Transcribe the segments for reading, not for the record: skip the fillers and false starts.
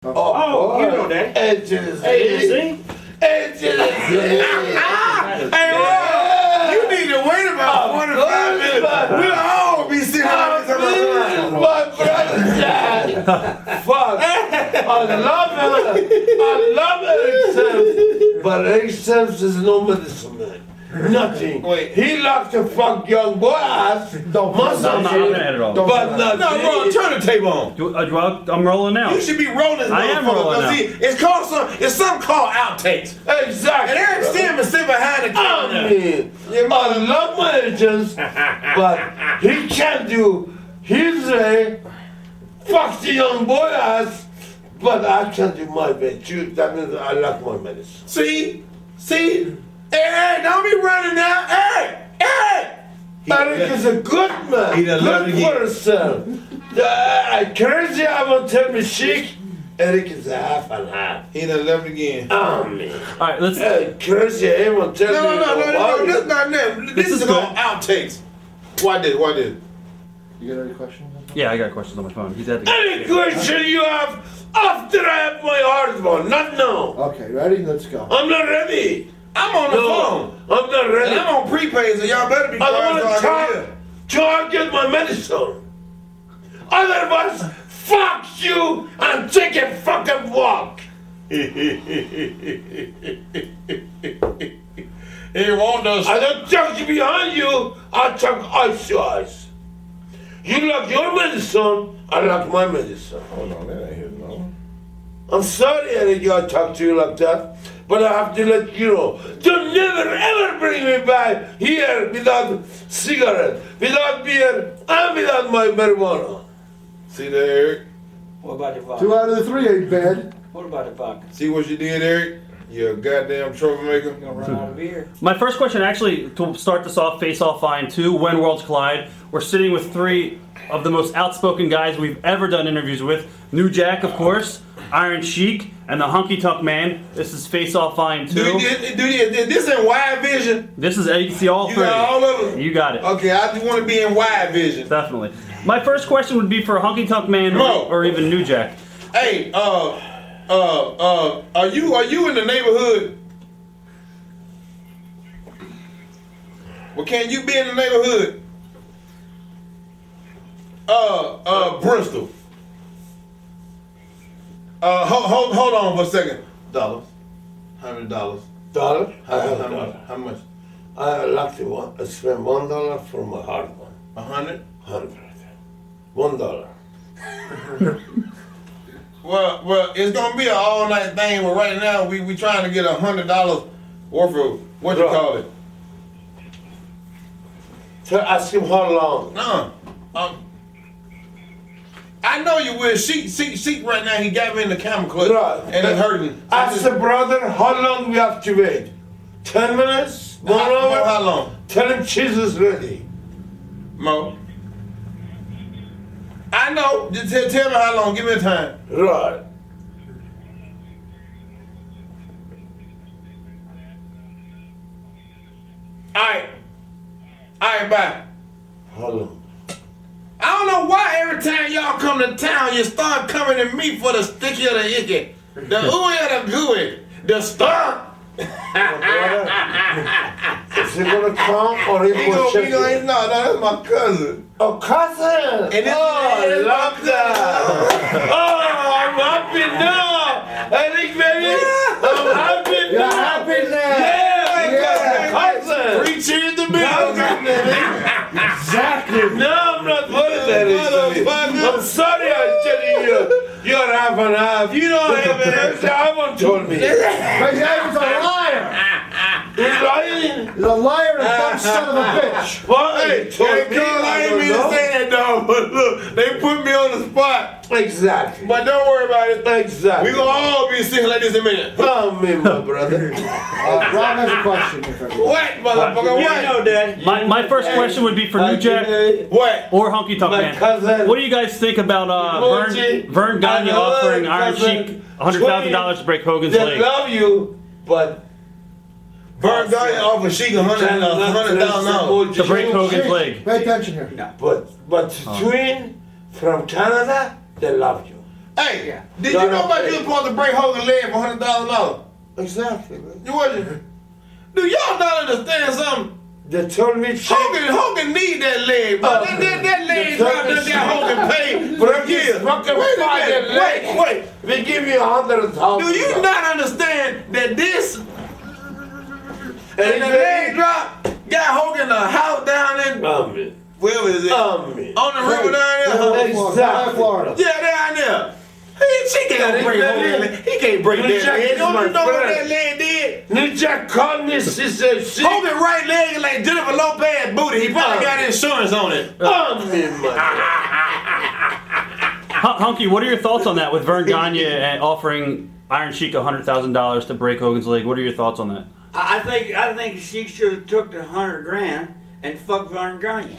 Oh, you know that. Edges. See? Edges. Hey, Rob, you need to wait about 45 minutes. We'll all be sitting like this around. My brother died. Fuck. I love Eric Sims. But Eric Sims is no medicine man. Nothing. Wait. He likes to fuck young boy ass. Don't Muscle no, I'm not shit, gonna edit all. but nothing. No, Rob, turn the tape on. I'm rolling now. You should be rolling this I am motherfucker, rolling 'cause now. see, it's something called outtakes. Exactly. And Eric Simmons sit behind the camera. I mean, I love my agents, but he can't do his way. Fuck the young boy ass, but I can't do my bit. That means I like my medicine. See? Hey, don't be running now. Hey! Eric is a good man, He done learned good again. person. Crazy, I will tell me chic. Eric is a half and half. He done left again. Amen. All right, let's. Crazy, I will tell me. No, this not them. This is is called outtakes. Why did? You got any questions? Yeah, I got questions on my phone. He's at the. Any question you have after I have my hard one, not now. Okay, ready? Let's go. I'm not ready. I'm on the phone. I'm not ready. And I'm on prepaid, so y'all better be I don't quiet want to so I can talk hear. till I get my medicine. Otherwise, fuck you and take a fucking walk. He won't us. I don't talk behind you, I talk eyes to eyes. You like your medicine, I like my medicine. Hold on, that ain't his no. I'm sorry, Eric, I talk to you like that, but I have to let you know. Don't never ever bring me back here without cigarette, without beer, and without my marijuana. See that, Eric? What about the vodka? 2 out of the 3 ain't bad. What about the vodka? See what you did, Eric? You a goddamn troublemaker. Gonna run out of beer. My first question, actually, to start this off, Face Off Fine 2, When Worlds Collide. We're sitting with 3 of the most outspoken guys we've ever done interviews with. New Jack, of course, Iron Sheik, and the Honky Tonk Man. This is Face Off Fine 2. This in wide vision. This is AC all You 3. got all of them? You got it. Okay, I just want to be in wide vision. Definitely. My first question would be for Honky Tonk Man Bro. or even New Jack. Hey, are you in the neighborhood? Well, can you be in the neighborhood? Bristol. Hold on for a second. $100. $100. Dollar? How much? I like to spend $1 for my hard one. 100? 100. $1. Well, it's gonna be an all night thing. But right now, we trying to get $100 worth of what you call it. So ask him how long. No, I know you will. Sheik right now. He got me in the camera clutch, Right. and it's hurting. Ask the brother how long we have to wait. 10 minutes? 1 hour? How long? Tell him cheese is ready. Mo. I know. Just tell me how long. Give me a time. Right. Alright, bye. How long? I don't know why every time y'all come to town, you start coming to me for the sticky or the icky. The ooey or the gooey. The star. Is he gonna come or he will check it? No, that's my cousin. Oh, cousin! And this I is love that! Oh, I'm happy now! Eric, baby! I'm happy You're now! happy now! Yeah, cousin! Three cheers to me. Exactly. No, I'm not putting that in. I'm sorry I'm telling you. You're half and half. You know I am an extra. Haven't told me. But he's a liar. He's lying. He's a liar and a dumb son of a bitch. What? Hey, He told me. I ain't mean to say that, dog, but look, they put me on the spot. Exactly. But don't worry about it. Exactly. We gonna all be sitting like this in a minute. Oh, me, my brother. Rob has a question. What, motherfucker? What? Dad. My first question would be for New Jack What? or Honky Tonk My Man. cousin. What do you guys think about Vern Gagne Another offering Iron cousin. Sheik $100,000 to break Hogan's They leg? love you, but Vern Gagne offered Sheik $100,000. To break Hogan's leg. Pay attention here. but twin from Canada, they love you. Hey, did you know about you was supposed to break Hogan's leg for $100,000? Exactly, man. You wasn't. Do y'all not understand something? They told me Hogan need that leg, but that leg dropped that Hogan paid for a year. Wait. We give you $100,000. Do you not understand that this and the leg drop got Hogan a house down in where was it? On the river down there? Exactly. Florida. Yeah, down there. She can't break that leg. He can't break that leg. Don't you know what that leg did? New Jack called me, she said, Hogan right leg is like Jennifer Lopez booty. He probably got insurance on it. Honky, what are your thoughts on that with Vern Gagne offering Iron Sheik $100,000 to break Hogan's leg? What are your thoughts on that? I think she should have took the $100,000 and fucked Vern Gagne.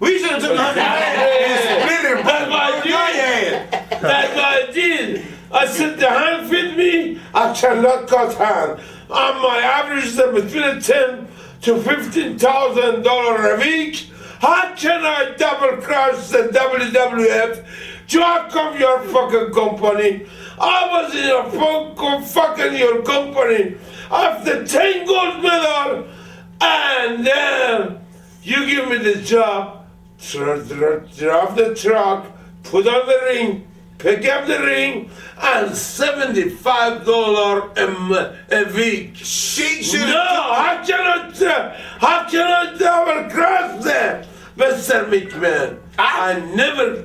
We should have took $100,000 and split it. That's what I did. That's what I did. I said the hand fit me, I cannot cut hand. On my average is between $10,000 to $15,000 a week. How can I double cross the WWF? Jack of your fucking company. I was in your fucking your company after 10 gold medal, and then you give me the job, drop the truck, put on the ring, pick up the ring, and $75 a week. She should No, I cannot double cross that, Mr. McMahon. I never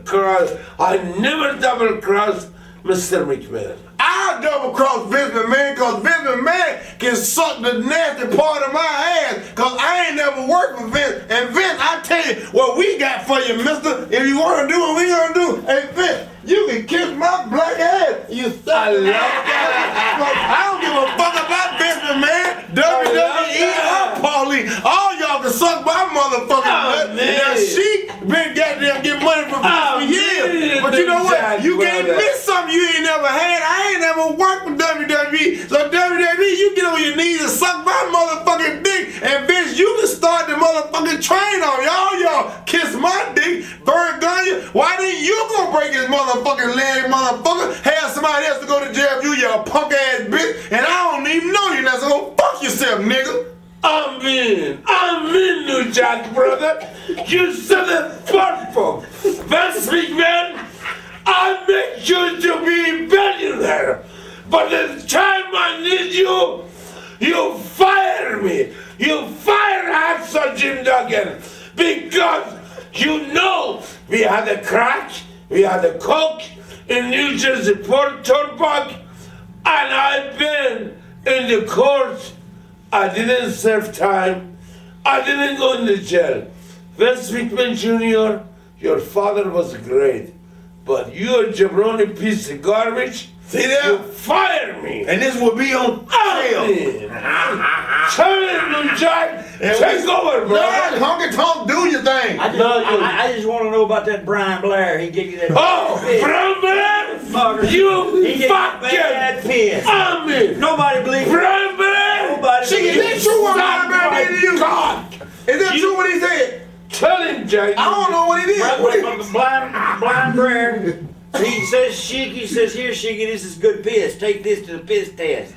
double cross Mr. McMahon. I'll double cross Vince McMahon because Vince McMahon can suck the nasty part of my ass because I ain't never worked with Vince. And Vince, I tell you what we got for you, mister. If you want to do what we going to do, hey, Vince, you can kiss my black ass. You suck I love that. I don't give a fuck about Vince McMahon, WWE, or Paulie. All y'all can suck my motherfucking butt. Now, she been goddamn getting money from Vince for years. But you know what? You can't miss something you ain't never had. I ain't never worked with WWE. So WWE, you get on your knees and suck my motherfucking dick. And bitch, you can start the motherfucking train on y'all kiss my dick. Vern Gagne, why didn't you go break his motherfucking leg, motherfucker? Have somebody else to go to jail, you punk ass bitch. And I don't even know you now, so go fuck yourself, nigga. I'm in, New Jack, brother. You said it purple. Vince McMahon, I make you to be a billionaire. But the time I need you, you fire me. You fire Hacksaw Jim Duggan. Because you know we had a crack, we had a coke in New Jersey Port Turnpike, and I've been in the court. I didn't serve time. I didn't go in the jail. Vince McMahon Jr., your father was great, but you're a jabroni piece of garbage. See that? You fire me. And this will be on sale. Tell it, Jack. Take over, bro. Honk and Tonk, do your thing. I just want to know about that Brian Blair. He gave you that. Oh, Brian Blair, you he gave fucking bad piss. army. Nobody believes Brian Blair. Nobody Is that true what Brian Blair did to you? God. Is that true what he said? Tell him, Jack. I don't know what he did. Blind Blair. He says, Sheiky says, here, Sheiky, this is good piss. Take this to the piss test.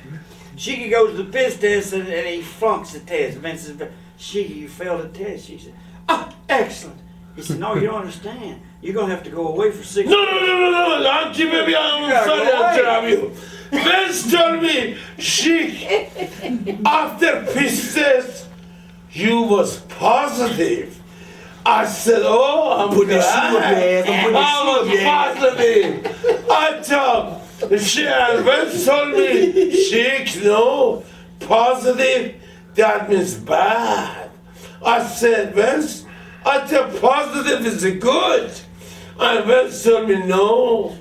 Sheiky goes to the piss test and he flunks the test. Vince says, Sheiky, you failed the test. She said, oh, excellent. He said, no, you don't understand. You're going to have to go away for 6 months. No. I'm keeping me on the sorry to tell you. Vince told me, Sheik, after piss test, you was positive. I said, oh, I'm Put that shoe up your ass. I was positive. I told Vince told me, Sheik, no, positive, that means bad. I said, Vince, I thought positive is good. And Vince told me, no.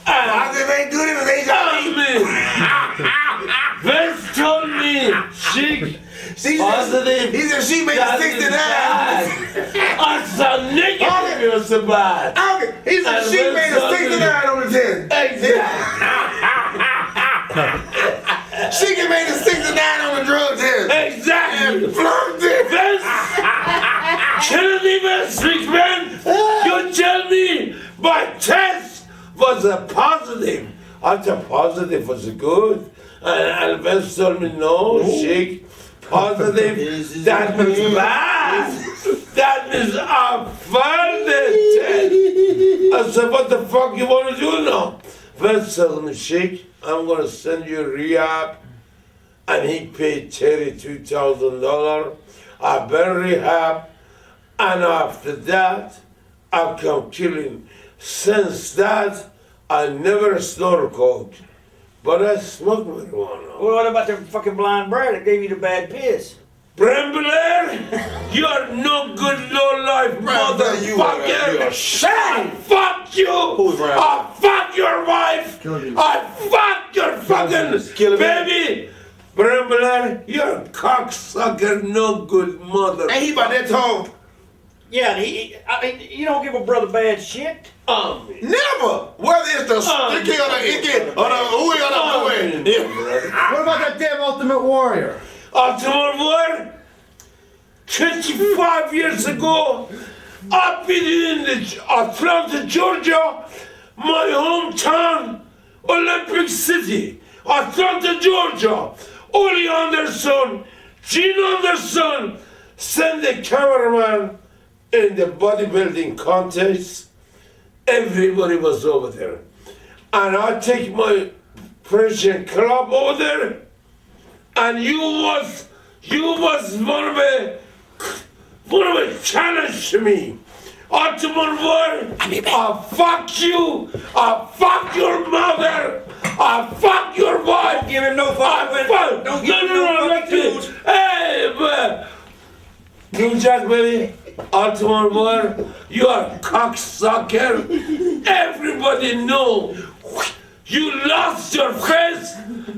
Positive ain't good if it ain't Vince told me, Sheik, positive. He said she made a 69. I said, negative, it was so bad. He said she made a 69 on the 10. Exactly. She can make a 69 on the drug test. Exactly. And flunked it. Vince, Kennedy Vince McMahon, you tell me my test was a positive. I thought positive was good. And Vince told me, no, Sheik, positive, that means bad. That means offended. I said, what the fuck you want to do now? Vince told me, Sheik, I'm going to send you rehab. And he paid $32,000. I've been rehab. And after that, I come killing. Since that, I never snort coke. But I smoke marijuana. Well, what about the fucking blind bird that gave you the bad piss? Brambler, you're no good low-life motherfucker. You are I fuck you. I fuck your wife. I fuck your fucking baby. Brambler, you're a cocksucker, no good mother. Ain't he about that tall? Yeah, I mean, you don't give a brother bad shit. Never. Whether it's the sticky or the icky or the ooey or the ooey. What about that damn Ultimate Warrior? Ultimate Warrior, 25 years ago, I've been in Atlanta, Georgia, my hometown, Olympic City, Atlanta, Georgia. Ole Anderson, Gene Anderson, sent the cameraman in the bodybuilding contest. Everybody was over there. And I take my Persian club over there, and you was one of a challenge to me. Ultimate Warrior, I fuck you, I fuck your mother, I fuck your wife. Don't give him no fucking. Don't give him no fucking tools. Hey, man. New Jack, baby. Ultimate Warrior, you are a cocksucker. Everybody know you lost your face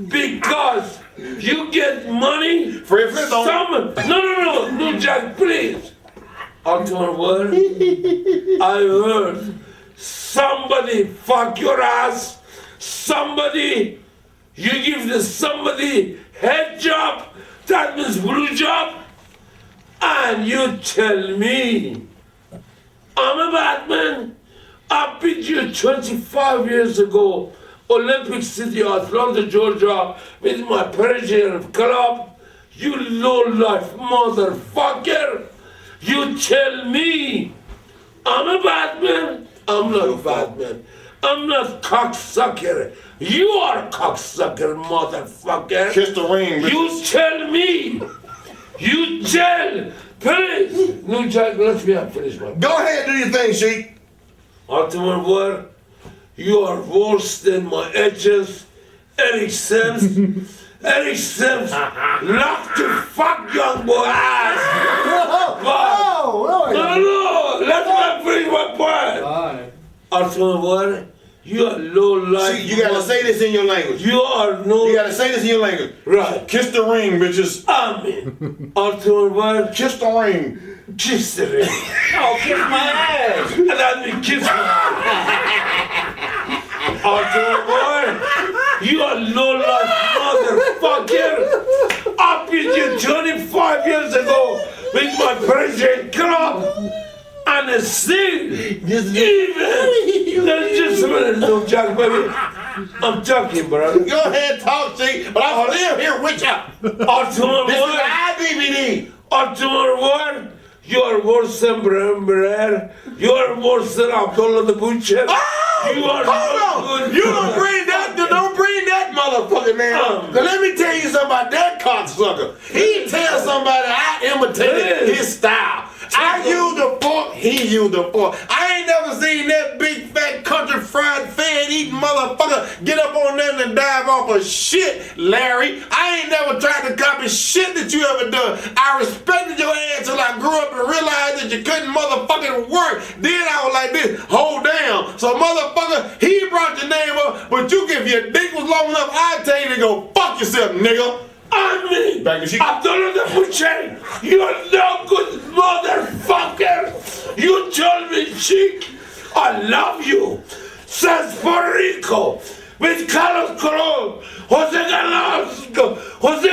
because you get money. No, New Jack, please. Ultimate Warrior, I heard somebody fuck your ass. Somebody, you give somebody head job, that means blue job, and you tell me I'm a bad man. I beat you 25 years ago, Olympic City, Atlanta, Georgia, with my Persian club. You low-life motherfucker. You tell me I'm a bad man. I'm not a bad man. I'm not cocksucker. You are cocksucker, motherfucker. Kiss the ring, bitch. You tell me. You tell. Please. No, Jack, let me finish my. Go ahead, do your thing, Sheik. Ultimate Warrior, you are worse than my edges. Eric Sims. Eric Sims locked to fuck young boy ass. Oh, No, let me finish my point. Alright. Ultimate Warrior, you are low life. See, you gotta say this in your language. You are no. You gotta say this in your language. Right. Kiss the ring, bitches. Amen. Ultimate Warrior, Kiss the ring. kiss the ring. Oh, kiss my ass. And I mean kiss my Ultimate Warrior, you are low life motherfucker. I beat you 25 years ago with my Persian club. And still, even, just a minute, no, Jack, baby. I'm talking, brother. Go ahead, talk, Sheik, but I'm still here with you. Ultimate This is Warrior, IBBD. Ultimate Warrior, you are worse than Brember. You are worse than Abdullah the Butcher. Oh, You are hold no on. good. You don't bring that motherfucker man. Cause let me tell you something about that cocksucker. He tells somebody I imitated his style. I used the fork, he used the fork. I ain't never seen that big fat country fried fed eating motherfucker get up on them and dive off of shit, Larry. I ain't never tried to copy shit that you ever done. I respected your ass till I grew up and realized that you couldn't motherfucking work. Then I was like this, hold down. So motherfucker, he brought your name up, but you if your dick was long enough, I'd tell you to go fuck yourself, nigga. I mean, Back to Sheik. Abdullah the Butcher, you're no good motherfucker. You told me, Sheik, I love you. Since Puerto Rico, with Carlos Colon, Jose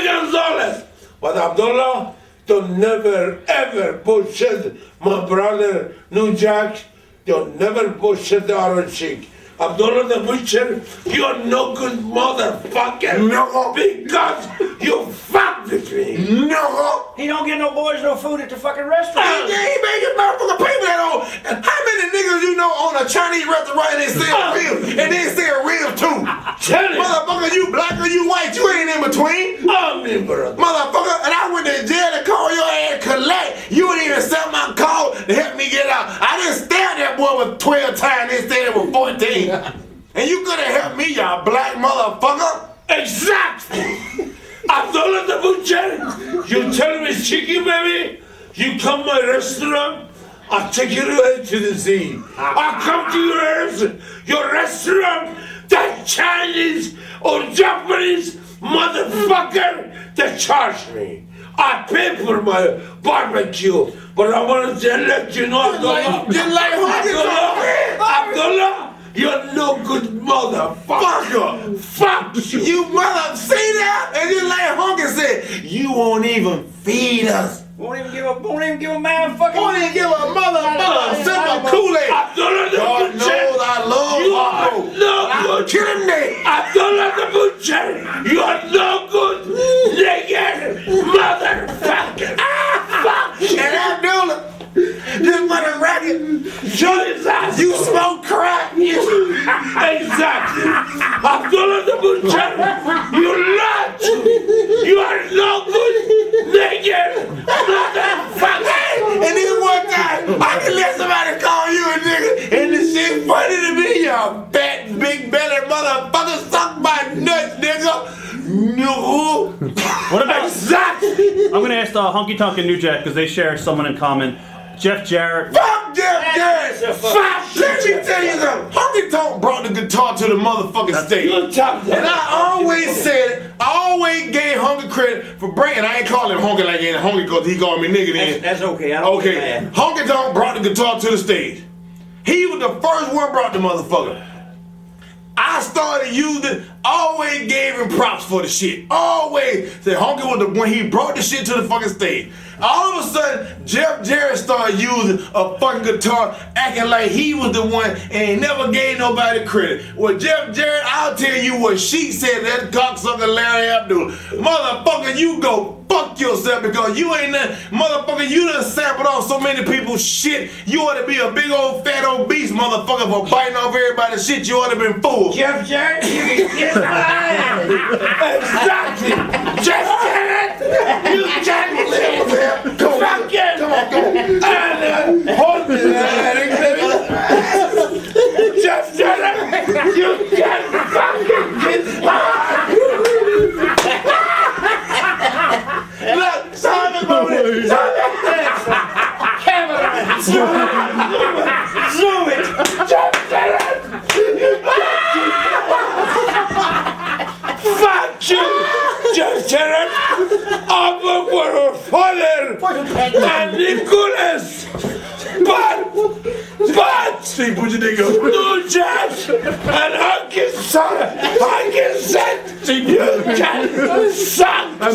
Gonzalez. But Abdullah, don't never ever bullshit my brother, New Jack. Don't never bullshit the other Sheik. Abdullah the Butcher, you're no good motherfucker. No. Because you fucked with me. No. He don't get no boys no food at the fucking restaurant. He making motherfucking people that on. And how many niggas you know on a Chinese restaurant and they sell ribs and they sell ribs too? Tell him. Motherfucker, you black or you white, you ain't in between. I'm in, brother. Motherfucker, and I went to jail to call your ass collect. You didn't even accept my call to help me get out. I didn't stare that boy with 12 times, they said it was 14. And you could have helped me, y'all black motherfucker. Exactly. Abdullah the Butcher, you tell me, Chicky baby, you come to my restaurant, I'll take you away to the sea. I'll come to your restaurant, that Chinese or Japanese motherfucker that charged me. I pay for my barbecue, but I want to let you know, Abdullah, Abdullah, you're no good motherfucker. Fuck you. You mother, see that? And just like Honk said, you won't even feed us. Won't even give a man fucking. Won't even give a mother sip of Kool-Aid. Abdullah the God Butcher, knows I love you are Honk. no I'm good. killing me. Abdullah the Butcher, you are no good nigger motherfucker. Fuck you. And Abdullah, this mother racket, Jesus. you smoke crack. Exactly. Abdullah the Butcher, you lied to me. You are no good nigger motherfucker. And then one time, I can let somebody call you a nigga, and the shit funny to me, y'all fat, big belly motherfucker, suck my nuts, nigga. No. What about? Exactly. I'm gonna ask Honky Tonk and New Jack because they share someone in common. Jeff Jarrett. Fuck Jeff Jarrett. Fuck. Let me tell you something. Honky Tonk brought the guitar to the motherfucking stage. Good job. And I always said it. I always gave Honky credit for bringing. I ain't calling him Honky like ain't Honky because he called me nigga then. That's okay. I don't get Okay. mad. Honky Tonk brought the guitar to the stage. He was the first one brought the motherfucker. I started using, always gave him props for the shit. Always said Honky was the one, he brought the shit to the fucking stage. All of a sudden, Jeff Jarrett started using a fucking guitar, acting like he was the one and never gave nobody credit. Well, Jeff Jarrett, I'll tell you what she said, that cocksucker Larry Abdul. Motherfucker, you go fuck yourself because you ain't nothing. Motherfucker, you done sampled off so many people's shit. You ought to be a big old fat obese motherfucker for biting off everybody's shit. You ought to been fooled. Jeff Jarrett, you can kiss my ass. Exactly. Jeff Jarrett, you can't live with him. Come on, fuck you. Come on, go. And hold me there, baby. Jeff Jarrett, you can't fucking kiss my ass. Look, Simon Mooney, camera, zoom it, Jeff Jarrett, fuck you, Jeff Jarrett, I'm for her father and Nicholas, but, see, put your nigga, no Jeff, and I can send you can suck my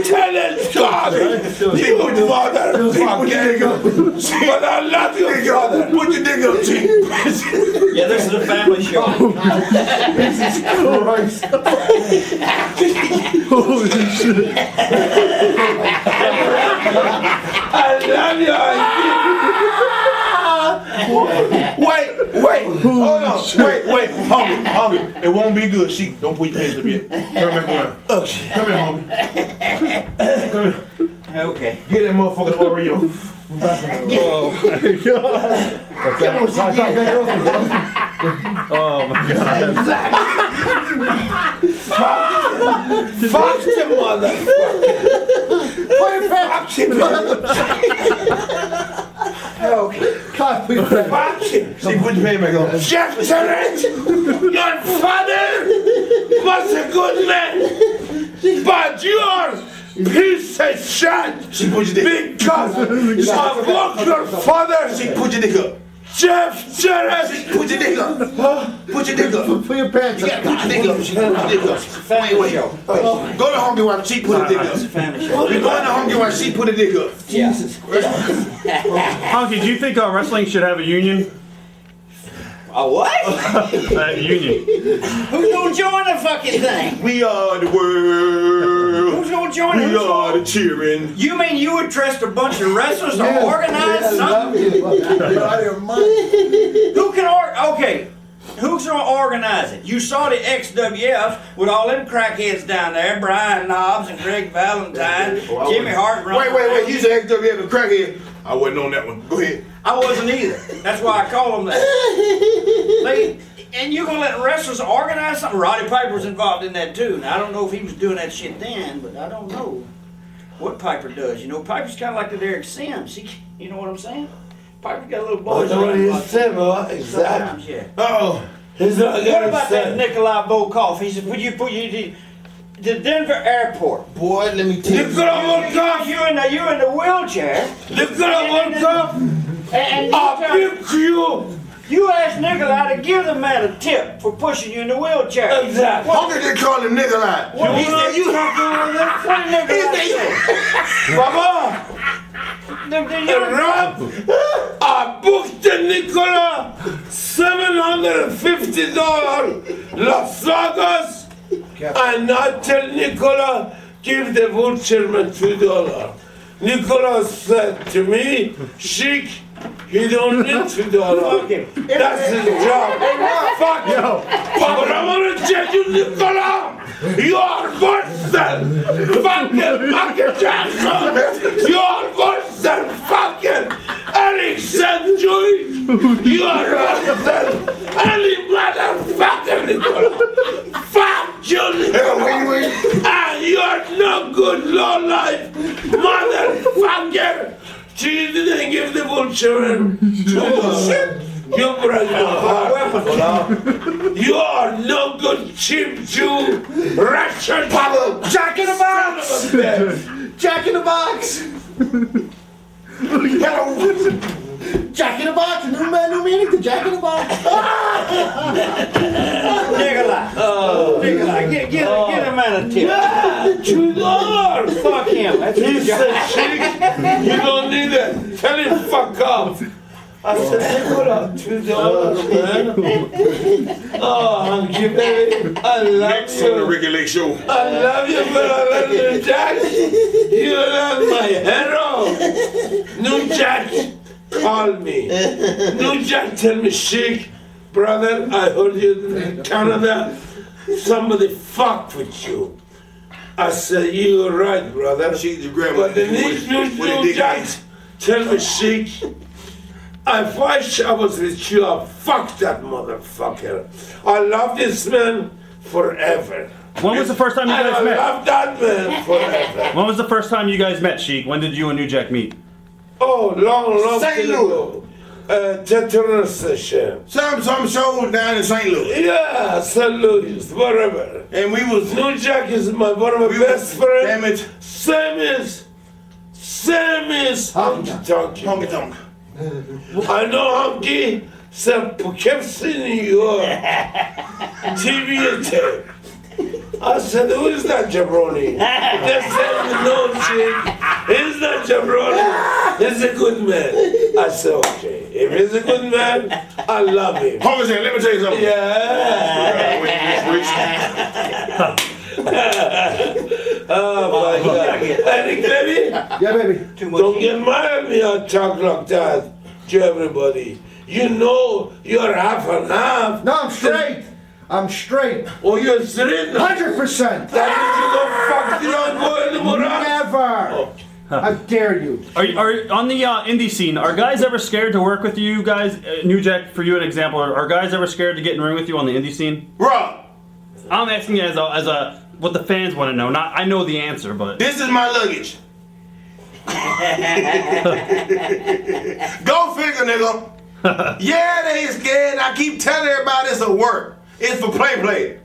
talent, God, you motherfucker, but I love you, brother, put your nigga up, G. Yeah, this is a family show. Holy shit. I love you. Wait, hold on. Wait, homie. It won't be good. She, don't put your hands up yet. Turn back around. Come here, homie. Come here. Okay. Get that motherfucking Oreo. Oh my god. Fuck the motherfucker. God, please. Fuck him. See, put your hand back on. Jeff Jarrett, your father was a good man, but you're piece of shit She put your dick. because I fucked your father. She put your dick up. Jeff Jarrett. Put your dick up. Put your dick up. Put your pants You gotta put your dick up. She put your dick up. Family show. Go to Honky while she put her dick up. Family show. We going to Honky while she put her dick up. Jesus Christ. Honky, do you think wrestling should have a union? A what? Union. Who's gonna join the fucking thing? We are the world. Who's gonna join it? We are the cheering. You mean you would trust a bunch of wrestlers to organize something? Who can okay, who's gonna organize it? You saw the XWF with all them crackheads down there, Brian Knobs and Greg Valentine, Jimmy Hart. Wait. You said XWF and crackhead. I wasn't on that one. Go ahead. I wasn't either. That's why I call them that. And you gonna let wrestlers organize something? Roddy Piper was involved in that too. Now I don't know if he was doing that shit then, but I don't know what Piper does. You know, Piper's kind of like the Derek Sims. You know what I'm saying? Piper's got a little boy. That's what he said, bro. Exactly. Yeah. Oh. He's not What gonna about say. that Nikolai Volkov? He said, put you the Denver airport. Boy, let me tell you. Nikolai Volkov. You in the wheelchair. Nikolai Volkov. And I pick you. you asked Nikolai to give the man a tip for pushing you in the wheelchair. Exactly. How did they call him Nikolai? What He said you. What did Nikolai say? Baba. Rob, I booked the Nicola $750 Las Vegas, and I tell Nicola, give the vulture $2. Nicola said to me, Sheik, he don't need $2. That's his job. Fuck you. But I'm gonna tell you, Nicola, you are worse than fucking Michael Jackson. You are worse than fucking Eric St. Louis. You are worse than any motherfucker, Nicola. Fuck you, Nicola. And you are no good, low life motherfucker. She didn't give the vulture $2. You break my heart. You are no good cheap Jew, Russian Jack in the box! Jack in the box! Jack in the box! New meaning to Jack in the box! Nikolai, get a man a tip. $2. Fuck him. That's He his job. said, Sheik, you don't need it. Tell him fuck off. I said, Nicola, $2, man. Oh, Honky, baby. I love Next on the you. Ricky Lake Show. I love you, but I love you, Jack. You are my hero. New Jack, call me. New Jack, tell me, Sheik, brother, I heard you in Canada. Somebody fucked with you. I said, you're right, brother. She's the grandma. But the new Jack, tell me, Sheik, if I was with you, I'd fuck that motherfucker. I love this man forever. When was the first time you And guys I met? love that man forever. When was the first time you guys met, Sheik? When did you and New Jack meet? Oh, long St. time ago. Tetanus session. Some shows down in St. Louis. Yeah, St. Louis, whatever. And we was New Jack is one of my best friends. Damn it. Same is Honky Tonk. Honky Tonk. I know Honky kept seeing your TV tape. I said, who is that Jabroni? They said, no, Chick. He's not Jabroni. He's a good man. I said, okay. If he's a good man, I love him. Honky said, let me tell you something. Yeah. Oh my God. Eric, baby. Yeah, baby. Don't get mad at me. I talk like that to everybody. You know you're half and half. No, I'm straight. I'm straight. Oh, you're straight now. 100%. That means you don't fuck the young boy anymore. Never. How dare you? Are on the indie scene? Are guys ever scared to work with you guys? New Jack, for you an example. Are guys ever scared to get in the ring with you on the indie scene? Rob, I'm asking you as a what the fans want to know. Not I know the answer, but this is my luggage. Go figure, nigga. Yeah, they scared. I keep telling everybody it's a work. It's for play.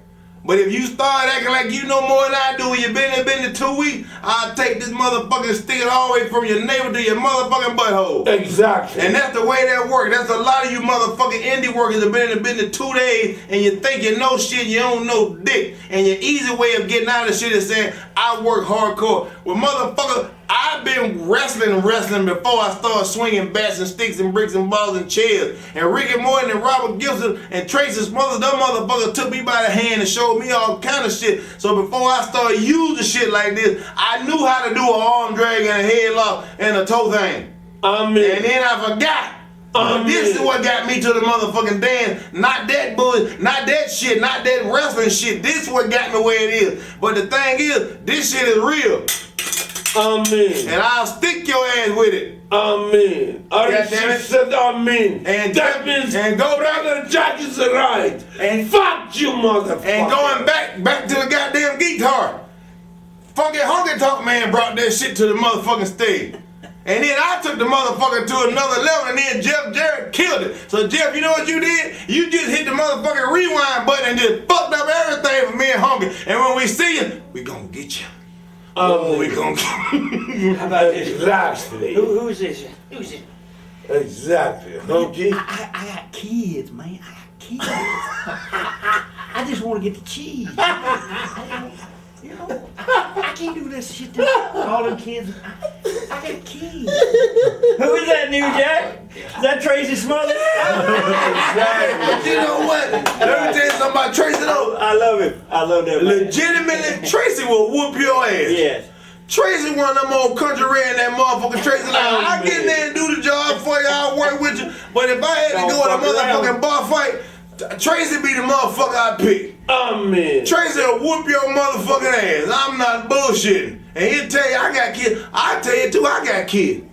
But if you start acting like you know more than I do when you've been in 2 weeks, I'll take this motherfucker and stick it all the way from your navel to your motherfucking butthole. Exactly. And that's the way that works. That's a lot of you motherfucking indie workers have been in the business 2 days and you think you know shit, you don't know dick. And your easy way of getting out of shit is saying, I work hardcore. Well, motherfucker, I've been wrestling before I started swinging bats and sticks and bricks and balls and chairs. And Ricky Morton and Robert Gibson and Tracy's mother, them motherfuckers took me by the hand and showed me all kind of shit. So before I started using shit like this, I knew how to do an arm drag and a headlock and a toe thing. Amen. And then I forgot. But this is what got me to the motherfucking dance. Not that bullshit, not that shit, not that wrestling shit. This is what got me where it is. But the thing is, this shit is real. Amen. And I'll stick your ass with it. Amen. Goddammit. She said amen. And that means and go Brother Jack is right. And fuck you, motherfucker. And going back to the goddamn guitar. Funky Honky Tonk Man brought that shit to the motherfucking stage. And then I took the motherfucker to another level, and then Jeff Jarrett killed it. So Jeff, you know what you did? You just hit the motherfucking rewind button and just fucked up everything for me and Honky. And when we see you, we gonna get you. Oh, we gonna get you. How about this? Exactly. Who's this? Who's this? Exactly. Honky. I got kids, man. I got kids. I just want to get the cheese. You know, I can't do this shit to all them kids. I got kids. Who is that, New Jack? Is that Tracy's mother? But you know what? Let me tell you something about Tracy though. I love him. I love that man. Legitimately, Tracy will whoop your ass. Yes. Tracy one of them old country red and that motherfucking Tracy like, I get in there and do the job for you, I'll work with you. But if I had to go in a motherfucking bar fight, Tracy be the motherfucker I pick. Amen. Tracy will whoop your motherfucking ass. I'm not bullshitting. And he'll tell you I got kids. I tell you too, I got kids.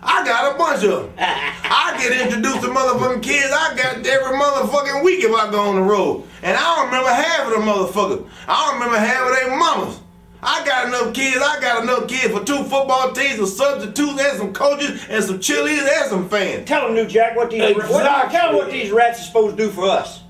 I got a bunch of them. I get introduced to motherfucking kids I got every motherfucking week if I go on the road. And I don't remember half of them motherfuckers. I don't remember half of their mamas. I got enough kids for 2 football teams, some substitutes, and some coaches, and some cheerleaders, and some fans. Tell them, New Jack, what these tell them what these rats are supposed to do for us.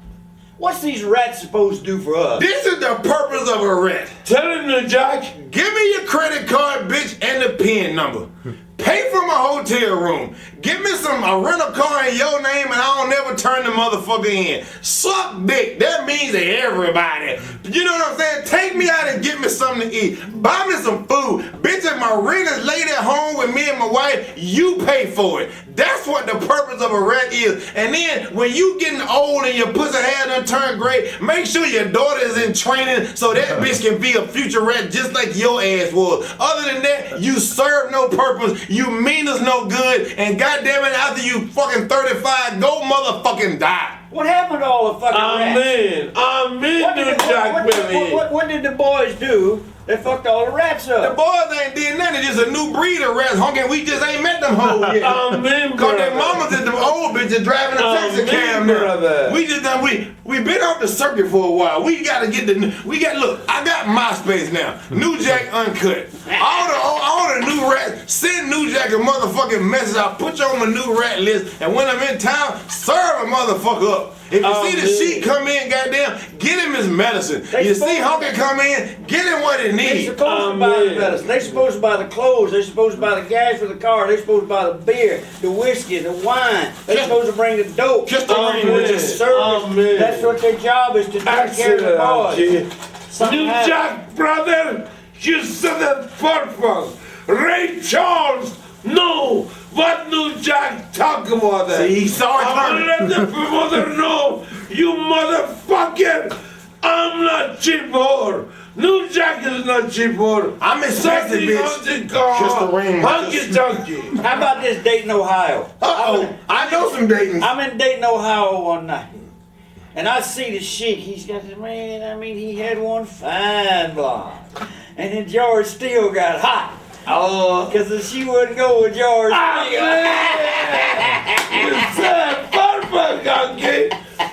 What's these rats supposed to do for us? This is the purpose of a rat. Tell him, New Jack. Give me your credit card, bitch, and the PIN number. Pay for my hotel room. Give me a rental car in your name and I don't never turn the motherfucker in. Suck dick. That means to everybody. You know what I'm saying? Take me out and get me something to eat. Buy me some food. Bitch, if my rent is laid at home with me and my wife, you pay for it. That's what the purpose of a rat is. And then when you getting old and your pussy hair done turned gray, make sure your daughter is in training so that bitch can be a future rat just like your ass was. Other than that, you serve no purpose. You mean us no good, and goddamn it, after you fucking 35, go motherfucking die. What happened to all the fucking rats? Amen, New Jack, baby. What did the boys do that fucked all the rats The up? boys ain't did nothing, just a new breed of rats, honking. We just ain't met them hoes yet. Amen, Cause their brother. mamas is them old bitches driving a taxi cab brother. now. We just done, we been off the circuit for a while. We gotta get look, I got MySpace now. New Jack Uncut. All the new rats, send New Jack a motherfucking message. I'll put you on my new rat list, and when I'm in town, serve a motherfucker up. If you see the sheep come in, goddamn, get him his medicine. You see Honky come in, get him what he They're needs. supposed to buy the medicine. They're supposed to buy the clothes. They're supposed to buy the gas for the car. They're supposed to buy the beer, the whiskey, the wine. They're supposed to bring the dope. Just the Which is service. That's what their job is, to take care of the boys. New Jack, brother, you said it perfect. Ray Charles, no. What New Jack talk about that? See, he saw it I'm gonna let the mother know, you motherfucker, I'm not cheap whore. New Jack is not cheap whore. I'm expensive, bitch. Just a ring. Honky How about this Dayton, Ohio? I know some Dayton. I'm in Dayton, Ohio one night. And I see the Sheik. He's got the man, he had one fine blonde. And then George still got hot. Oh, because she wouldn't go with George. You said perfect, Honky.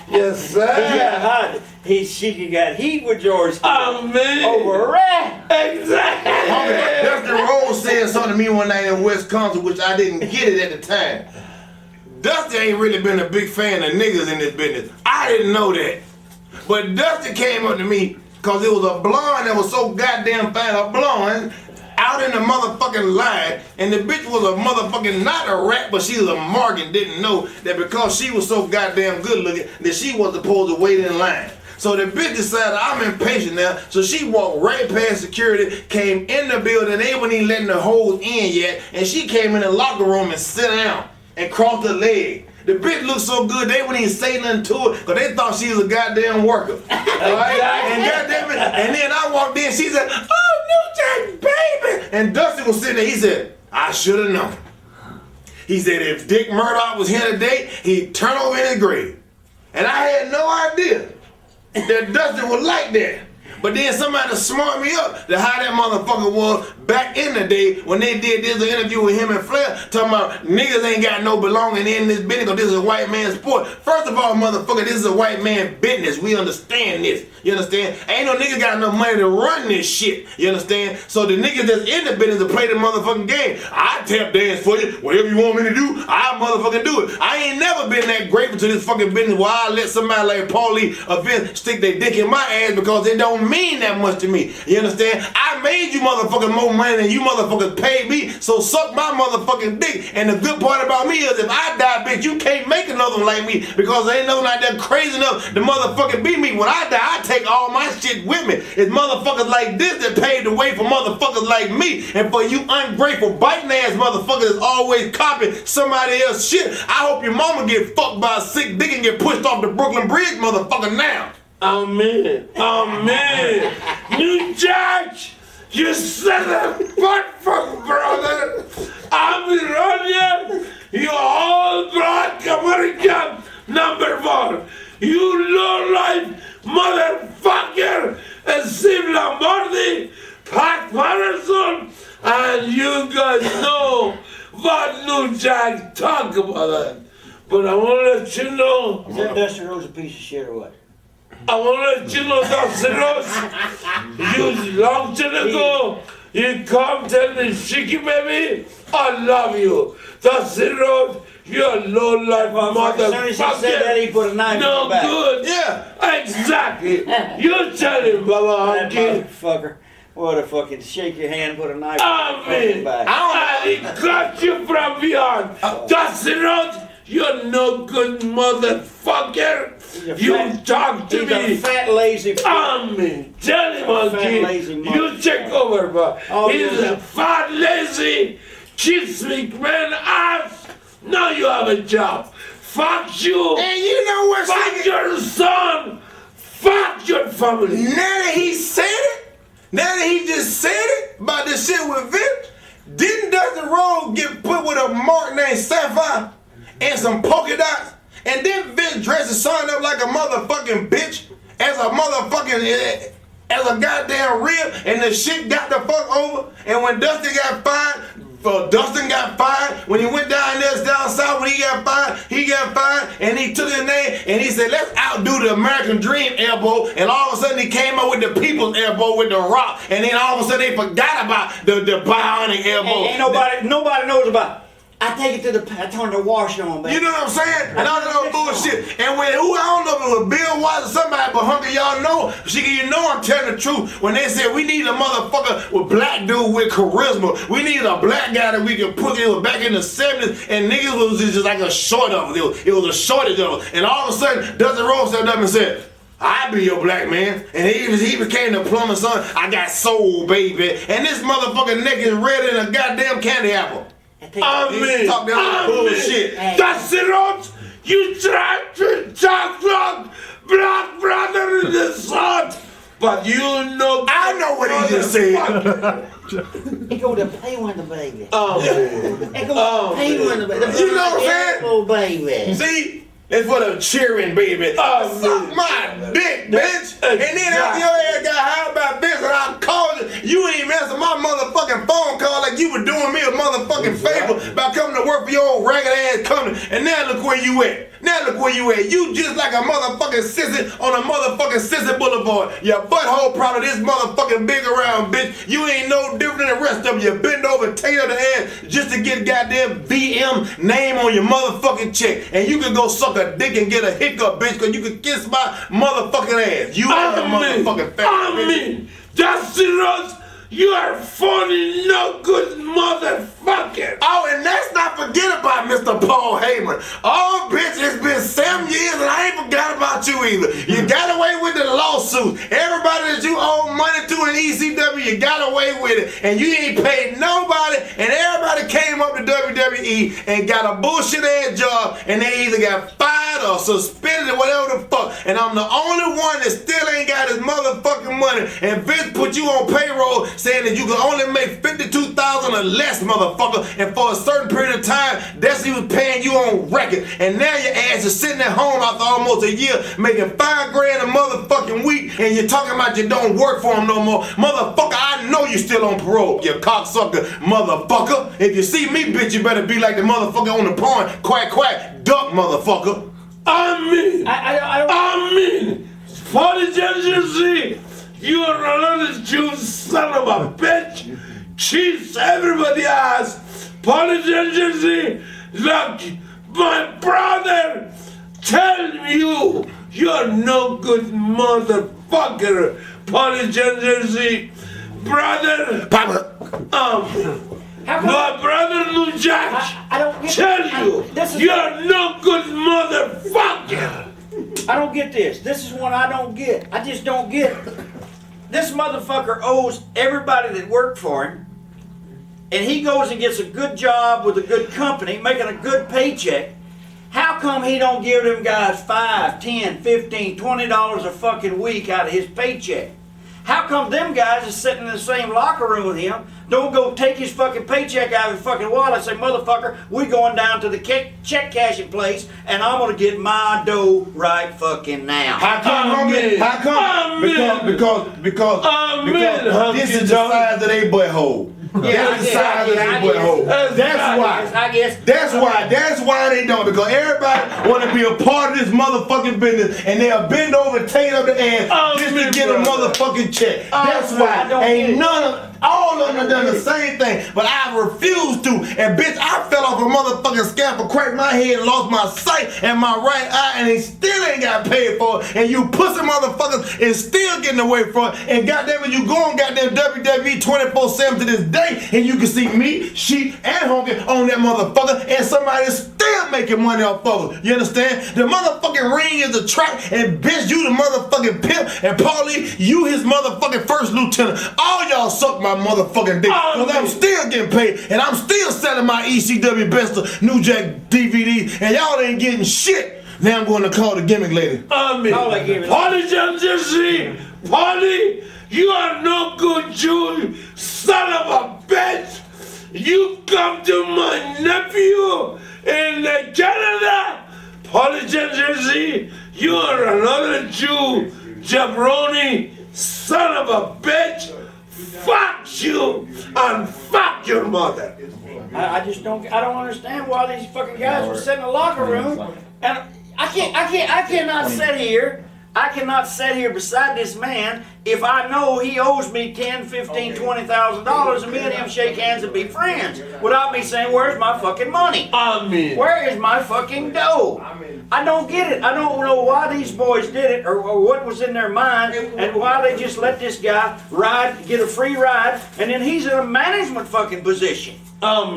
Yes, sir. He got hot. She got heat with George. Amen. Over a rat. Exactly. Dustin Rose said something to me one night in Wisconsin, which I didn't get it at the time. Dusty ain't really been a big fan of niggas in this business. I didn't know that. But Dusty came up to me because it was a blonde that was so goddamn fine, a blonde, out in the motherfucking line, and the bitch was a motherfucking, not a rat, but she was a mark and didn't know that because she was so goddamn good looking that she was supposed to wait in line. So the bitch decided I'm impatient now. So she walked right past security, came in the building. They wouldn't even letting the hoes in yet. And she came in the locker room and sat down and crossed her leg. The bitch looked so good, they wouldn't even say nothing to her because they thought she was a goddamn worker. Alright? And goddamn it, and then I walked in, she said, "Oh, New Jack, baby." And Dusty was sitting there, he said, "I should have known." He said, "If Dick Murdoch was here today, he'd turn over in his grave." And I had no idea that Dusty was like that. But then somebody smart me up to how that motherfucker was back in the day when they did this interview with him and Flair, talking about niggas ain't got no belonging in this business because this is a white man's sport. First of all, motherfucker, this is a white man business. We understand this. You understand? Ain't no nigga got enough money to run this shit. You understand? So the niggas that's in the business to play the motherfucking game, I tap dance for you. Whatever you want me to do, I motherfucking do it. I ain't never been that grateful to this fucking business where I let somebody like Paulie Event stick their dick in my ass because it don't mean that much to me. You understand? I made you motherfucking more money than you motherfuckers paid me, so suck my motherfucking dick. And the good part about me is if I die, bitch, you can't make another one like me because there ain't no one out there crazy enough to motherfucking beat me. When I die, I take all my shit with me. It's motherfuckers like this that paved the way for motherfuckers like me. And for you ungrateful, biting ass motherfuckers that's always copying somebody else's shit, I hope your mama get fucked by a sick dick and get pushed off the Brooklyn Bridge, motherfucker, now. Amen. Amen. New Jack, you son of a fuck, brother. I'm Iranian. You all black American #1. You low-life motherfucker. Steve Lombardi, Pat Patterson, and you guys know what New Jack talk about that. But I want to let you know. Is that Dusty Rose a piece of shit or what? I want to let you know, Dusty Rose, you long time ago, you come tell me, Shiki baby, I love you. Dusty Rose, you're low-life As soon as he said that, he put a knife in no the back. good. Yeah, exactly. You tell him, Baba That Honky. motherfucker. What a fucking shake your hand, put a knife I in the mean, back. I got you from beyond. Dusty Rose, you're no good motherfucker. You talk to He's a me. fat, lazy I mean, tell him, Fat, lazy Monkey, you take over, but Oh, he's yeah. a fat, lazy, cheap man ass. Now you have a job. Fuck you. And you know what? Fuck your son. Fuck your family. Now that he said it, now that he just said it about this shit with Vince, didn't Dusty Rhodes get put with a mark named Sapphire and some polka dots? And then Vince dressed his son up like a motherfucking bitch as a motherfucking, as a goddamn rib, and the shit got the fuck over. And when Dusty got fired, Dustin got fired. When he went down there, down south, when he got fired, and he took his name and he said, let's outdo the American Dream elbow. And all of a sudden he came up with the People's elbow with the Rock. And then all of a sudden they forgot about the bionic elbow. Ain't nobody knows about it. I take it to I turn the wash on, baby. You know what I'm saying? And all that other bullshit. And when I don't know if it was Bill Watts or somebody, but Hunker, y'all know, you know I'm telling the truth. When they said we need a motherfucker with black dude with charisma, we need a black guy that we can put. It was back in the 70s, and niggas was just like a short of it. It was a shortage of it. And all of a sudden, Dusty Rhodes stepped up and said, I be your black man. And he became the plumber's son. I got soul, baby. And this motherfucking neck is redder than a goddamn candy apple. Amen. Talk that bullshit. Dusty Rhodes, you tried to talk like black brother in the sun, but you know. I know what he just said. He go to play with the baby. Oh, He go to play with the baby. You know what I'm saying? Little baby. See? It's for the cheering, baby. Suck my dick, bitch. And then after your ass got hired by bitch and I called you ain't even answer my motherfucking phone call like you were doing me a motherfucking favor by coming to work for your old ragged ass company. And now look where you at. Now look where you at. You just like a motherfucking sissy on a motherfucking sissy boulevard. Your butthole probably this motherfucking big around, bitch. You ain't no different than the rest of them. You bend over, tail the ass just to get goddamn VM name on your motherfucking check. And you can go suck a dick and get a hiccup, bitch, because you can kiss my motherfucking ass. You are a motherfucking fat bitch. Dusty Rhodes, You are funny, no good motherfucker. Oh, and let's not forget about Mr. Paul Heyman. Oh, bitch, it's been 7 years and I ain't forgot about you either. You got away with the lawsuit. Everybody that you owe money to in ECW, you got away with it. And you ain't paid nobody, and everybody came up to WWE and got a bullshit ass job, and they either got fired or suspended or whatever the fuck. And I'm the only one that still ain't got his motherfucking money. And Vince put you on payroll saying that you can only make $52,000 or less, motherfucker. And for a certain period of time, that's he was paying you on record. And now your ass is sitting at home after almost a year making $5 grand a motherfucking week, and you're talking about you don't work for him no more. Motherfucker, I know you still on parole, you cocksucker motherfucker. If you see me, bitch, you better be like the motherfucker on the pond. Quack, quack, duck, motherfucker. I mean, for the judges, you are another Jew son of a bitch. Cheats everybody ass. Politicians, look, my brother, tell you, you're no good motherfucker. Politicians, brother, Papa. my brother New Jack, I don't get tell you, this. you're no good motherfucker. I don't get this. This is one I don't get. I just don't get it. This motherfucker owes everybody that worked for him, and he goes and gets a good job with a good company, making a good paycheck. How come he don't give them guys $5, $10, $15, $20 a fucking week out of his paycheck? How come them guys is sitting in the same locker room with him, don't go take his fucking paycheck out of his fucking wallet and say, motherfucker, we going down to the check cashing place and I'm gonna get my dough right fucking now. How come? How come? Because this is the size of their butthole. Yeah, That's the size of their butthole. That's why. I guess. That's why they don't. Because everybody want to be a part of this motherfucking business, and they'll bend over, take up the ass just to get a motherfucking check. That's why. Ain't none of. All of them done the same thing, but I refuse to. And bitch, I fell off a motherfucking scaffold, cracked my head, lost my sight and my right eye, and they still ain't got paid for it. And you pussy motherfuckers is still getting away from it. And goddamn it, you go on goddamn WWE 24/7 to this day, and you can see me, Sheik, and Honk on that motherfucker, and somebody's still making money off of it. You understand? The motherfucking ring is a track, and bitch, you the motherfucking pimp, and Paulie, you his motherfucking first lieutenant. All y'all suck my motherfucking dick, because I'm still getting paid, and I'm still selling my ECW Best of New Jack DVDs, and y'all ain't getting shit. Now I'm going to call the gimmick lady. Polly, Polly, you are no good Jew, son of a bitch. You come to my nephew in Canada. Polly Jersey, you are another Jew, Jabroni, son of a bitch. Fuck you and fuck your mother. I just don't understand why these fucking guys were sitting in the locker room, and I cannot sit here beside this man if I know he owes me $10, $15, $20,000 and me and him shake hands and be friends without me saying, where's my fucking money? Where is my fucking dough? I don't get it. I don't know why these boys did it or what was in their mind and why they just let this guy get a free ride, and then he's in a management fucking position.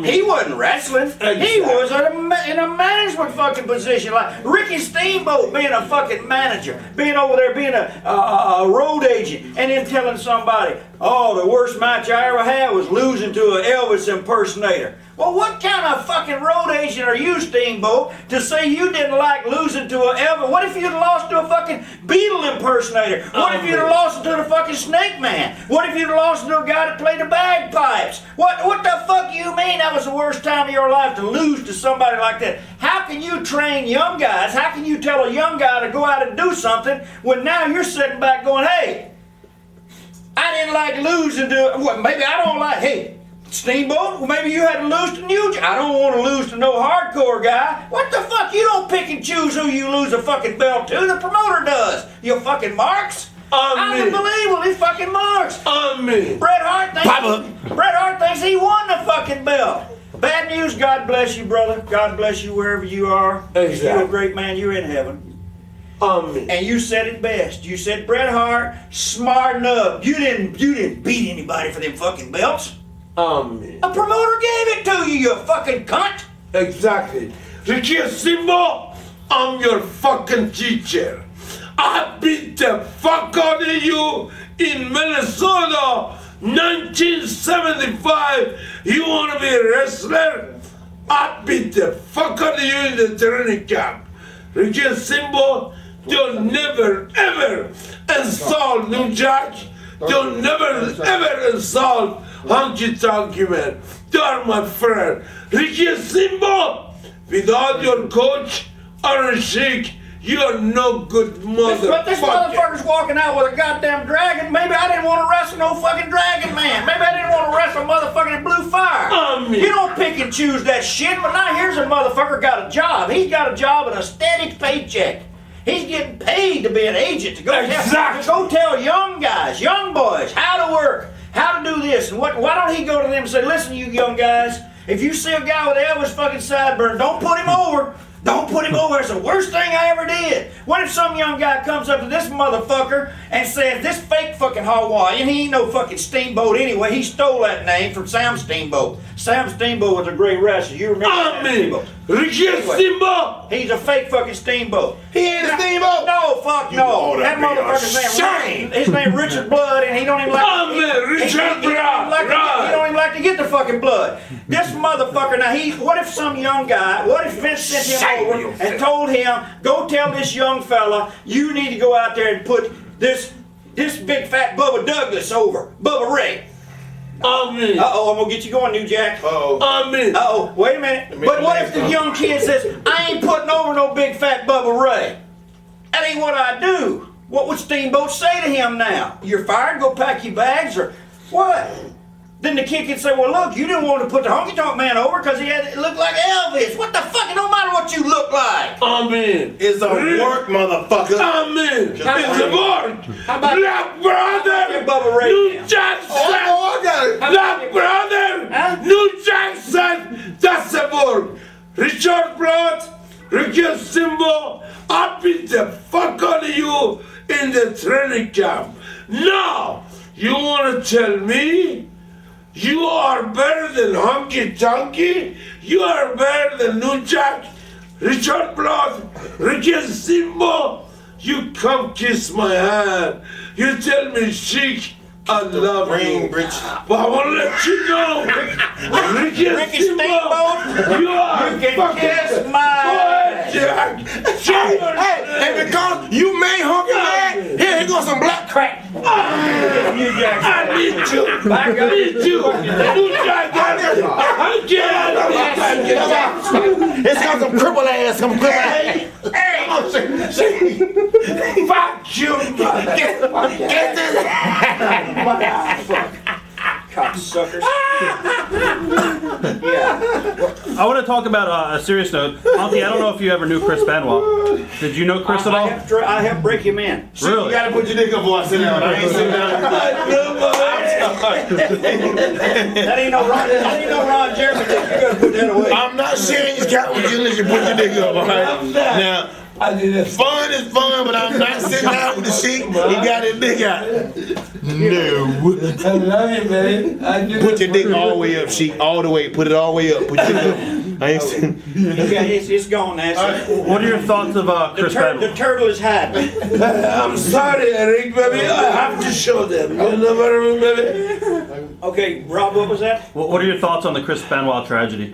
He wasn't wrestling. He was in a management fucking position, like Ricky Steamboat being a fucking manager, being over there being a road agent, and then telling somebody, oh, the worst match I ever had was losing to an Elvis impersonator. Well, what kind of fucking road agent are you, Steamboat, to say you didn't like losing to an Elvis? What if you'd lost to a fucking Beatle impersonator? What if you'd lost to the fucking Snake Man? What if you'd lost to a guy that played the bagpipes? What the fuck you mean that was the worst time of your life to lose to somebody like that? How can you train young guys? How can you tell a young guy to go out and do something when now you're sitting back going, hey, I didn't like losing to, what, maybe I don't like, hey, Steamboat, well, maybe you had to lose to New Jack. I don't want to lose to no hardcore guy. What the fuck? You don't pick and choose who you lose a fucking belt to. The promoter does. You fucking marks. Unbelievable. These fucking marks. Bret Hart thinks he won the fucking belt. Bad news. God bless you, brother. God bless you wherever you are. Exactly. You're a great man. You're in heaven. Amen. And you said it best. You said Bret Hart, smart enough. You didn't beat anybody for them fucking belts. Amen. A promoter gave it to you, you fucking cunt. Exactly. Ricky Simbo, I'm your fucking teacher. I beat the fuck out of you in Minnesota, 1975. You wanna be a wrestler? I beat the fuck out of you in the training camp. Ricky Simbo, don't never ever insult New Jack. Don't never ever insult Honky Tonk Man. They are my friend. Ricky Simbo, without your coach, Iron Sheik, you are no good motherfucker. But this motherfucker's walking out with a goddamn dragon. Maybe I didn't want to wrestle no fucking dragon man. Maybe I didn't want to wrestle a motherfucker in blue fire. You don't pick and choose that shit, but now here's a motherfucker got a job. He's got a job and a steady paycheck. He's getting paid to be an agent to go, tell young guys, young boys, how to work, how to do this, and what. Why don't he go to them and say, listen, you young guys, if you see a guy with Elvis fucking sideburns, don't put him over. Don't put him over. It's the worst thing I ever did. What if some young guy comes up to this motherfucker and says, this fake fucking Hawaiian, he ain't no fucking Steamboat anyway. He stole that name from Sam Steamboat. Sam Steamboat was a great wrestler. You remember Sam Steamboat? Steamboat! He's a fake fucking Steamboat. He ain't a Steamboat? No, fuck no. That motherfucker's name, his name Richard Blood, and he don't even like he don't even like to get the fucking blood. This motherfucker, now what if some young guy, what if Vince sent him over and told him, go tell this young fella, you need to go out there and put this big fat Bubba Douglas over, Bubba Ray. Amen. Uh-oh, I'm gonna get you going, New Jack. Amen. Uh-oh, wait a minute. But what if the young kid says, I ain't putting over no big fat Bubba Ray? That ain't what I do. What would Steamboat say to him now? You're fired, go pack your bags, or what? Then the kid can say, well, look, you didn't want to put the Honky Tonk Man over because it looked like Elvis. What the fuck? It don't matter what you look like. Amen. It's a work, motherfucker. Amen. It's a work. How about Black brother, Bubba Ray New now? Jackson. I got it. Black brother, New Jackson. That's a work. Richard Blood, Ricky Simbo, I beat the fuck out of you in the training camp. Now, you want to tell me you are better than Honky Tonky? You are better than New Jack, Richard Blood, Ricky Simbo? You come kiss my hand. You tell me, Sheik, I love you. But I want to let you know, Ricky Steamboat, you are fucking kiss my Jack. Hey, because you made Honky Man, here goes some black crack. I need you. I need you. New Jack, It's got some cripple ass, some cripple ass. fuck you, Get this. Cocksuckers. I want to talk about a serious note. Honky, I don't know if you ever knew Chris Benoit. Did you know Chris at all? I helped break him in. Really? You gotta put your dick up before I sit down. I ain't sitting down. That ain't no Ron Jeremy. You gotta put that away. I'm not sharing this couch with you unless you put your dick up, all right? Now, fun is fun, but I'm not sitting down with the Sheik. He got his dick out. No. I love you, man. Put your dick all the way up, Sheik. All the way. Put it all the way up. Put your dick up. I ain't sitting. It's gone now. What are your thoughts of Chris Benoit? The turtle is hiding. I'm sorry, Eric, baby. I have to show them. You know what I mean, baby? Okay, Rob, what was that? What are your thoughts on the Chris Benoit tragedy?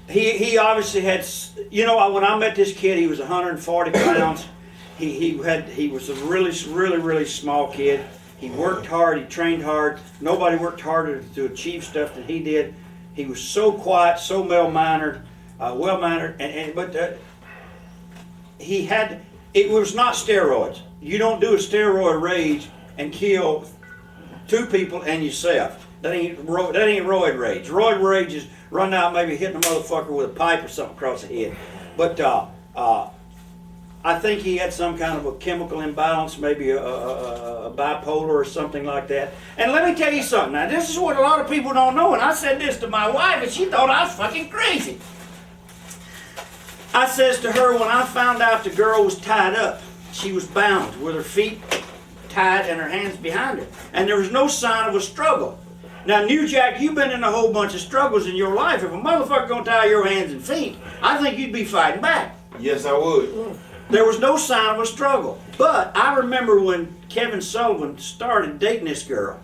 He obviously had, when I met this kid, he was 140 pounds. He was a really small kid. He worked hard, he trained hard. Nobody worked harder to achieve stuff than he did. He was so quiet, so well-mannered, but it was not steroids. You don't do a steroid rage and kill two people and yourself. That ain't roid rage. Roid rage is run out, maybe hitting a motherfucker with a pipe or something across the head. But I think he had some kind of a chemical imbalance, maybe a bipolar or something like that. And let me tell you something. Now, this is what a lot of people don't know, and I said this to my wife, and she thought I was fucking crazy. I says to her, when I found out the girl was tied up, she was bound with her feet tied and her hands behind her. And there was no sign of a struggle. Now, New Jack, you've been in a whole bunch of struggles in your life. If a motherfucker gonna tie your hands and feet, I think you'd be fighting back. Yes, I would. There was no sign of a struggle. But I remember when Kevin Sullivan started dating this girl,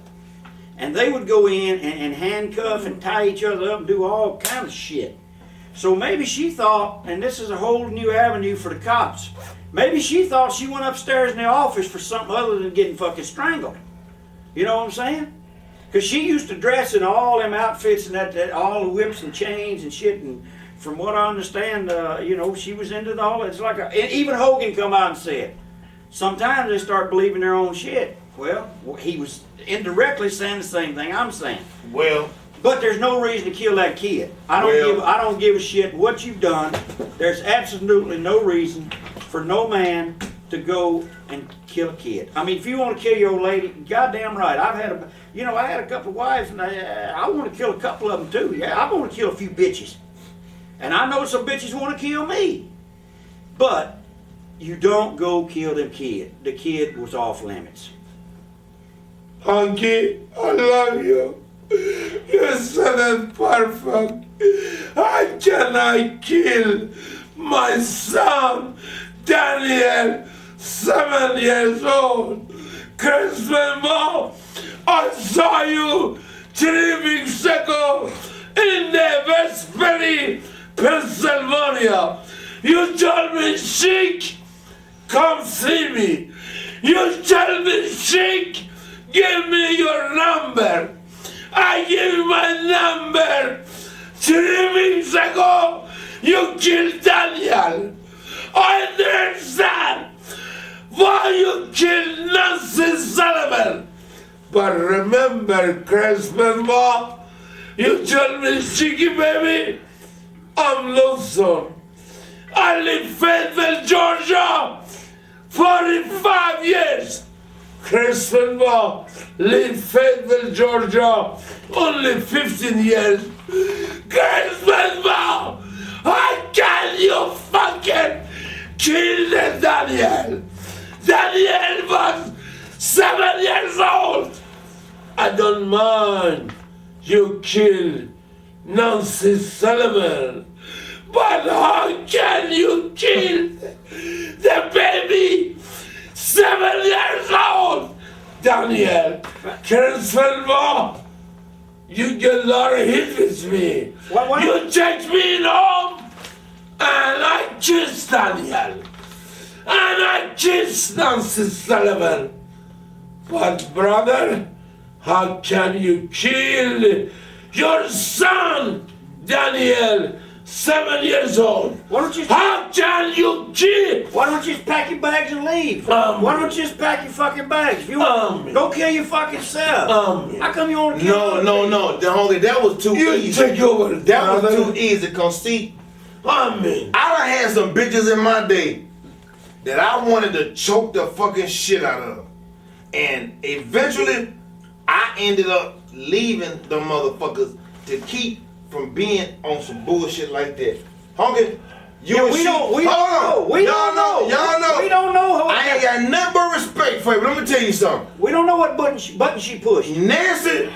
and they would go in and handcuff and tie each other up and do all kind of shit. So maybe she thought, and this is a whole new avenue for the cops, maybe she thought she went upstairs in the office for something other than getting fucking strangled. You know what I'm saying? Because she used to dress in all them outfits and that all the whips and chains and shit. And from what I understand, you know, she was into all that. It's like even Hogan come out and said, sometimes they start believing their own shit. Well, he was indirectly saying the same thing I'm saying. Well, But there's no reason to kill that kid. I don't give a shit what you've done. There's absolutely no reason for no man to go and kill a kid. I mean, if you want to kill your old lady, goddamn right. I had a couple of wives, and I want to kill a couple of them too. Yeah, I want to kill a few bitches, and I know some bitches want to kill me. But you don't go kill them kid. The kid was off limits. Honky, I love you. Your son is perfect. How can I kill my son, Daniel, 7 years old? Christmas Mom, I saw you 3 weeks ago in the West Penny, Pennsylvania. You told me, Sheik, come see me. You told me, Sheik, give me your number. I give you my number. 3 weeks ago, you killed Daniel. I understand why you killed Nancy Sullivan. But remember, Christmas Mom, you told me, Cheeky baby, I'm lonesome. I live in Fayetteville, Georgia, 45 years. Christmas Mom, live Fayetteville, Georgia, only 15 years. Christmas Mom, how can you fucking kill the Daniel? Daniel was 7 years old. I don't mind you kill Nancy Sullivan, but how can you kill the baby 7 years old? Daniel, Christmas, you get a lot of hit with me. What? You take me in home, and I kiss Daniel, and I kiss Nancy Sullivan. But brother, how can you kill your son, Daniel, 7 years old? Why don't you? How can you kill? Why don't you just pack your bags and leave? Why don't you just pack your fucking bags? If you want, go kill your fucking self. How come you want to kill? No. That was too You easy. take over, That was too easy. Cause see, I done had some bitches in my day that I wanted to choke the fucking shit out of, and eventually I ended up leaving the motherfuckers to keep from being on some bullshit like that. Honky, We don't know. Y'all know. We don't know. I ain't got nothing but respect for you, but let me tell you something. We don't know what button she pushed. Nancy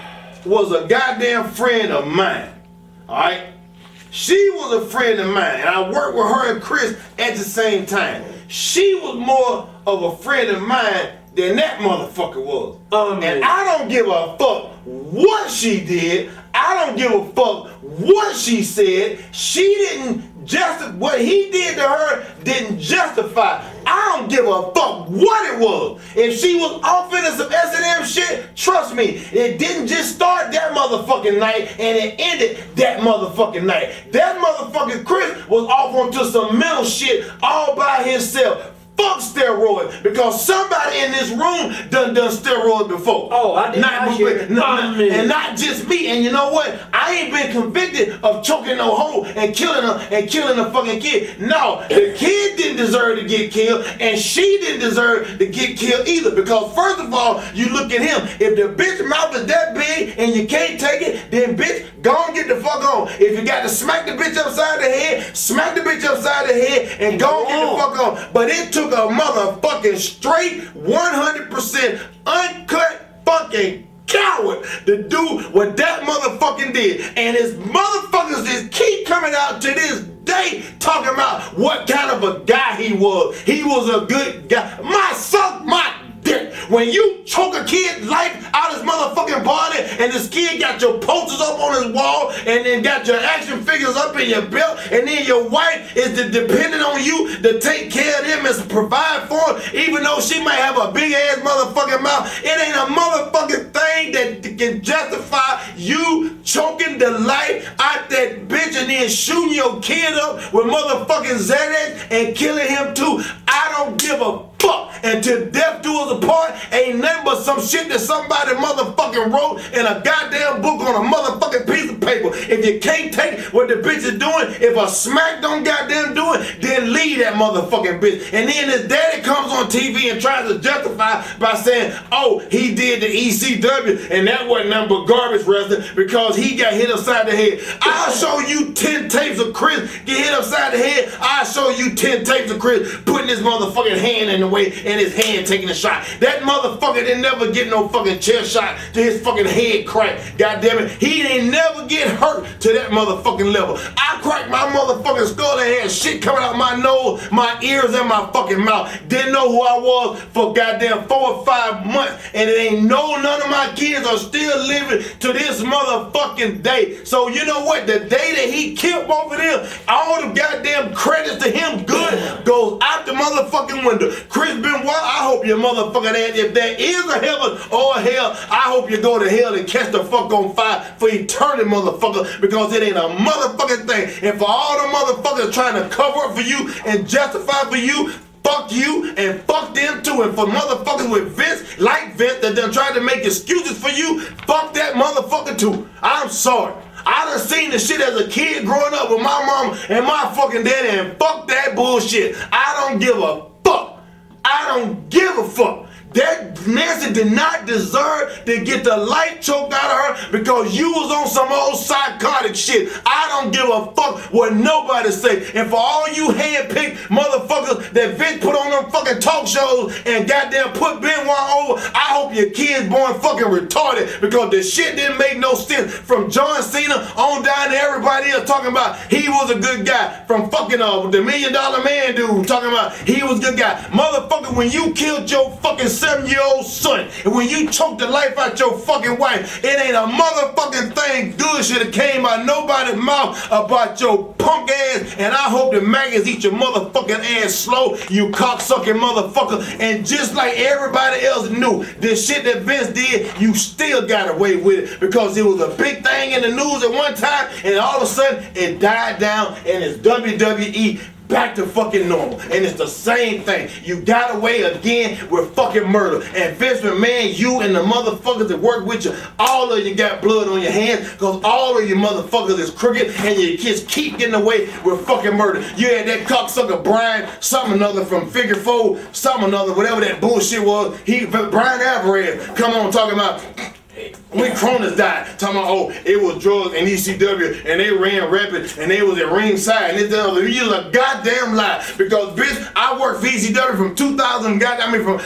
was a goddamn friend of mine. Alright? She was a friend of mine, and I worked with her and Chris at the same time. She was more of a friend of mine than that motherfucker was. And I don't give a fuck what she did. I don't give a fuck what she said. She didn't what he did to her didn't justify. I don't give a fuck what it was. If she was off into some S&M shit, trust me, it didn't just start that motherfucking night and it ended that motherfucking night. That motherfucking Chris was off onto some mental shit all by himself. Fuck steroids, because somebody in this room done steroids before. Oh, I did not hear it. And not just me. And you know what? I ain't been convicted of choking no hoe and killing a fucking kid. No, the kid didn't deserve to get killed, and she didn't deserve to get killed either. Because first of all, you look at him. If the bitch mouth is that big and you can't take it, then bitch, Go on, get the fuck on. If you got to smack the bitch upside the head, smack the bitch upside the head and go on, get the fuck on. But it took a motherfucking straight 100% uncut fucking coward to do what that motherfucking did. And his motherfuckers just keep coming out to this day talking about what kind of a guy he was. He was a good guy. Suck my dick. When you choke a kid's life out his motherfucking body and this kid got your posters up on his wall and then got your action figures up in your belt and then your wife is dependent on you to take care of them and provide for them, even though she might have a big ass motherfucking mouth, it ain't a motherfucking thing that can justify you choking the life out that bitch and then shooting your kid up with motherfucking Xanax and killing him too. I don't give a fuck. Until death do us apart, ain't nothing but some shit that somebody motherfucking wrote in a goddamn book on a motherfucking piece of paper. If you can't take what the bitch is doing, if a smack don't goddamn do it, then leave that motherfucking bitch. And then his daddy comes on TV and tries to justify by saying, oh, he did the ECW and that wasn't nothing but garbage wrestling because he got hit upside the head. I'll show you 10 tapes of Chris get hit upside the head. I'll show you 10 tapes of Chris putting his motherfucking hand in the way and his hand taking a shot. That motherfucker didn't never get no fucking chair shot to his fucking head crack. God damn it. He didn't never get hurt to that motherfucking level. I cracked my motherfucking skull and had shit coming out my nose, my ears, and my fucking mouth. Didn't know who I was for goddamn 4 or 5 months. And it ain't none of my kids are still living to this motherfucking day. So you know what? The day that he killed both of them, all the goddamn credits to him good goes out the motherfucking window. Chris Benoit, I hope your motherfucking ass, if there is a heaven or a hell, I hope you go to hell and catch the fuck on fire for eternity, motherfucker, because it ain't a motherfucking thing. And for all the motherfuckers trying to cover up for you and justify for you, fuck you and fuck them too. And for motherfuckers with Vince, like Vince, that done tried to make excuses for you, fuck that motherfucker too. I'm sorry. I done seen the shit as a kid growing up with my mom and my fucking daddy, and fuck that bullshit. I don't give a fuck. I don't give a fuck. That Nancy did not deserve to get the life choked out of her because you was on some old psychotic shit. I don't give a fuck what nobody say. And for all you hand-picked motherfuckers that Vince put on them fucking talk shows and goddamn put Benoit over, I hope your kids born fucking retarded because the shit didn't make no sense. From John Cena on down to everybody else talking about he was a good guy. From fucking the $1 Million Man dude talking about he was a good guy. Motherfucker, when you killed your fucking 7-year-old son, and when you choked the life out your fucking wife, it ain't a motherfucking thing good should have came out nobody's mouth about your punk ass, and I hope the maggots eat your motherfucking ass slow, you cocksucking motherfucker. And just like everybody else knew, this shit that Vince did, you still got away with it because it was a big thing in the news at one time, and all of a sudden it died down, and it's WWE back to fucking normal. And it's the same thing. You got away again with fucking murder. And Vince McMahon, you and the motherfuckers that work with you, all of you got blood on your hands because all of you motherfuckers is crooked and your kids keep getting away with fucking murder. You had that cocksucker Brian, something another from Figure 4, something another, whatever that bullshit was. Brian Alvarez, come on talking about when Cronus died, talking about, oh, it was drugs and ECW and they ran rapid and they was at ringside and this and other. You was a goddamn lie because bitch, I worked for ECW from 2000,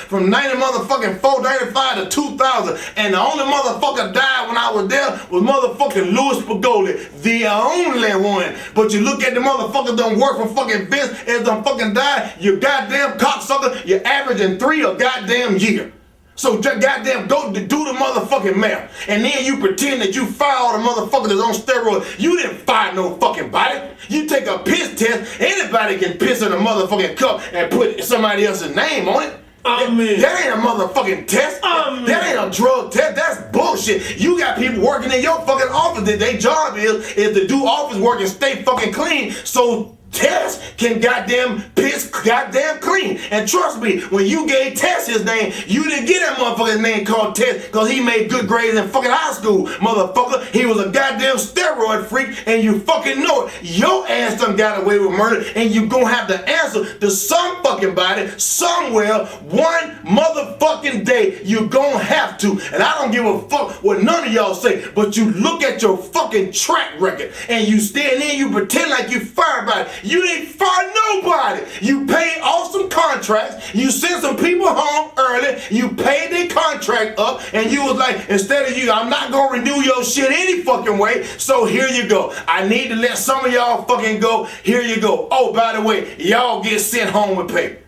from 90 motherfucking 4, 95 to 2000, and the only motherfucker died when I was there was motherfucking Louis Spagoli, the only one. But you look at the motherfuckers done work for fucking Vince and done fucking died, you goddamn cocksucker, you're averaging 3 a goddamn year. So goddamn go do the motherfucking math. And then you pretend that you fire all the motherfuckers that's on steroids. You didn't fire no fucking body. You take a piss test, anybody can piss in a motherfucking cup and put somebody else's name on it. That ain't a motherfucking test. That ain't a drug test. That's bullshit. You got people working in your fucking office that their job is to do office work and stay fucking clean. So Tess can goddamn piss goddamn clean. And trust me, when you gave Tess his name, you didn't get that motherfucker's name called Tess because he made good grades in fucking high school, motherfucker. He was a goddamn steroid freak and you fucking know it. Your ass done got away with murder and you gonna have to answer to some fucking body somewhere one motherfucking day. You gonna have to. And I don't give a fuck what none of y'all say, but you look at your fucking track record and you stand there, you pretend like you fired by it. You didn't fire nobody. You paid off some contracts. You sent some people home early. You paid their contract up, and you was like, instead of you, I'm not gonna renew your shit any fucking way. So here you go. I need to let some of y'all fucking go. Here you go. Oh, by the way, y'all get sent home with pay.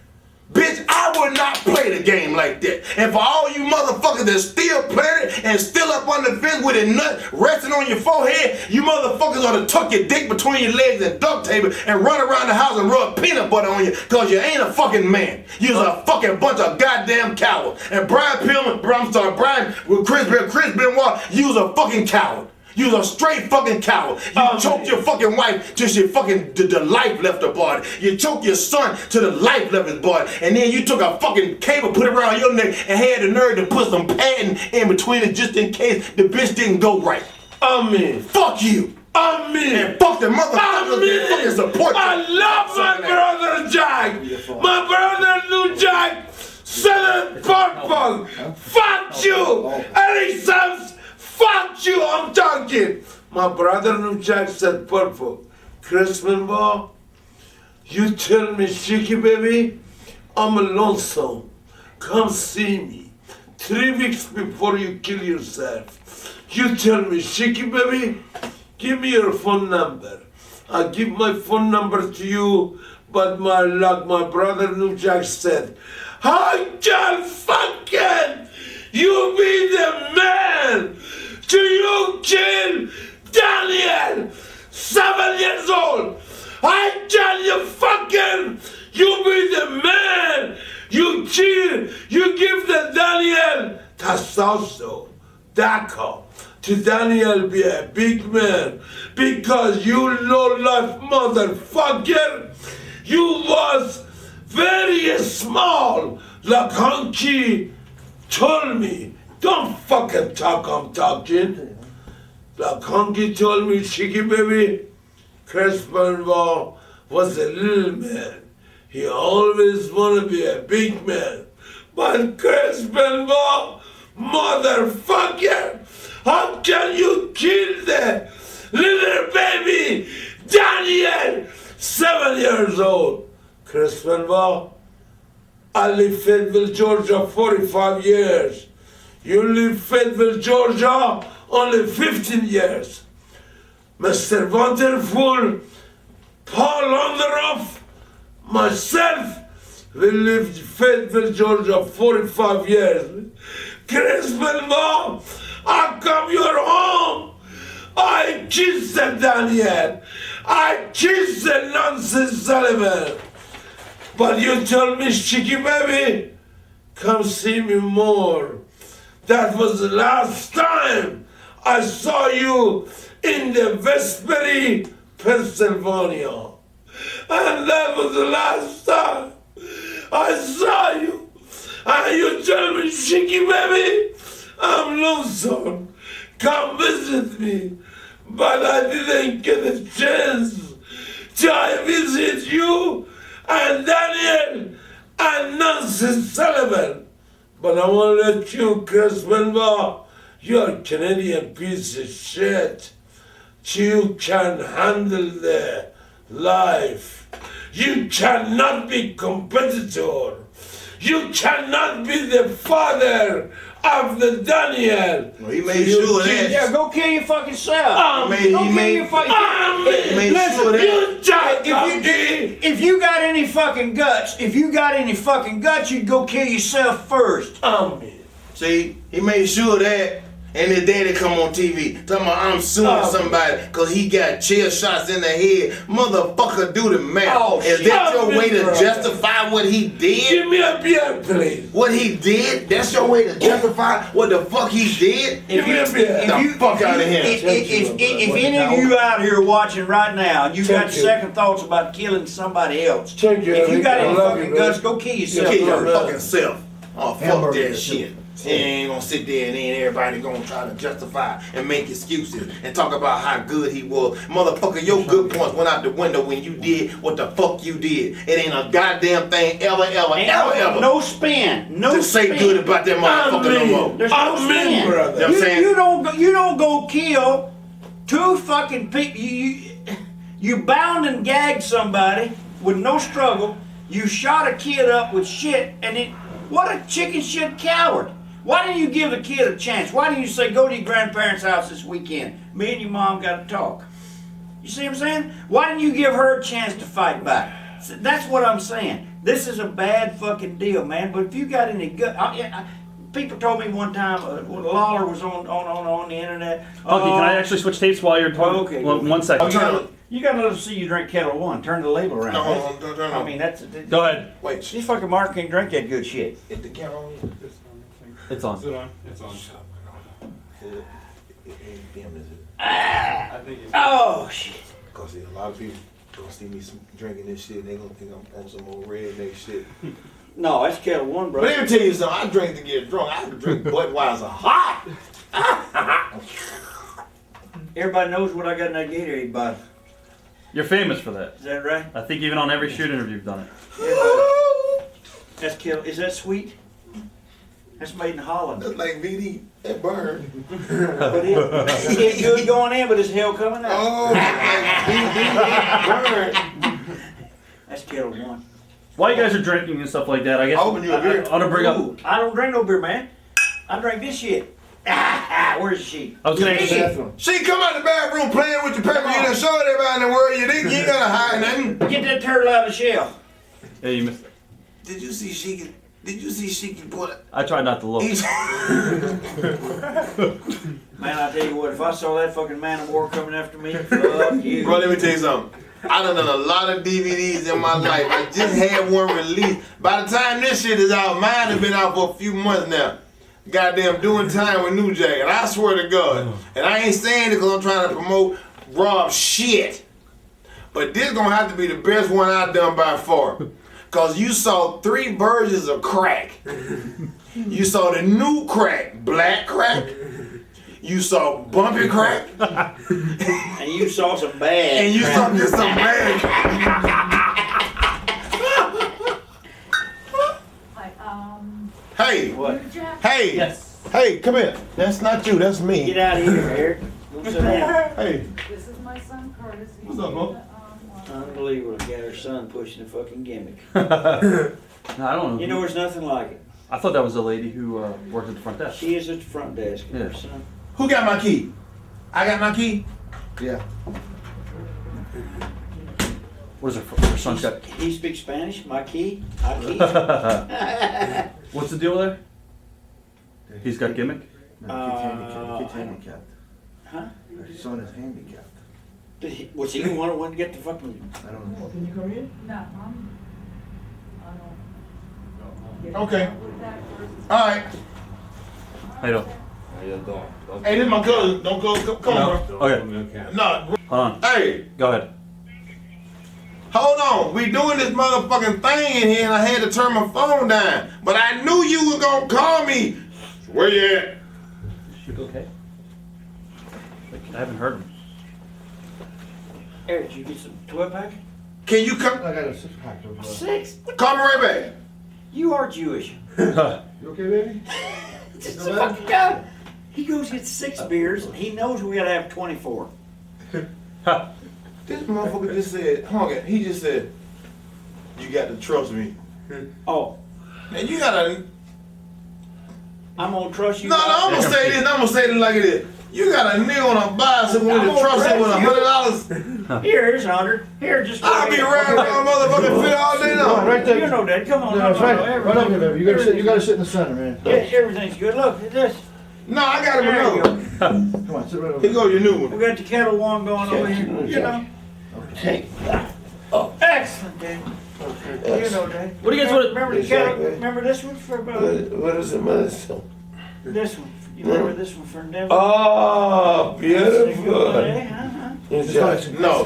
Bitch, I would not play the game like that. And for all you motherfuckers that still playing it and still up on the fence with a nut resting on your forehead, you motherfuckers ought to tuck your dick between your legs and duct tape it and run around the house and rub peanut butter on you because you ain't a fucking man. You's a fucking bunch of goddamn cowards. And Brian with Chris Benoit, you's a fucking coward. You's a straight fucking coward. You choked your fucking wife till she fucking the life left her body. You choked your son till the life left his body. And then you took a fucking cable, put it around your neck, and had the nerve to put some padding in between it just in case the bitch didn't go right. Amen. Fuck you. Amen. And fuck the motherfuckers that fucking support you. I love my brother Jack. My brother New Jack. Southern Purple. Fuck you. Eric Sams. Fuck you, I'm talking. My brother New Jack said purple. Christmas ball, you tell me, Shaky baby, I'm lonesome. Come see me. 3 weeks before you kill yourself. You tell me, Shaky baby, give me your phone number. I give my phone number to you, but my luck, my brother New Jack said, I can't fucking, you be the man. Do you kill Daniel, 7 years old? I tell you fucking, you be the man. You kill, you give the Daniel testosterone, DACA. To Daniel be a big man because you low life motherfucker. You was very small, like Honky told me. Don't fucking talk, I'm talking. Like Honky told me, Shaky baby, Chris Benoit was a little man. He always wanna be a big man. But Chris Benoit, motherfucker, how can you kill the little baby Daniel, 7 years old? Chris Benoit, I live Fayetteville, Georgia, 45 years. You live Fayetteville, Georgia, only 15 years. Mr. Wonderful, Paul Onderhoff, myself, we lived Fayetteville, Georgia, 45 years. Chris Benoit, I come your home. I kiss the Daniel. I kiss the nonsense Sullivan. But you tell me, Shaky baby, come see me more. That was the last time I saw you in the Westbury, Pennsylvania. And that was the last time I saw you. And you tell me, Shaky baby, I'm lonesome. Come visit me. But I didn't get a chance to visit you and Daniel and Nancy Sullivan. But I want to let you, Chris Benoit, you're a Canadian piece of shit. You can handle the life. You cannot be competitor. You cannot be the father of the Daniel. Well, he made sure of that. Yeah, go kill your fucking self. He made sure of that. If you got any fucking guts, you'd go kill yourself first. See, he made sure of that. And his daddy come on TV talking about I'm suing somebody because he got chair shots in the head. Motherfucker, do the math. Is that your way to justify what he did? Give me a beer, please. What he did? That's your way to justify what the fuck he did? Give me a beer. Get the fuck out of here. If any of you out here watching right now and you got second thoughts about killing somebody else, Thank you, if you got I any love fucking you, guts, brother. go kill yourself. Kill your brother. fucking self. Oh, fuck Hamburger. that shit. He ain't gonna sit there and then everybody gonna try to justify and make excuses and talk about how good he was. Motherfucker, your good points went out the window when you did what the fuck you did. It ain't a goddamn thing ever No spin. No to say spin. good about that motherfucker no more. There's no spin. brother. You know what I'm saying? You don't go kill two fucking people. You bound and gagged somebody with no struggle. You shot a kid up with shit, and it. What a chicken shit coward. Why didn't you give the kid a chance? Why didn't you say, go to your grandparents' house this weekend? Me and your mom got to talk. You see what I'm saying? Why didn't you give her a chance to fight back? So that's what I'm saying. This is a bad fucking deal, man. But if you got any gut, people told me one time when Lawler was on the internet. Honky, can I actually switch tapes while you're talking? Okay. Well, 1 second. You gotta let them see you drink Kettle One. Turn the label around. No, hold on, turn I on. mean, that's. Go ahead. Wait, These fucking Mark can't drink that good shit. hit the camera on you. It's on. It's on. Oh shit. Cause a lot of people gonna see me drinking this shit, they gonna think I'm on some old redneck shit. No, that's Kettle One, bro. But let me tell you something, I drink to get drunk. I can drink Budweiser hot. Everybody knows what I got in that Gatorade bottle. You're famous for that. Is that right? I think even on every shoot interview you've done it. That's Kettle. Is that sweet? That's made in Holland. That's like VD. That burn. But it's good going in, but it's hell coming out. Oh, like VD. Burn. That's Kettle One. While you guys are drinking and stuff like that, I guess I'll open you a beer. I want to bring up. Ooh, I don't drink no beer, man. I drink this shit. Where's she? I was gonna ask you. Bathroom. She come out the bathroom playing with your paper. You done showed everybody in the world. You ain't gotta hide nothing. Get that turtle out of the shell. Yeah, you missed it. Did you see she can put I tried not to look. each Man, I tell you what, if I saw that fucking man of war coming after me, fuck you. Bro, let me tell you something. I done a lot of DVDs in my life. I just had one released. By the time this shit is out, mine has been out for a few months now. Goddamn doing time with New Jack. And I swear to God, and I ain't saying it because I'm trying to promote Rob shit. But this gonna have to be the best one I've done by far. Cause you saw 3 versions of crack. You saw the new crack, black crack. You saw bumpy crack. And you saw some bad. And you saw just some bad. Hey, What? hey, Yes. hey, come here. That's not you, that's me. Get out of here, Eric. Go sit down. Hey, This is my son Curtis. What's up, Mo? Unbelievable. Got her son pushing a fucking gimmick. No, I don't know. You know, there's nothing like it. I thought that was the lady who worked at the front desk. She is at the front desk. Yeah. Her son. who got my key? I got my key? Yeah. What is her son's got? He speaks Spanish. My key. My key. What's the deal there? He's got gimmick? Kid's handicapped. Huh? Her son is handicapped. Was he the one that went to get the fucking? I don't know. Can you come in? No, I don't. Okay. With that first. Alright. How you doing? Hey, this is my cousin. Don't go, come on, bro. Okay. No, Hold on. hey, Go ahead. hold on. We doing this motherfucking thing in here and I had to turn my phone down. But I knew you was gonna call me. Where you at? You okay? I haven't heard him. Eric, did you get some 12-pack? Can you come? I got a 6-pack of. 6. Call me right back. You are Jewish. You okay, baby? Just a fucking guy. He goes get 6 beers. He knows we gotta have 24. This motherfucker just said, Honk, he just said, you got to trust me. Oh, And you gotta, I'm gonna trust you. no, I'm gonna say this, I'm gonna say this like it is. You got a nigga on a bicycle with a trust him with $100. Here's 100. Here, just go I'll be ahead. riding around motherfucking fit all day No, long. right there. You know that. Come on. No, it's right. Right up here, everything- baby. You gotta sit in the center, man. Yeah, everything's good. Look at this. No, I got him There you enough. go. Come on, sit right over Here go your new one. We got the kettle one going over here. You know. Take that. Excellent, Dad. You know, Dad. What do you guys want? Remember the kettle? Remember this one for What is the medicine? this one? You remember this one for Denver? Oh, beautiful. No.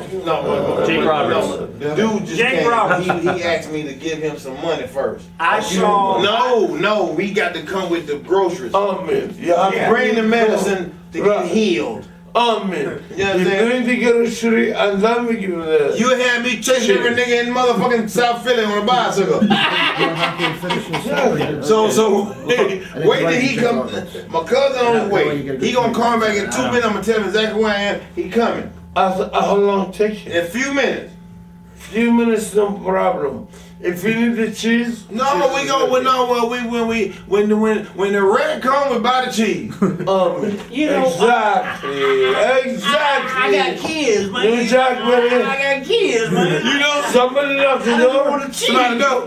Jake Roberts. The dude just Jake came. Roberts. He asked me to give him some money first. I saw. No, we got to come with the groceries. Amen. Yeah. Bring the medicine to get healed. Amen. You know what I'm You're saying? going to get a shuri and let me give you this. You had me chasing every nigga in motherfucking South Philly on a bicycle. So wait till he come. My cousin on his way. He gonna call me back in 2 minutes. I'm gonna tell him exactly where I am. He coming How long take in you? a few minutes. Few minutes, no problem. If you need the cheese. No, we go. When the red come, we buy the cheese. You know, Exactly. I got kids, man. New Jack, baby. I got kids, man. You know, Somebody knock the I just door. want the cheese. somebody know.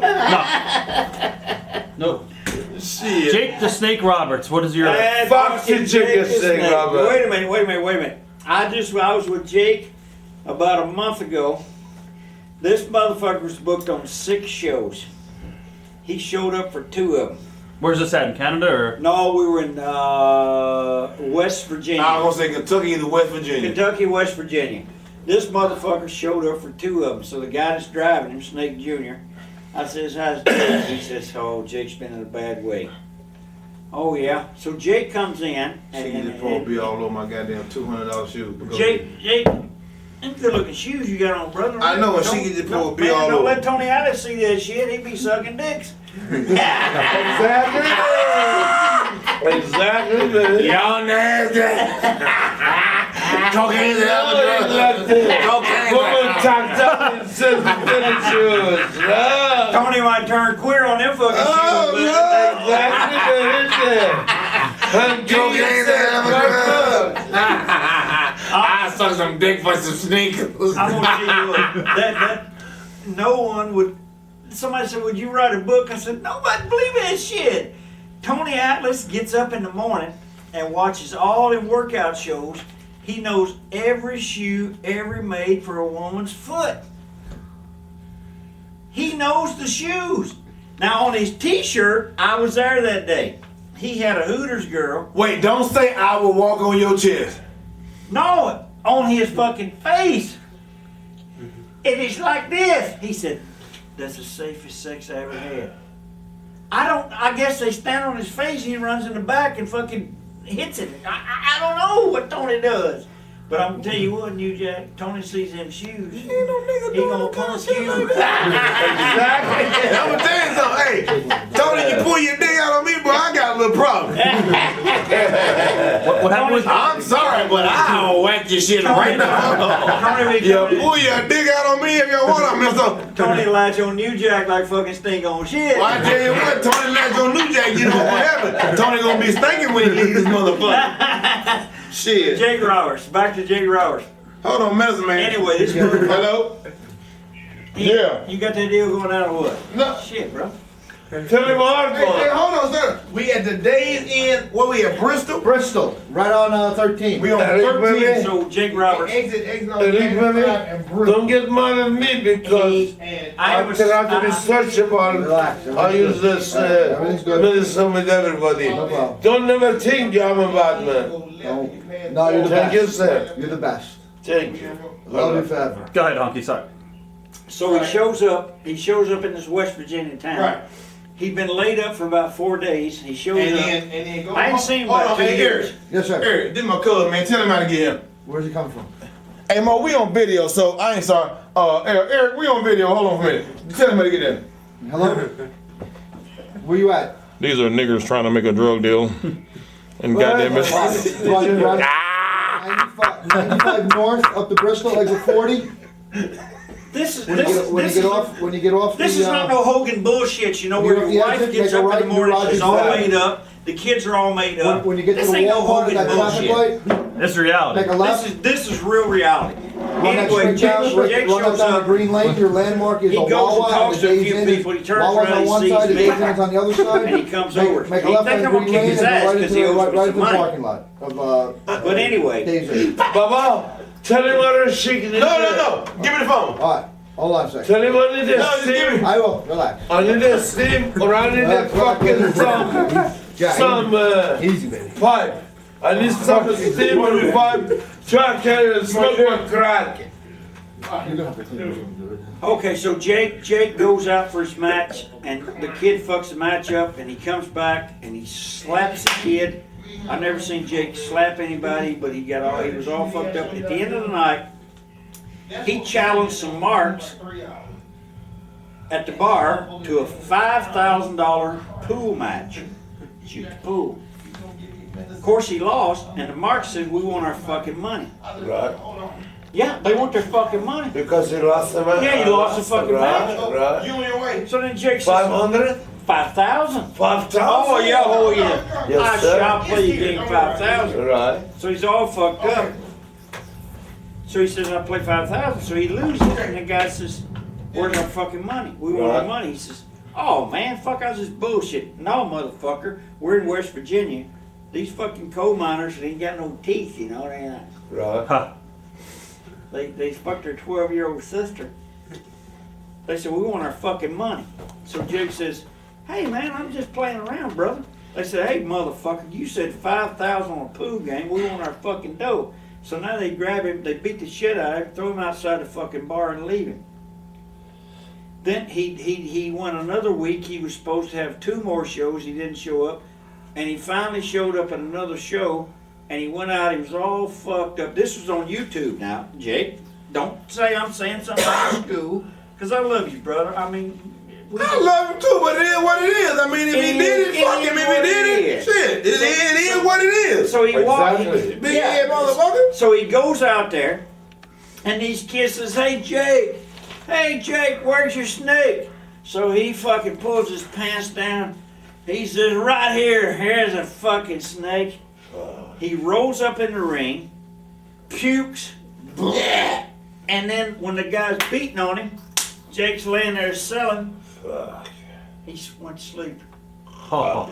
No. Shit. Jake the Snake Roberts. What is your? Bad Fuck fucking the chicken Jake thing, Snake. Robert. Wait a minute. I was with Jake about a month ago. This motherfucker was booked on 6 shows. He showed up for 2 of them. Where's this at? In Canada or? No, we were in West Virginia. I was gonna say Kentucky to West Virginia. Kentucky, West Virginia. This motherfucker showed up for 2 of them. So the guy that's driving him, Snake Jr., I says, how's Jake? He says, oh, Jake's been in a bad way. Oh, yeah. So Jake comes in. She can just probably be all over my goddamn $200 shoes. Jake, them good looking shoes you got on, brother. I know, and she Don't- can just don't- be man, all Don't over. let Tony Atlas see that shit. He be sucking dicks. Exactly, man. Y'all nasty. Cocaine is Woman tucked up and says the fitted shoes. No. Tony might turn queer on them fucking Oh, shoes. no. Exactly, man. Isn't it? Cocaine is I suck some dick for some sneakers. I'm gonna tell you what, that no one would. Somebody said, "Would you write a book?" I said, "Nobody believe that shit." Tony Atlas gets up in the morning and watches all the workout shows. He knows every shoe ever made for a woman's foot. He knows the shoes. Now on his T-shirt, I was there that day. He had a Hooters girl. Wait, don't say I will walk on your chest. No, on his fucking face. And it's like this. He said, that's the safest sex I ever had. I guess they stand on his face and he runs in the back and fucking hits it. I don't know what Tony does. But I'm gonna tell you what, New Jack, Tony sees them shoes. He gonna punch you. Exactly. I'm gonna tell you something. Hey, Tony, you pull your dick out on me, bro, I got a little problem. What happened with? I'm sorry, but I'll whack your shit right now. Tony, Pull your dick out on me if you want to, mister. Tony latch on New Jack like fucking stink on shit. Well, I tell you what, Tony latch on New Jack, you know what happened. Tony gonna be stinking when he leaves this motherfucker. Shit. Jake Roberts, back to Jake Roberts. Hold on, medicine man. Anyway, this motherfucker. Hello? Yeah. You got that deal going out or what? No. Shit, bro. Tell him all Hey, hold on, sir. We at the Days Inn. What we at, Bristol? Bristol, right on 13. We on Eric, 13. baby. So Jake Roberts. Exit on Eric, baby, 85 and Bristol. don't get mad at me because I was. after research about Relax. I use this Everything's good. medicine with everybody. No problem. Don't never think I'm a bad man. No, you're the Thank you, best. sir. You're the best. Thank you. Love you forever. Go ahead, Honky. Sorry. So he shows up. He shows up in this West Virginia town. Right. He'd been laid up for about 4 days. He shows And up. then go. I ain't seen him Hold about on, 2 hey, years. Eric. Yes, sir. Eric, this my cousin, man. Tell him how to get him. Where's he coming from? Hey, Mo, we on video, so I ain't sorry. Eric, we on video. Hold on for a minute. Tell him how to get in. Hello? Where you at? These are niggers trying to make a drug deal. And goddamn it. Right. 95 north up to Bristol, exit 40. This is When you get off This the, is not no Hogan bullshit, you know, when where you your get off the wife exit, gets make a up right in the morning, into she's all Rogers made up, the kids are all made up. when you get to This the ain't no wall part of Hogan that traffic bullshit. light, This is reality. make a left. This is real reality. Anyway, Jake run that shows down up. to Green Lane, your landmark is He a goes and Wawa, and talks the to a Days few Inn people. He is turns Wawa's around, on one he side, sees the me, Days Inn's on the other side. and he comes Make- over. Make a He left think on I'm gonna Green kick Lane his and go ass right 'cause into he the, owes right, me right some into the money. parking lot of, But anyway, Days Inn. Baba, tell him what I'm shaking. No. Give me the phone. Alright, hold on a second. Tell him I need a No, just give steam. I will, relax. I need a steam, or I need a Relax, relax, fucking relax. Yeah, some easy, baby. pipe. I need some steam and pipe. Try to carry and smoke my crack. You're gonna have to clean it. okay, so Jake goes out for his match, and the kid fucks the match up, and he comes back and he slaps the kid. I've never seen Jake slap anybody, but he was all fucked up. At the end of the night, he challenged some marks at the bar to a $5,000 pool match. Shoot the pool. Of course, he lost, and the marks said, "We want our fucking money." Right. Yeah, they want their fucking money. Because he lost the match. Yeah, he lost the fucking match. Right. You on your way. So then Jake says, 500? 5,000. 5,000? Oh yeah. Yes, sir. I'll play you game 5,000. Right. So he's all fucked up. So he says, "I play 5,000." So he loses, and the guy says, "Where's our fucking money? We want our Right. money." He says, "Oh man, fuck, I was just bullshit." "No, motherfucker, we're in West Virginia. These fucking coal miners, they ain't got no teeth, you know. Right. They fucked their 12-year-old sister. They said, "We want our fucking money." So Jake says, "Hey man, I'm just playing around, brother." They said, "Hey motherfucker, you said 5,000 on a pool game. We want our fucking dough." So now they grab him, they beat the shit out of him, throw him outside the fucking bar and leave him. Then he went another week. He was supposed to have 2 more shows. He didn't show up. And he finally showed up at another show, and he went out, he was all fucked up. This was on YouTube now, Jake. Don't say I'm saying something out of school, because I love you, brother. I mean, I love him too, but it is what it is. I mean, if he did it, fuck him. If he did it, shit. It is what it is. so he walked. Exactly. Big head motherfucker. So he goes out there, and these kids says, "Hey Jake, where's your snake?" So he fucking pulls his pants down. He says, "Right here, here's a fucking snake." He rolls up in the ring, pukes, and then when the guy's beating on him, Jake's laying there selling. He went to sleep. Oh.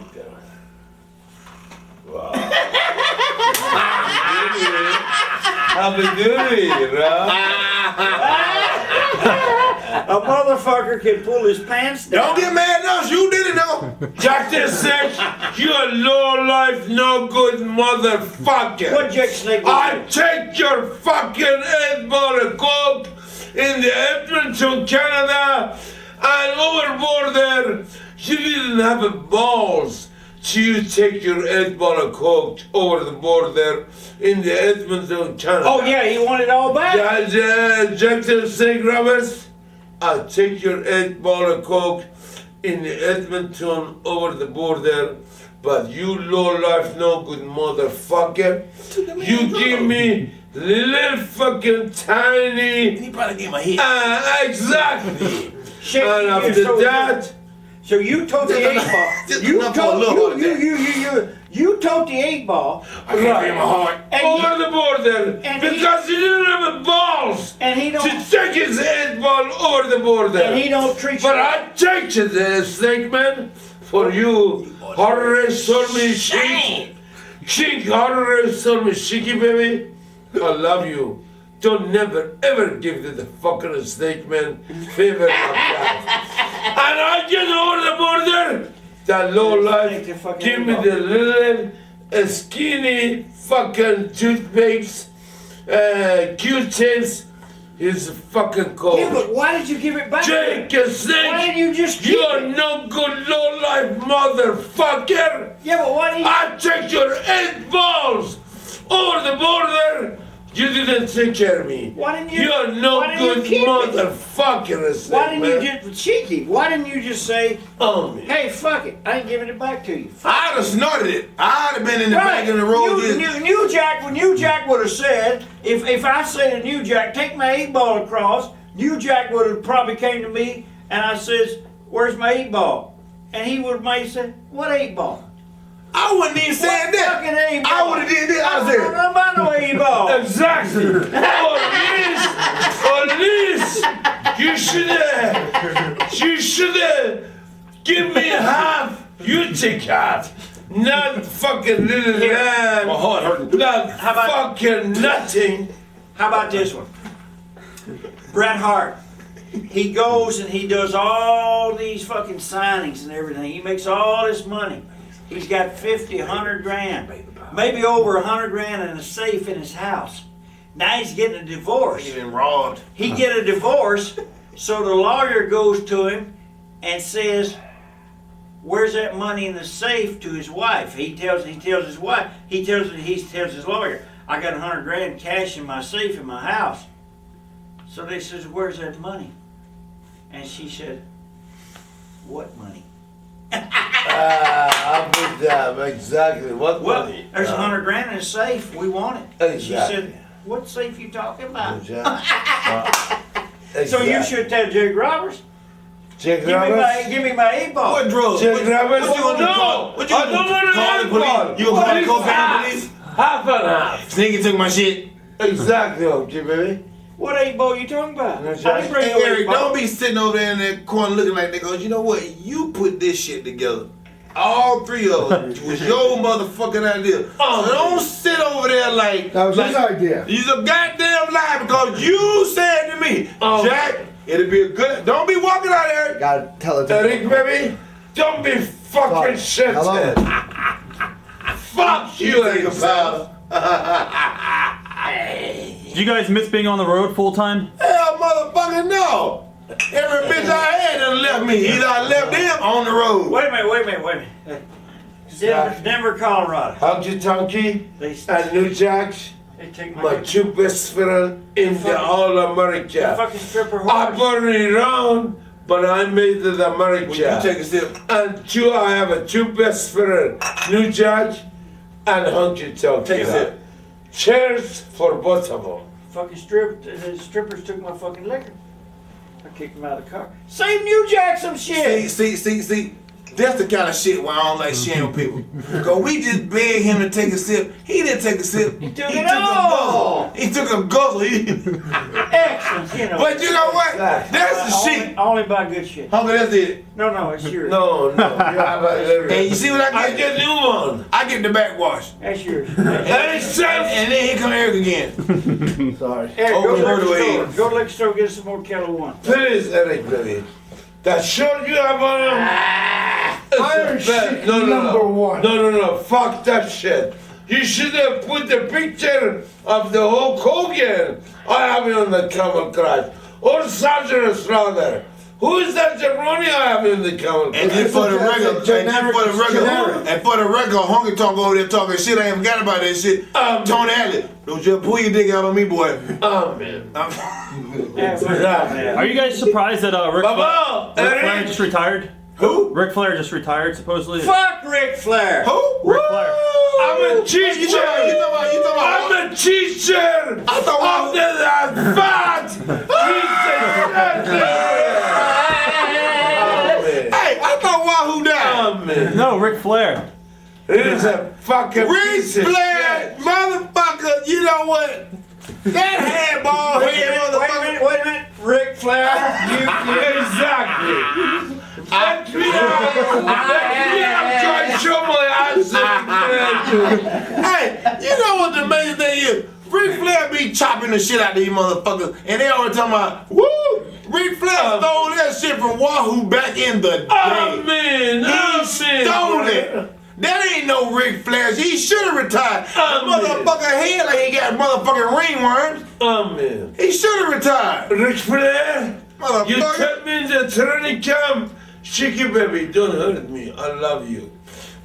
Happy duty, right? A motherfucker can pull his pants down. Don't get mad at us. You did it though. Jack this snake, you a low life, no good motherfucker. What Jake Snake did? I take your fucking 8 ball of coke in the Edmonton, Canada, and overboard there, you didn't have a balls to take your 8 ball of coke over the border in the Edmonton, Canada. Oh yeah, he wanted it all back. Jack the Snake Roberts, I take your 8 ball of coke in the Edmonton over the border, but you low life no good motherfucker. You give me little fucking tiny. He probably gave him a hit. Exactly. Shit, And yeah, after so- that, So you took the 8 ball. Just You enough for a little took of that. you took the 8 ball. I can't give him a heart. And over he- the border, and he- because he didn't have the balls And he to don't. take his 8 ball over the border. And he don't treat you. But I take you there, snake man, for you. Horror told me shink. Shink, horror told me shinky, baby. I love you. Don't never ever give the fucking snake man favor like that. And I get over the border, that low life, give me the little skinny fucking toothpicks, Q-tips, his fucking cold. Yeah, but why did you give it back? Jake, a snake. Why didn't you just keep You're it? no good low life motherfucker. Yeah, but why did you? I take your 8 balls over the border. You didn't take care of me. Why didn't you? You're no why didn't you good keep it? motherfucker, snake Why didn't man. you just cheeky? Why didn't you just say, On me. "Hey, fuck it, I ain't giving it back to you"? I'd have snorted it. I'd have been in the back of the road. New Jack would have said, if I said to New Jack, "Take my 8 ball across," New Jack would have probably came to me and I says, "Where's my 8 ball?" And he would have maybe said, "What 8 ball?" I wouldn't even say What that. fucking 8 ball? I would have did this. I I said, don't know about no 8 ball. Exactly. For this should give me half. You take half. Not fucking little lamb. My heart hurting. Not How about- fucking nothing. How about this one? Bret Hart. He goes and he does all these fucking signings and everything. He makes all this money. He's got 50, 100 grand. Maybe over 100 grand in a safe in his house. Now he's getting a divorce. He been robbed. He get a divorce, so the lawyer goes to him and says, "Where's that money in the safe?" to his wife. He tells his wife. He tells his lawyer, "I got 100 grand cash in my safe in my house." So they says, "Where's that money?" And she said, "What money?" I'm with them, exactly. What Well, money? there's 100 grand in the safe. We want it. She Exactly. said, "What safe you talking about?" Exactly. So you should tell Jake Roberts. Check Give me my 8-ball. What drugs? Check What Roberts. you gonna do? No, What you I gonna don't do? want to Call the police? You gonna call the cocaine police? Half and half. Sneaky took my shit. Exactly, okay, baby. What 8-ball you talking about? No, I Jack. didn't bring Hey, no Eric, 8-ball. don't be sitting over there in that corner looking like that. Goes, you know what? You put this shit together. All three of them was your motherfucking idea. So don't sit over there like That was his idea. you's a goddamn lie because you said to me, Jack, it'll be a good. Don't be walking out there. Gotta tell it to Eric, baby, don't be fucking shit. Hello. Fuck you, Eric. Do you guys miss being on the road full time? Hell, motherfucker, no. Every bitch I had done left me. Either I left them on the road. Wait a minute. Denver, Colorado. Honky Tonky They and New Jacks, take my two best friends in the all America. fucking stripper I horse. born in Iran, but I made it America. When you take a sip. And two, I have a two best friends, New Jack and Honky Tonky. Take a sip. Cheers for both of them. Fucking the strippers took my fucking liquor. I kicked them out of the car. Save New Jack some shit. See. That's the kind of shit where I don't like sharing with people. Cause we just begged him to take a sip. He didn't take a sip. He took it all. He took a guzzle. Excellent, you know. But you know what? That's the shit. I only buy good shit. Hunker, that's it. No, it's yours. No, you have a And you see what I I get? get new one. I get the backwash. That's yours. Hey, Sam. And then here come Eric again. Sorry. Eric, Oh, go to the word liquor away. store. Go to the liquor store, get us some more Kettle One. Please, Eric, baby. That shirt you have on him. Iron Sheik number one. No. Fuck that shit. You should have put the picture of the Hulk Hogan. I have it on the camel crash. Or Sergeant Slaughter. Who is that Jabroni I have in the camel And crash? then for the regular, generic. Honky Tonk over there talking shit, I ain't forgot about that shit. Tony Alley, don't you pull your dick out on me, boy. Amen. Are you guys surprised that Ric Baba, Flair Eric. just retired? Who? Ric Flair just retired, supposedly. Fuck Ric Flair. Who? Ric Flair. I'm a teacher. You talking about? I'm a teacher. I thought of the fat. Hey, I thought Wahoo died. Amen. No, Ric Flair. It is a fucking Ric piece of Flair, shit. motherfucker, you know what? That handball head motherfucker. Wait a minute. Ric Flair, Exactly. Let me try to show my ass. Hey, you know what the amazing thing is? Ric Flair be chopping the shit out of these motherfuckers, and they always talking about, woo! Ric Flair stole that shit from Wahoo back in the day. Amen. He stole it. That ain't no Ric Flair. He should have retired. The motherfucker head like he got motherfucking ringworms. Amen. He should have retired. Ric Flair, you Motherfucker. took me in the training camp. Shaky baby, don't hurt me. I love you.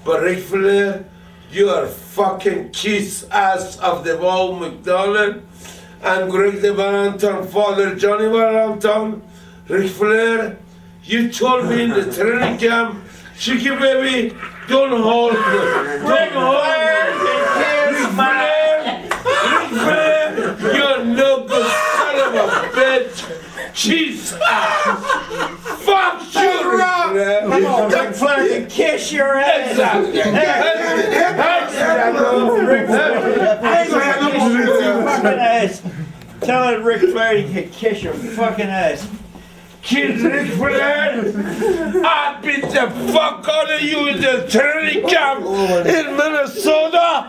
But Ric Flair, you are fucking kiss ass of the wall McDonald and Greg the Valentine, father Johnny Valentine. Ric Flair, you told me in the training camp, Shaky baby, don't hold me. Don't hold me. Ric Flair, you're no good son of a bitch. Cheese ass. Fuck you, Ric Flair. come on, Ric Flair can kiss your ass. Exactly. I ain't gonna have no more fucking ass. Tell that Ric Flair he can kiss your fucking ass. Kid Ric Flair, I beat the fuck out of you in the training camp in Minnesota,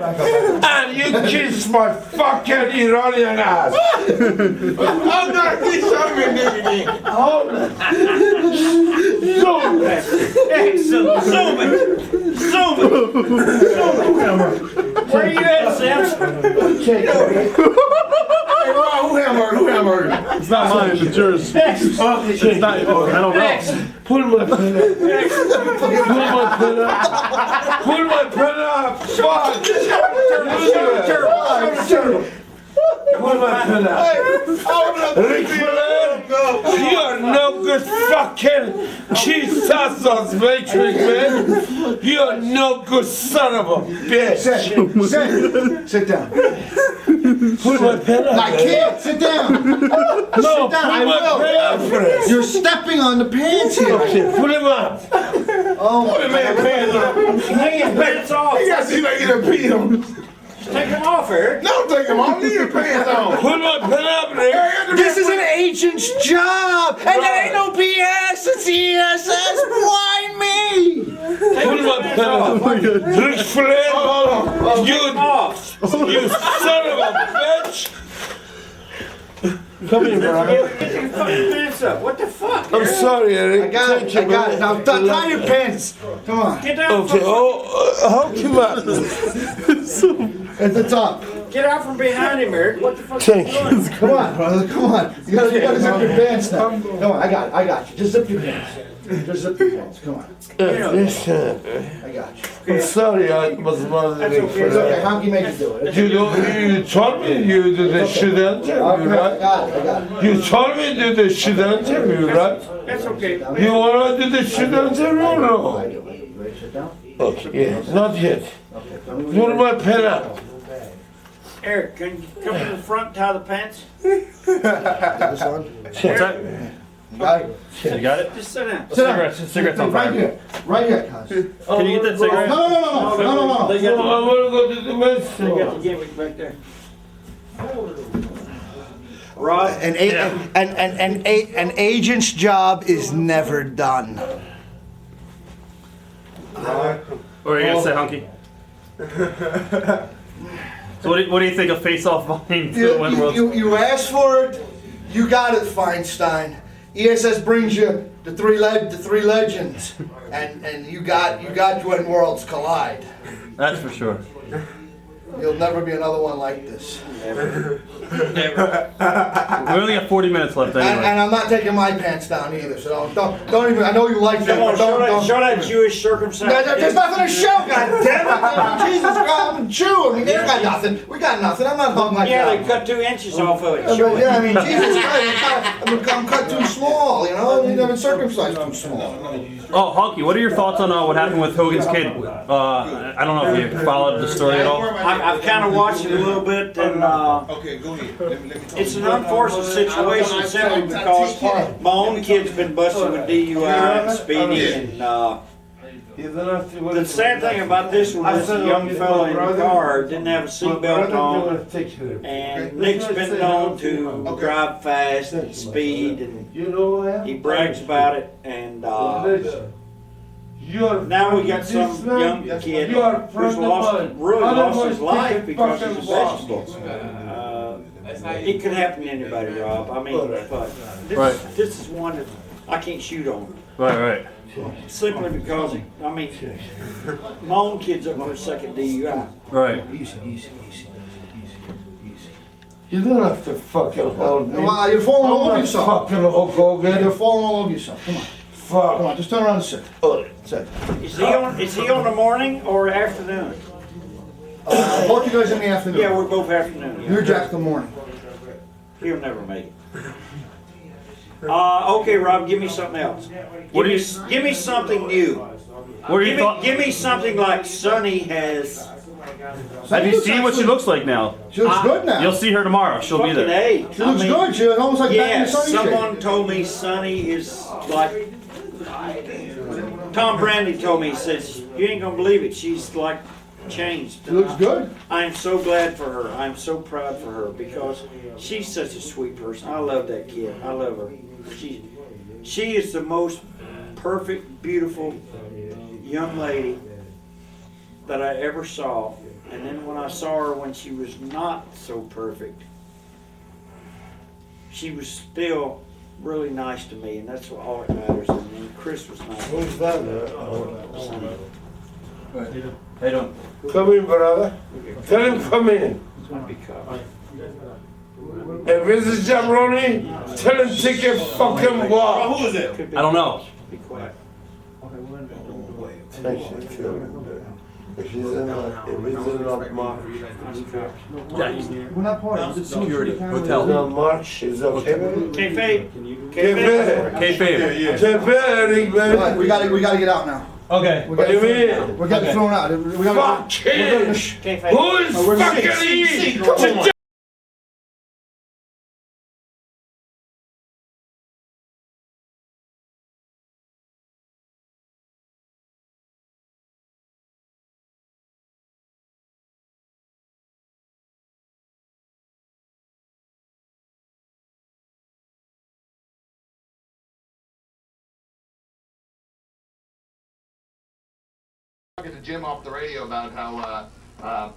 and you kiss my fucking Iranian ass. I'm not getting something again. Hold on. Zoom it. Excellent. Zoom it. Zoom it. Where you at, Samson? Hey, Rob, who hammered? It's not mine, it's yours. It's not, I don't know. Pull my pen up. Pull my pen up. Fuck. Pull my pen up. Ric Flair, you are no good fucking cheese sauce matrix, man. You are no good son of a bitch. Sit down. Pull my pen up. I can't. Sit down. No, Sit down. I pull my pen up, will. Fred. You're stepping on the pants here. Okay, pull him up. Oh my Man, pants off. Pants off. He got to see like he done peed him. Take them off, Eric. No, take him off. Leave your pants on. Pull my pen up, Rick. This is an agent's job, and there ain't no BS. It's ESS. Why me? Pull my pen up. Ric Flair, you son of a bitch. Come here, brother. Get your fucking pants up. What the fuck? I'm sorry, Eric. I got it. Thank you, I got it. man. Now tie your pants. Come on. Get down. Okay, how come up? At the top. Get out from behind him, Eric. What the fuck Thank you doing? Come on, brother. Come on. You gotta zip your pants now. Come on. I got you. Just zip your pants. Just zip your pants. Come on. Listen, I got you. I'm sorry I was bothering That's you okay. for It's okay. that. Honky made you do it. You told me you did the shit interview, Okay, I right? got it. I got it. You told me you did the shit interview, right? That's okay. You wanna do the shit interview or I no? do. You ready to sit down? Okay, yeah, not yet. Okay. Tell me when Pull you're my pen up. Eric, can you come to the front and tie the pants? This one. What's that? You got it. You got it? Just sit down. Sit down. Cigarettes on Right fire. here. Right here, cuz. Can you get that cigarette? No. They I got wanna go to the men's the, they got store. the gimmick back there. Rod, An agent's job is never done. Or are you gonna say hunky? So what do you think of face-off volume to Win Worlds? You asked for it, you got it, Feinstein. ESS brings you the three legends, and you got when worlds collide. That's for sure. You'll never be another one like this. We only got 40 minutes left anyway. And I'm not taking my pants down either, so don't even. I know you like that, come on, but don't. show that Jewish circumcision. There's nothing to show, goddammit! Jesus Christ, I'm a Jew. I mean, they got nothing. We got nothing. I'm not hung like Yeah, that. they cut 2 inches off of it. Show it. Yeah, I mean, Jesus Christ, I'm cut too small, you know? I've been circumcised too small. Oh, Honky, what are your thoughts on what happened with Hogan's kid? I don't know if you followed the story at all. I've kind of watched it a little bit, and Okay, go ahead. Let me talk. it's an unfortunate situation simply because my own kid's been busted with DUI and speeding, and the sad thing about this one is the young fellow in the car didn't have a seatbelt on, and Nick's been known to drive fast and speed, and he brags about it, and now we got some young kid who's really lost his life because he's a vegetable. It could happen to anybody, Rob. I mean, but this is one that I can't shoot on. Right. Simply because, I mean, my own kid's up for a second DUI. Right. Easy. You don't have to fucking hold me. Well, you're falling all over I'm yourself. not fucking Hulk Hogan. You're falling all over yourself. Come on. Come Fuck. on, just turn around and sit. Sit. Is he on the morning or afternoon? Both you guys in the afternoon. Yeah, we're both afternoon. You're Jack the morning. He'll never make it. Okay, Rob, give me something else. Give me something new. What are your thoughts? Give me something like Sonny has. Have you seen what she looks like now? She looks good now. You'll see her tomorrow. She'll be Fucking there. A. She looks good. She looks almost like back in the Yes, sunny someone shade. told me Sonny is like. Tom Brandy told me, he says, you ain't gonna believe it, she's like changed. She looks good. I am so glad for her. I'm so proud for her because she's such a sweet person. I love that kid. I love her. She is the most perfect, beautiful young lady that I ever saw. And then when I saw her when she was not so perfect, she was still really nice to me, and that's what all that matters. And then Chris was nice. Who's that? Hey, don't. Come in, brother. Tell him come in. If this is Jabroni, tell him take a fucking walk. Who is that? I don't know. Be quiet. If he's in March, We're not part of the security hotel. no March, is okay. Kayfabe. Kayfabe. Kayfabe. Kayfabe, All right, man. we gotta get out now. Okay. We What do you gotta- mean? We're getting Okay. thrown out. We gotta, Fuck him! Kayfabe. Who is we're fucking see, he? come on. Talking to Jim off the radio about how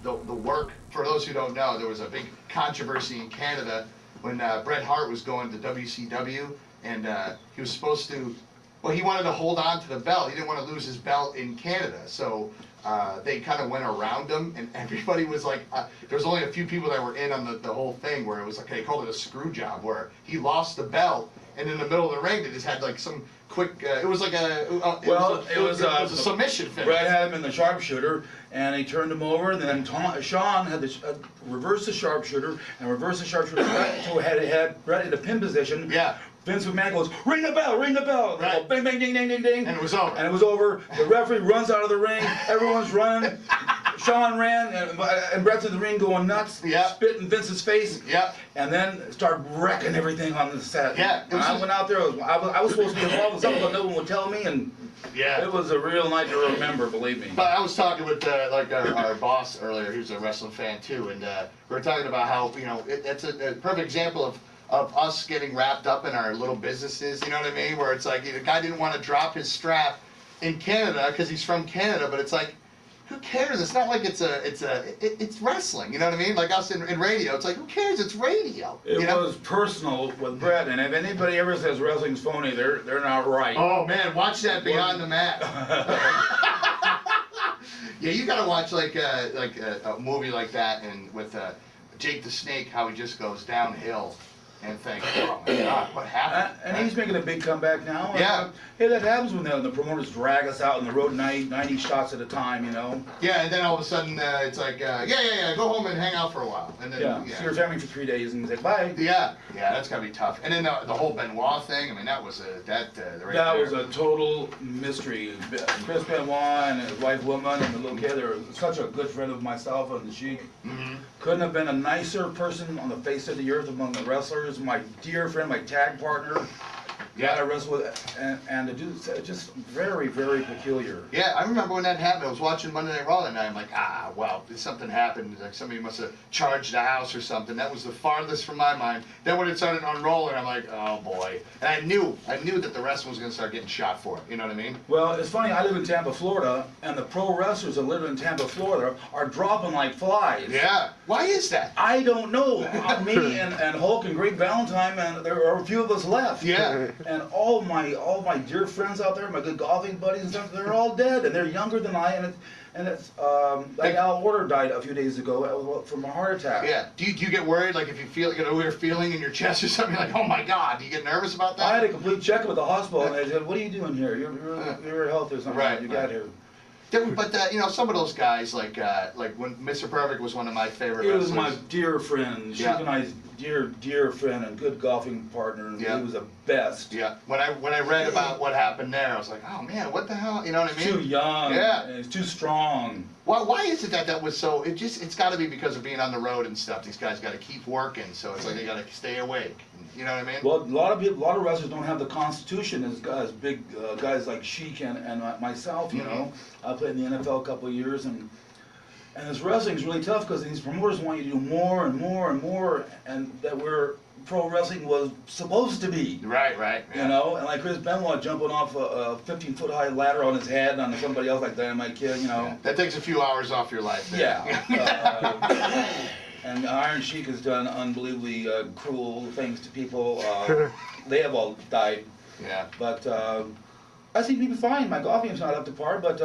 the work, for those who don't know, there was a big controversy in Canada when Bret Hart was going to WCW, and he was supposed to, well, he wanted to hold on to the belt. He didn't want to lose his belt in Canada, so they kind of went around him, and everybody was like, there was only a few people that were in on the whole thing, where it was like, they called it a screw job, where he lost the belt, and in the middle of the ring, they just had like some quick, it was like it was a submission finish. Brad had him in the sharpshooter, and he turned him over, and then Sean had to reverse the sharpshooter, and reverse the sharpshooter until had Brad in a pin position. Yeah. Vince McMahon goes, ring the bell, ring the bell. Right. Go, bang, bang, ding, ding, ding, ding. And it was over. And it was over. The referee runs out of the ring. Everyone's running. Sean ran, and Brett's in the ring going nuts, Yeah. spitting in Vince's face. Yeah. And then started wrecking everything on the set. Yeah, it And was I just- went out there. I was supposed to be involved in something, but no one would tell me, and Yeah. it was a real night to remember, believe me. But I was talking with like our boss earlier, who's a wrestling fan too, and we were talking about how, you know, it's a perfect example of us getting wrapped up in our little businesses, you know what I mean? Where it's like the guy didn't want to drop his strap in Canada because he's from Canada, but it's like, who cares? It's not like it's wrestling, you know what I mean? Like us in radio, it's like, who cares? It's radio. It you know? was personal with Brett, and if anybody ever says wrestling's phony, they're not right. Oh man, watch that Beyond the Mat. Yeah, you gotta watch like a movie like that, and with Jake the Snake, how he just goes downhill, and think, oh my God, what happened? And he's making a big comeback now. Yeah. Hey, that happens when the promoters drag us out on the road 90 shots at a time, you know. Yeah, and then all of a sudden it's like, yeah, go home and hang out for a while, and then Yeah. See your family for 3 days and say bye. Yeah, that's gotta be tough. And then the whole Benoit thing. I mean, that was That there. was a total mystery. Chris Benoit and his wife Woman and the little kid, they're such a good friend of myself and the Sheik. Mhm. Couldn't have been a nicer person on the face of the earth among the wrestlers. My dear friend, my tag partner, guy I wrestled with, and the dude's just very, very peculiar. Yeah, I remember when that happened. I was watching Monday Night Raw, and I'm like, well, something happened. Like somebody must have charged the house or something. That was the farthest from my mind. Then when it started unrolling, I'm like, oh boy. And I knew that the wrestling was going to start getting shot for it. You know what I mean? Well, it's funny, I live in Tampa, Florida, and the pro wrestlers that live in Tampa, Florida are dropping like flies. Yeah. Why is that? I don't know. Me and Hulk and Great Valentine, and there are a few of us left. Yeah. And all my dear friends out there, my good golfing buddies and stuff, they're all dead, and they're younger than I. And it's like Al Order died a few days ago from a heart attack. Yeah. Do you get worried? Like if you feel get a weird feeling in your chest or something, like, oh my God, do you get nervous about that? I had a complete checkup at the hospital, and they said, "What are you doing here? You're healthy or something. Right, You right. got here." But you know, some of those guys, like when Mr. Perfect was one of my favorite He was wrestlers. my dear friend. Sheik Yeah. and I's dear friend and good golfing partner. And Yeah. He was the best. Yeah. When I read about what happened there, I was like, oh man, what the hell? You know what I mean? Too young. Yeah. And he's too strong. Why is it that was so? It's got to be because of being on the road and stuff. These guys got to keep working, so it's like they got to stay awake. You know what I mean? Well, a lot of wrestlers don't have the constitution as big guys like Sheik and myself. You know, I played in the NFL a couple of years, and And this wrestling's really tough because these promoters want you to do more and more and more, and that where pro wrestling was supposed to be. Right, right. You know, and like Chris Benoit jumping off a 15-foot high ladder on his head on somebody else like Dynamite Kid, you know. Yeah, that takes a few hours off your life. There. Yeah. And Iron Sheik has done unbelievably cruel things to people. They have all died. Yeah. But I think we'll be fine. My golf game's not up to par, but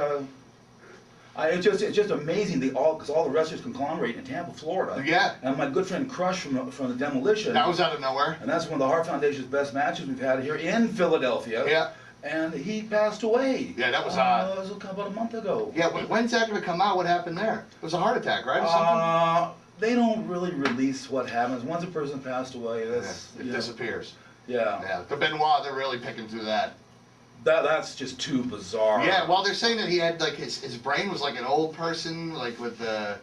it's just amazing. Because all the wrestlers conglomerate in Tampa, Florida. Yeah. And my good friend Crush from the Demolition. That was out of nowhere. And that's one of the Hart Foundation's best matches we've had here in Philadelphia. Yeah. And he passed away. Yeah, that was odd. It was about a month ago. Yeah, but when's that going to come out? What happened there? It was a heart attack, right? Or something? They don't really release what happens. Once a person passed away, that's... It disappears. Yeah. Yeah. The Benoit, they're really picking through that. That's just too bizarre. Yeah, well, they're saying that he had, like, his brain was like an old person, like with the,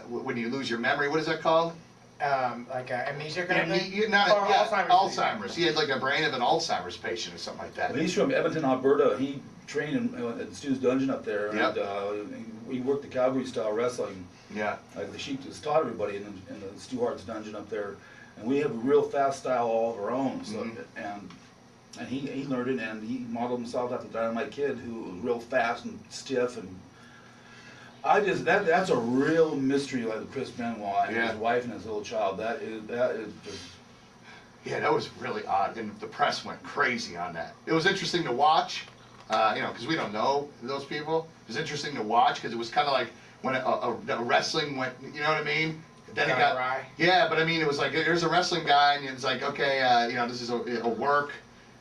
when you lose your memory, what is that called? Like amnesia kind of thing? Alzheimer's. He had like a brain of an Alzheimer's patient or something like that. Well, he's from Edmonton, Alberta. He trained at Stu's Dungeon up there. Yep. And we worked the Calgary style wrestling. Yeah. Like the Sheik just taught everybody in the Stu Hart's Dungeon up there. And we have a real fast style all of our own. So, and he learned it, and he modeled himself after Dynamite Kid, who was real fast and stiff. And that's a real mystery, like Chris Benoit and his wife and his little child. That is just... Yeah, that was really odd, and the press went crazy on that. It was interesting to watch, you know, because we don't know those people. It was interesting to watch because it was kind of like when a wrestling went, you know what I mean? Then it got awry. Yeah, but I mean, it was like there's a wrestling guy, and it's like, okay, you know, this is a work.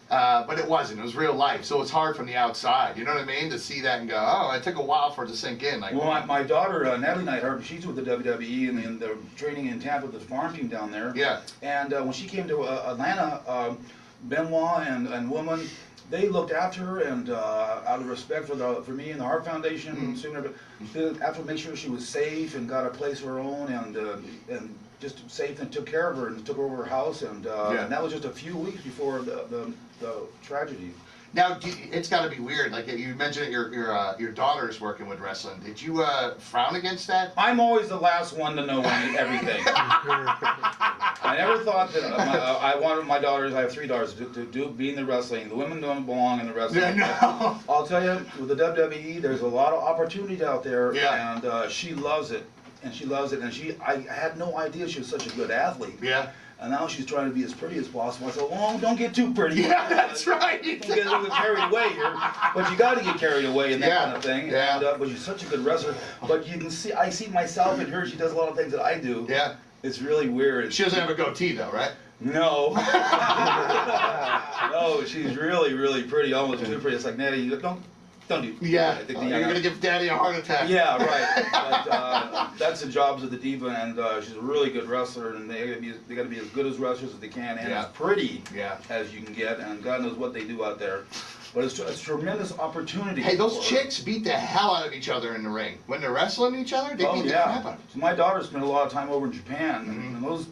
But it wasn't. It was real life, so it's hard from the outside. You know what I mean? To see that and go, oh, it took a while for it to sink in. Like, well, my daughter Natalie Neidhart, she's with the WWE and they're training in Tampa with the farm team down there. Yeah. And when she came to Atlanta, Benoit and woman, they looked after her, and out of respect for me and the Hart Foundation, after make sure she was safe and got a place of her own, and just safe, and took care of her and took her over her house, and that was just a few weeks before the tragedy. Now, it's got to be weird. Like you mentioned, your daughter's working with wrestling. Did you frown against that? I'm always the last one to know everything. I never thought that I wanted my daughters. I have 3 daughters to be in the wrestling. The women don't belong in the wrestling. Yeah, no. I'll tell you, with the WWE, there's a lot of opportunity out there, and she loves it. And she loves it, and I had no idea she was such a good athlete. Yeah. And now she's trying to be as pretty as possible. I said, well, don't get too pretty. Yeah, that's right. Don't get carried away here. But you got to get carried away in that kind of thing. Yeah. And, but she's such a good wrestler. But you can see, I see myself in her. She does a lot of things that I do. Yeah. It's really weird. She doesn't have a goatee, though, right? No. No, she's really, really pretty. Almost too pretty. It's like, Natty, don't do. Yeah. You're going to give Daddy a heart attack. Yeah, right. But that's the jobs of the diva, and she's a really good wrestler, and they got to be as good as wrestlers as they can, and as pretty as you can get, and God knows what they do out there. But it's a tremendous opportunity. Hey, those chicks beat the hell out of each other in the ring. When they're wrestling each other, they beat the crap out of each other. So my daughter spent a lot of time over in Japan, and those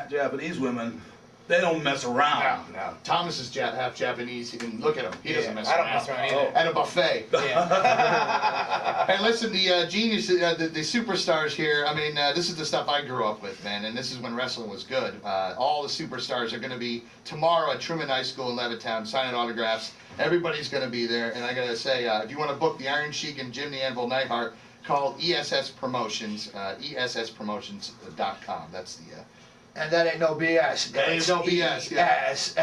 Japanese women, they don't mess around. No. Thomas is half Japanese. You can look at him. He doesn't mess around. I don't mess around either. At a buffet. Yeah. Hey, listen, the genius, the superstars here. I mean, this is the stuff I grew up with, man, and this is when wrestling was good. All the superstars are going to be tomorrow at Truman High School in Levittown, signing autographs. Everybody's going to be there, and I got to say, if you want to book the Iron Sheik and Jim the Anvil Neidhart, call ESS Promotions, ESSpromotions.com. That's the. And that ain't no BS. That ain't no BS. ESS.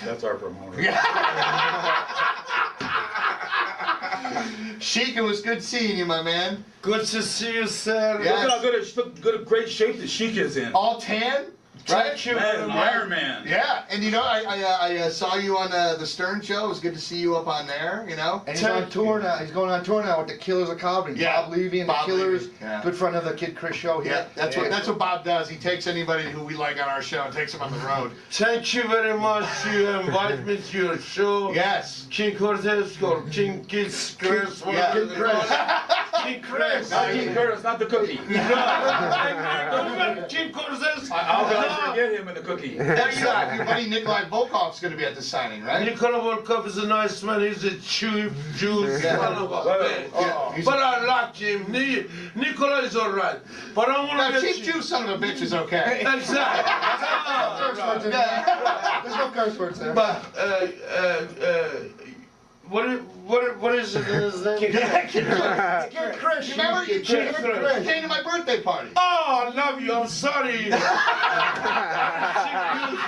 That's our promoter. Sheik, it was good seeing you, my man. Good to see you, sir. Yes. Look how good great shape the Sheik is in. All tan? Right? Thank you, Man, Iron Man. Yeah, and you know, I saw you on the Stern Show. It was good to see you up on there, you know. And he's on tour now. He's going on tour now with the Killers of Comedy. Yeah. Bob Levy and Bob the Killers. Levy, yeah. Good friend of the Kid Chris show here. Yeah, that's what Bob does. He takes anybody who we like on our show and takes them on the road. Thank you very much. You invite me to your show. Yes. King Cortez or King Kids Chris. Yeah. King King Chris. Not King Curtis, not the cookie. King Curtis. I'll never forget him in the cookie. Exactly. Your buddy Nikolai Volkov's going to be at the signing, right? Nikolai Volkov is a nice man. He's a cheap Jew son of a bitch. Yeah. But I like him. Nikolai is all right. But I want Now, to cheap Jew son of a bitch is okay. Exactly. There's no curse words there. But what is it in his name? King Chris. Remember, you King Chris. came to my birthday party. Oh, I love you. I'm sorry.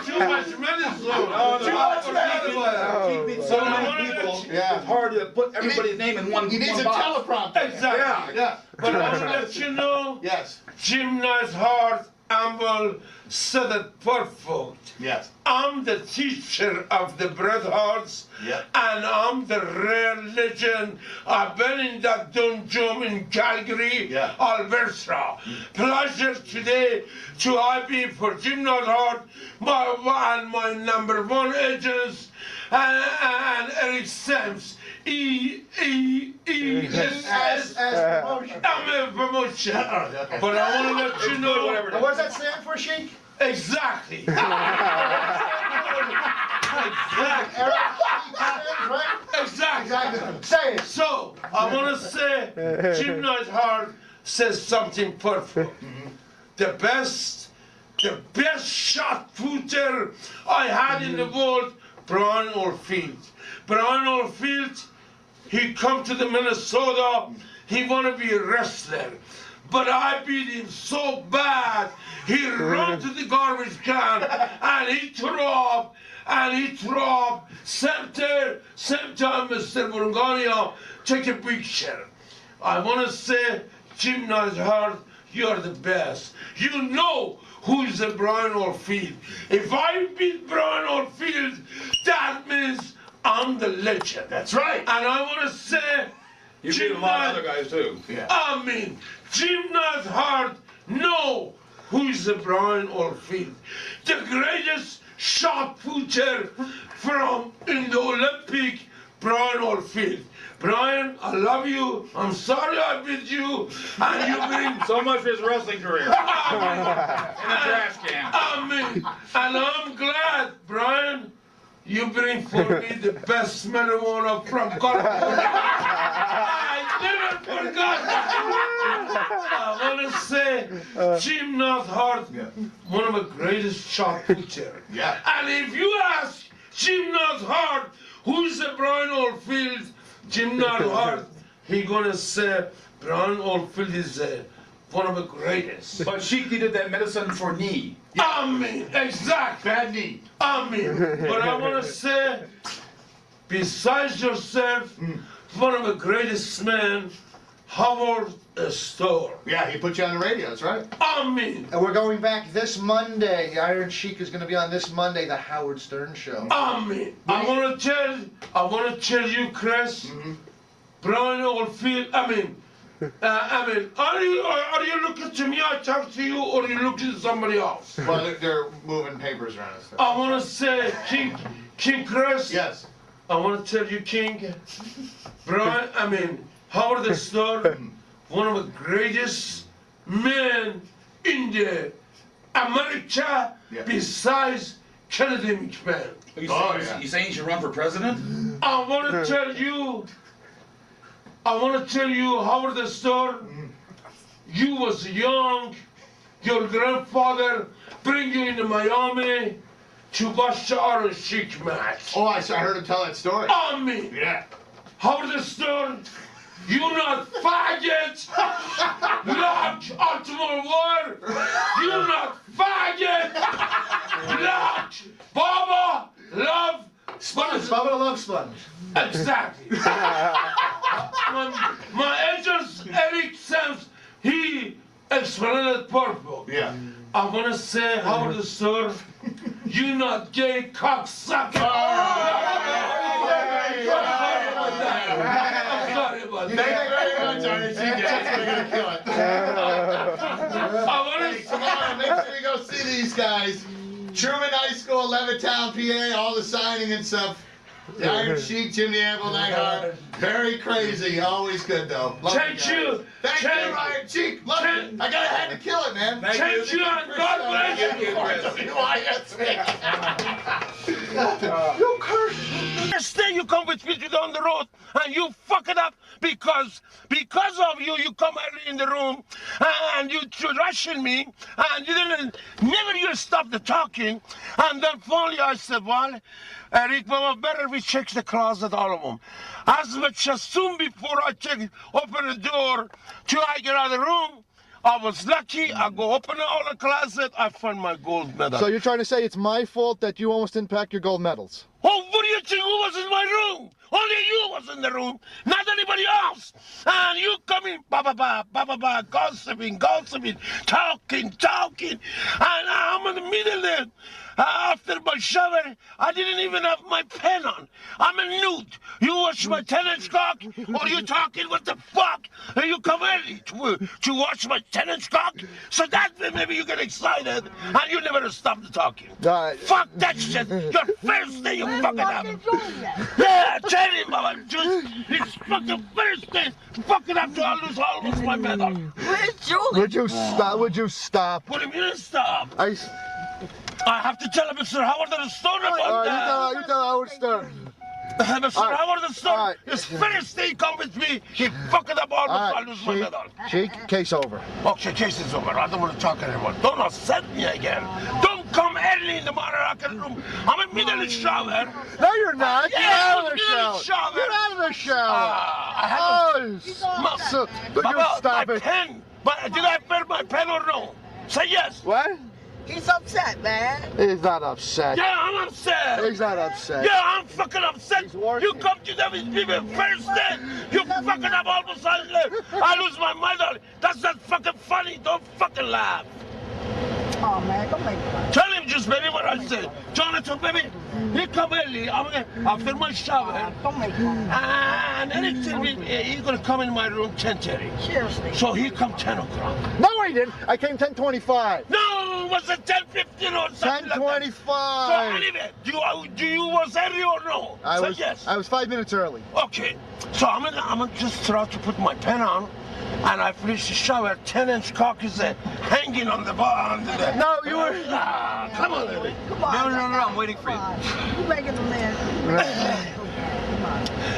Too much medicine. Too much medicine. Keeping so many people, Yeah. it's hard to put everybody's name in one He needs a box. teleprompter. Exactly. Yeah. But I want to let you know, Yes. Jim Nice Heart Amble said it perfect. Yes. I'm the teacher of the Bret Harts, Yeah. and I'm the rare legend. I've been in that dungeon in Calgary, Yeah. Alberta. Pleasure today to be for Jim Nice Heart, my number one agents, and Eric Sams. As promotion. I'm a promotion. Okay. But I want to let you know. What does that stand for, Sheik? Exactly. Exactly. Exactly. Say it. So, I want to say, Jim Nice Heart says something perfect. The best shot putter I had in the world, Brian Oldfield. Brian Oldfield, he come to the Minnesota, he want to be a wrestler. But I beat him so bad, he run to the garbage can and he threw up. Same time, Mr. Burgania, take a picture. I want to say, Jim Nice Heart, you're the best. You know who is the Brian Oldfield. If I beat Brian Oldfield, that means I'm the legend. That's right. And I want to say, You beat a lot of other guys too. I mean, Jim Nice Heart know who is the Brian Oldfield. The greatest shot putter from in the Olympic, Brian Oldfield. Brian, I love you. I'm sorry I beat you. And you bring So much for his wrestling career. In the trash can. Amen. And I'm glad, Brian, you bring for me the best marijuana from California. I never forgot that. I want to say, Jim Nice Heart, one of the greatest shot putter. Yeah. And if you ask Jim Nice Heart, who's the Brian Oldfield, Jim Nice Heart, he gonna say Brian Oldfield is one of the greatest. But Sheik needed that medicine for knee. Amen. Exactly. Bad knee. Amen. But I want to say, besides yourself, one of the greatest men, Howard Stern. Yeah, he put you on the radio. That's right. Amen. And we're going back this Monday. Iron Sheik is going to be on this Monday, the Howard Stern Show. Amen. I want to tell you, Chris, Brian Oldfield, are you looking to me, I talk to you, or are you looking to somebody else? Well, they're moving papers around and stuff. I want to say, King Chris. Yes. I want to tell you, King, Brian, Howard Stern, one of the greatest men in the America besides Kennedy McMahon. You saying you should run for president? I want to tell you, Howard Stern, you was young, your grandfather bring you into Miami to watch the Iron Sheik match. Oh, I heard him tell that story. Amen. Yeah. Howard Stern, you not faggot, not Ultimate War, you not faggot, not Baba Love Sponge. Bubba Love Sponge. Exactly. my agent Eric Sams, he explained it perfect. Yeah. I want to say, Howard Stern, you not gay cocksucker. I'm sorry about that. Thank you very much, Iron Sheik. We're going to kill it. I want to Tomorrow, make sure you go see these guys. Truman High School, Levittown, PA, all the signing and stuff. The Iron Sheik, Jim the Anvil, Nightheart. Very crazy. Always good though. Love Thank you. Thank you, Iron Sheik. Love it. I had to kill it, man. Thank you and God bless you. You curse. Next day you come with me on the road and you fuck it up because of you come early in the room and you rushing me and you never you stop the talking and then finally I said, well, Eric, Mama, better we check the closet, all of them. As much as soon before I open the door till I get out of the room, I was lucky. I go open all the closet. I find my gold medal. So you're trying to say it's my fault that you almost didn't pack your gold medals? Oh, what do you think? Who was in my room? Only you was in the room, not anybody else. And you coming, gossiping, talking. And I'm in the middle there. After my shower, I didn't even have my pen on. I'm a nude. You wash my tennis cock, or you talking what the fuck? And you come early to wash my tennis cock? So that way maybe you get excited and you never stop the talking. Fuck that shit. Your first day you fuck it up. Yeah, tell him, Mama. It's fucking first day. Fuck it up to I lose almost my medal. Where's Julie? Would you stop? Would you stop? What do you mean stop? I have to tell Mr. Howard the Stone about that. You tell Howard Stern. Mr. Howard the Stone, his first day come with me, he fucked it up almost, I lose my medal. Sheik, case over. Okay, case is over. I don't want to talk anymore. Don't upset me again. Don't come early in the Moroccan room. I'm in the middle of the shower. No, you're not. Yeah, Get out of the shower. shower. Get out of the shower. Would you stop it? Pen. But did I wear my pen or no? Say yes. What? He's upset, man. He's not upset. Yeah, I'm upset. He's not upset. Yeah, I'm fucking upset. You come to them with me the first day. You fucking up almost I lose my medal. That's not fucking funny. Don't fucking laugh. Oh, man, don't make fun. Tell him just, baby, what I said. Jonathan, baby, he come early. After my shower. Don't make fun. And then he tell me he's going to come in my room 10:30. Seriously. So he come 10 o'clock. No, I didn't. I came 10:25. No, was it 10:15 or something 10:25. So anyway, do you was early or no? Yes. I was 5 minutes early. Okay. So I'm gonna just try to put my pen on. And I finished the shower, 10-inch cock is hanging on the bar. No, you were... Come on, baby. Come on. No, I'm waiting for you. You making the man.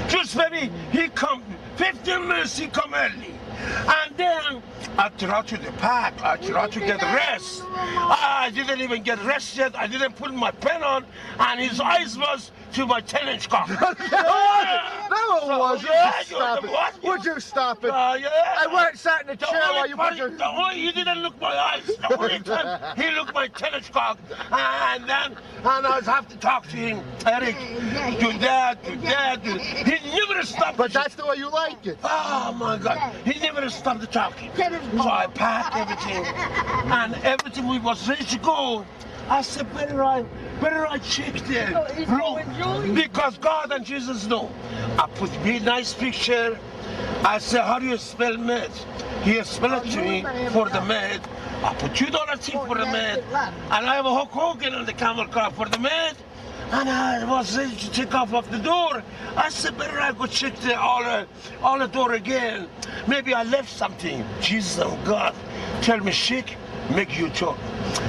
Just baby, he come, 15 minutes he come early. And then I try to the pack, I try to get rest. I didn't even get rest yet, I didn't put my pen on, and his eyes was to my 10-inch cock. No, it wasn't. Stop it. Would you stop it? Yeah. I went and sat in the chair while you put your... He didn't look my eyes. The only time he looked my 10-inch cock. And I have to talk to him. Eric, do that. He never stopped. But that's the way you like it. Oh my God. He never stopped talking. So I packed everything. And everything we was ready to go. I said, better I check there. No, because God and Jesus know. I put me nice picture. I said, how do you spell med? He spelled it to me for the med. I put $2 tip for the med. And I have a Hulk Hogan on the camel car for the med. And I was ready to take off the door. I said, better I go check all the door again. Maybe I left something. Jesus and God, tell me, Sheik, make you turn.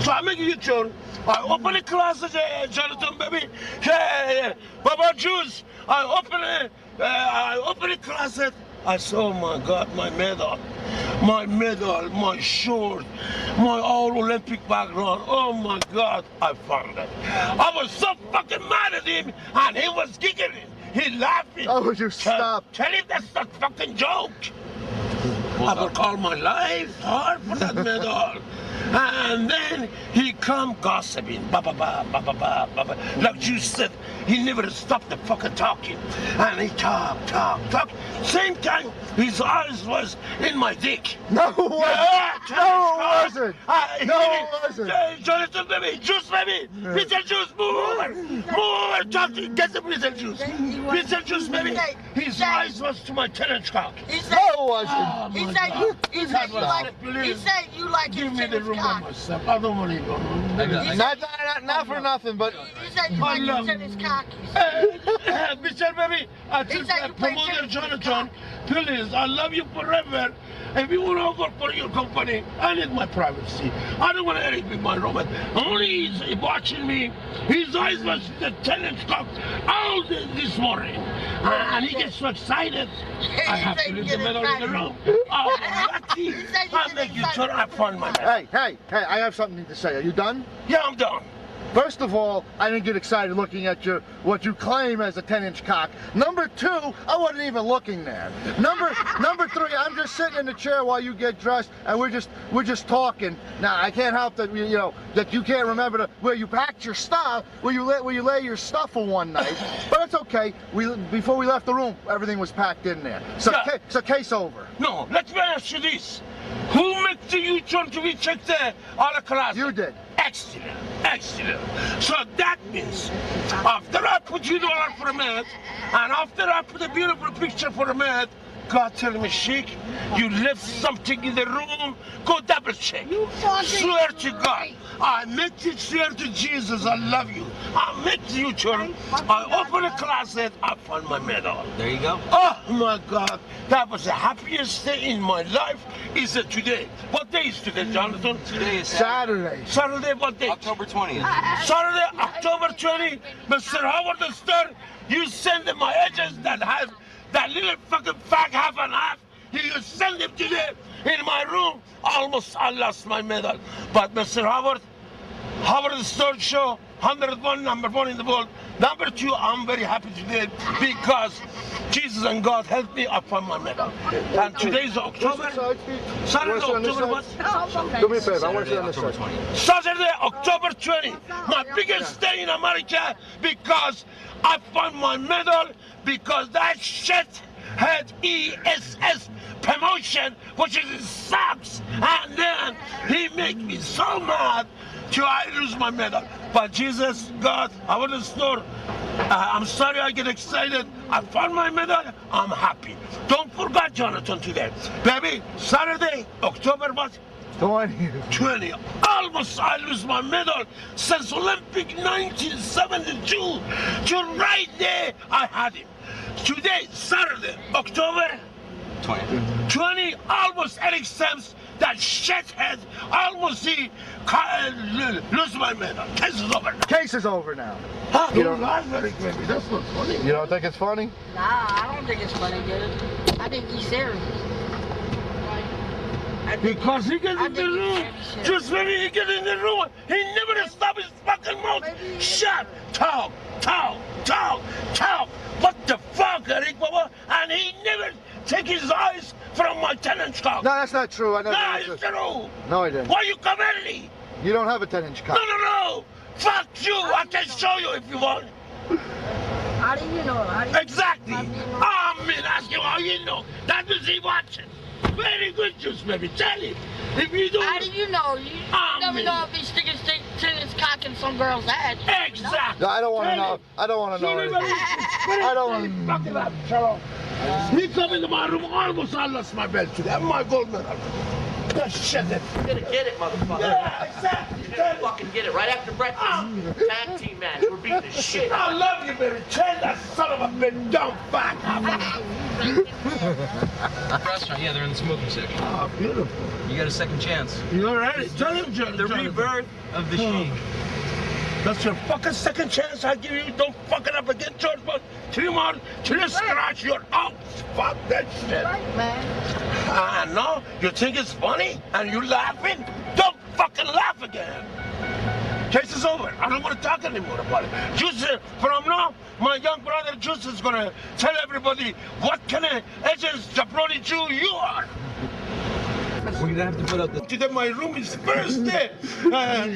So I make you turn. I open the closet, Jonathan, baby. Yeah. Baba Juice. I open the closet. I said, oh my God, my medal, my short, my all Olympic background. Oh my God, I found it. I was so fucking mad at him, and he was giggling. He laughing. Oh, would you stop? Tell him that's not fucking joke. I work all my life hard for that medal. And then he come gossiping, like you said, he never stopped the fucking talking. And he talk. Same time, his eyes was in my dick. No, it wasn't. No, it wasn't. No, it wasn't. Jonathan, baby, juice, baby. Pizza juice, move over. Get the pizza juice. Pizza juice, baby. His eyes was to my tenant's cock. He said, No, it wasn't. he said you like Give his me the tennis room by cock. myself. I don't want to go. Not for nothing, but He said you like his tennis cock. Mr. Baby, I just said you play promoter tennis. Jonathan, please, I love you forever. If you want to work for your company, I need my privacy. I don't want anything in my room. Only he's watching me. His eyes was the tenant's cock all this morning. And he gets so excited. I have to leave the middle of the room. Oh, lucky. I make you turn up on my man. hey, I have something to say. Are you done? Yeah, I'm done. First of all, I didn't get excited looking at what you claim as a 10-inch cock. Number two, I wasn't even looking there. Number three, I'm just sitting in the chair while you get dressed, and we're just talking. Now I can't help that that you can't remember where you packed your stuff, where you lay your stuff for one night. But it's okay. Before we left the room, everything was packed in there. So so case over. No, let me ask you this. Who made the U-turn to be checked all the class? You did. Excellent, excellent. So that means after I put $2 for a mat, and after I put a beautiful picture for a mat, God tell me, Sheik, you left something in the room, go double check. Swear to God. I make it swear to Jesus, I love you. I make the U-turn, I open a closet, I find my medal. There you go. Oh my God, that was the happiest day in my life. Is it today? What day is today, Jonathan? Today is Saturday. Saturday, what day? October 20th. Saturday, October 20, Mr. Howard the Stern, you send him my edges that have that little fucking fag half and half. You send him today in my room. Almost I lost my medal. But Mr. Howard the Stern show, 101, number one in the world. Number two, I'm very happy today because Jesus and God helped me upon my medal. And today's October. Saturday, October what? Do me a favor, I want you on this side. Saturday, October 20, my biggest day in America because I found my medal because that shit had ESS promotion, which is sucks. And then he made me so mad till I lose my medal. But Jesus, God, I want to snore. I'm sorry I get excited. I found my medal. I'm happy. Don't forget Jonathan today. Baby, Saturday, October what? 20. Almost I lose my medal since Olympic 1972. Till right there I had him. Today, Saturday, October 20, almost Eric Sims, that shithead, almost he lose my medal. Case is over. Case is over now. Huh? You don't laugh very quickly. That's not funny. You don't think it's funny? Nah, I don't think it's funny, dude. I think he's serious. Because he gets in the room. Just when he gets in the room, he never stops his fucking mouth. Shut, talk. What the fuck, Eric Baba? And he never take his eyes from my tenant's cock. No, that's not true. I never. No, it's true. No, I didn't. Why you come early? You don't have a 10-inch cock. No. Fuck you. I can show you if you want. How do you know? Exactly. I'm asking how you know. That is he watching. Very good juice, baby. Tell him. If you don't. How do you know? You never know if he's sticking his cock in some girl's ass. Exactly. No, I don't want to know. I don't want to know anything. I don't want to. Fuck it up, Jerome. He come into my room, almost I lost my belt today. My gold medal. Just shut it. You're gonna get it, motherfucker. Yeah, exactly. You're gonna fucking get it right after breakfast. Tag team match. We're beating the shit I out love you, baby. Tell that son of a bitch, don't fuck. Restaurant, yeah, they're in the smoking section. Oh, beautiful. You got a second chance. You all right? Tell him, John. The rebirth of the Sheik. That's your fucking second chance I give you. Don't fuck it up again, George. But 3 more till you scratch your out. Fuck that shit. No, you think it's funny and you laughing? Don't fucking laugh again. Case is over. I don't want to talk anymore about it. Juice, from now, my young brother Juice is gonna tell everybody what kind of agent Jabroni Jew you are. We're gonna have to put up the. Today my room is first day.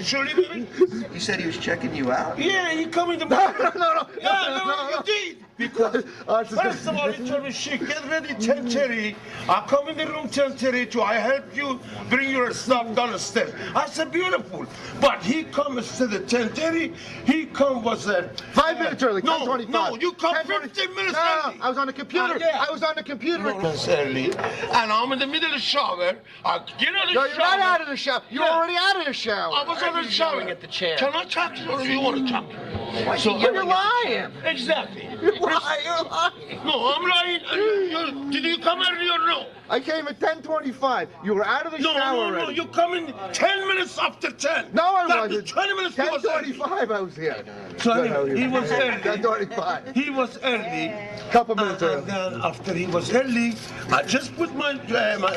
Surely, baby. You said he was checking you out? Yeah, he come in the No, you did. Because first of all, he told me, "She get ready 10:30. I come in the room 10:30 to I help you bring your stuff downstairs." I said, "Beautiful." But he come instead of 10:30. He come was 5 minutes early. No, 10:25. no, you come 15 minutes No, early. I was on the computer. Yeah. I was on the computer. Minutes early, and I'm in the middle of the shower. I get out of the No, shower. you're not out of the shower. You're Yeah. already out of the shower. I was on the shower. At the chair. Can I talk to you or do you want to talk? So you're lying. Exactly. You're lying. No, I'm lying. Did you come early or no? I came at 10:25. You were out of the shower No, already. you come in 10 minutes after 10. No, I That wasn't. was 20 minutes he was early. 10:25 I was here. So he was early. 10:25. He was early. Couple minutes early. And then after he was early, I just put my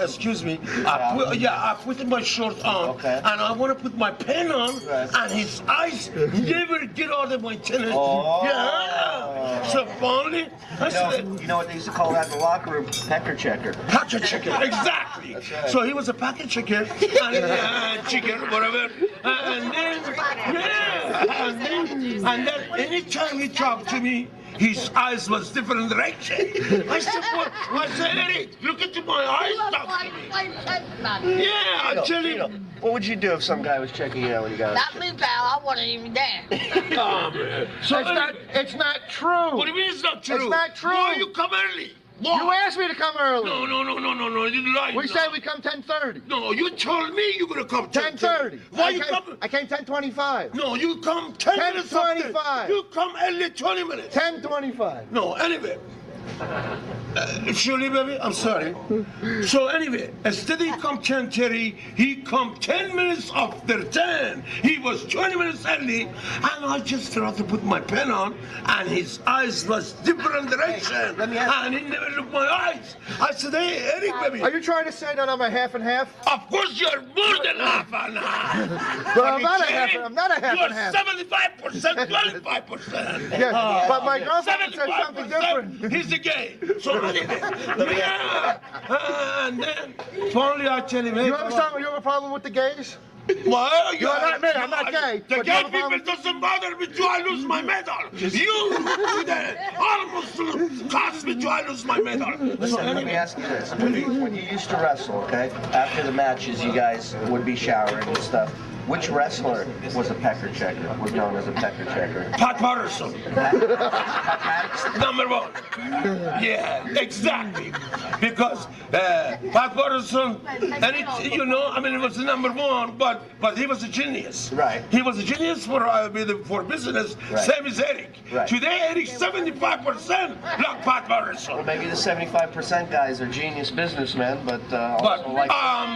excuse me, I put my shirt on, and I want to put my pen on, and his eyes never get out of my tennis. Oh. Yeah. So finally, I said, You know what they used to call that in the locker room? Pecker checker. packet chicken, exactly. right. So he was a packet chicken, and chicken, whatever. And then anytime he talked to me, his eyes was different direction. I said, what? I said, Eric, look into my eyes, talk to me. Yeah, I tell him. What would you do if some guy was checking you out when you got Not me, pal. I wasn't even there. Oh, man. So It's not true. what do you mean it's not true? It's not true. Why you come early? Why? You asked me to come early. No, you lied. We said we come 10:30. No, you told me you're gonna come 10:30. Why you come? I came 10:25. No, you come 10 minutes after. 10:25. You come early 20 minutes. 10:25. No, anyway. Surely, baby, I'm sorry. So anyway, instead he come 10:30, he come 10 minutes after 10. He was 20 minutes early, and I just tried to put my pen on, and his eyes was different direction. Let me ask and he never looked my eyes. I said, hey, Eric, baby. Are you trying to say that I'm a half and half? Of course you're more than half and half. But I'm not a half. I'm not a half You're and half. 75%, 25%. Yeah, but my girlfriend said something 75%, different. he's a gay. So anyway, and then finally I tell him, hey, You have a problem with the gays? well, You're not me, I'm not gay, The but you gay have a people problem- doesn't bother me till I lose my medal. You today almost cost me till I lose my medal. Listen, let me ask you this. When you used to wrestle, okay, after the matches, you guys would be showering and stuff. Which wrestler was a pecker checker, was known as a pecker checker? Pat Patterson. Pat Number one. Yeah, exactly. Because Pat Patterson, and it was the number one, but he was a genius. Right. He was a genius for business, Right. same as Eric. Right. Today, Eric's 75% like Pat Patterson. Well, maybe the 75% guys are genius businessmen, but But, also like...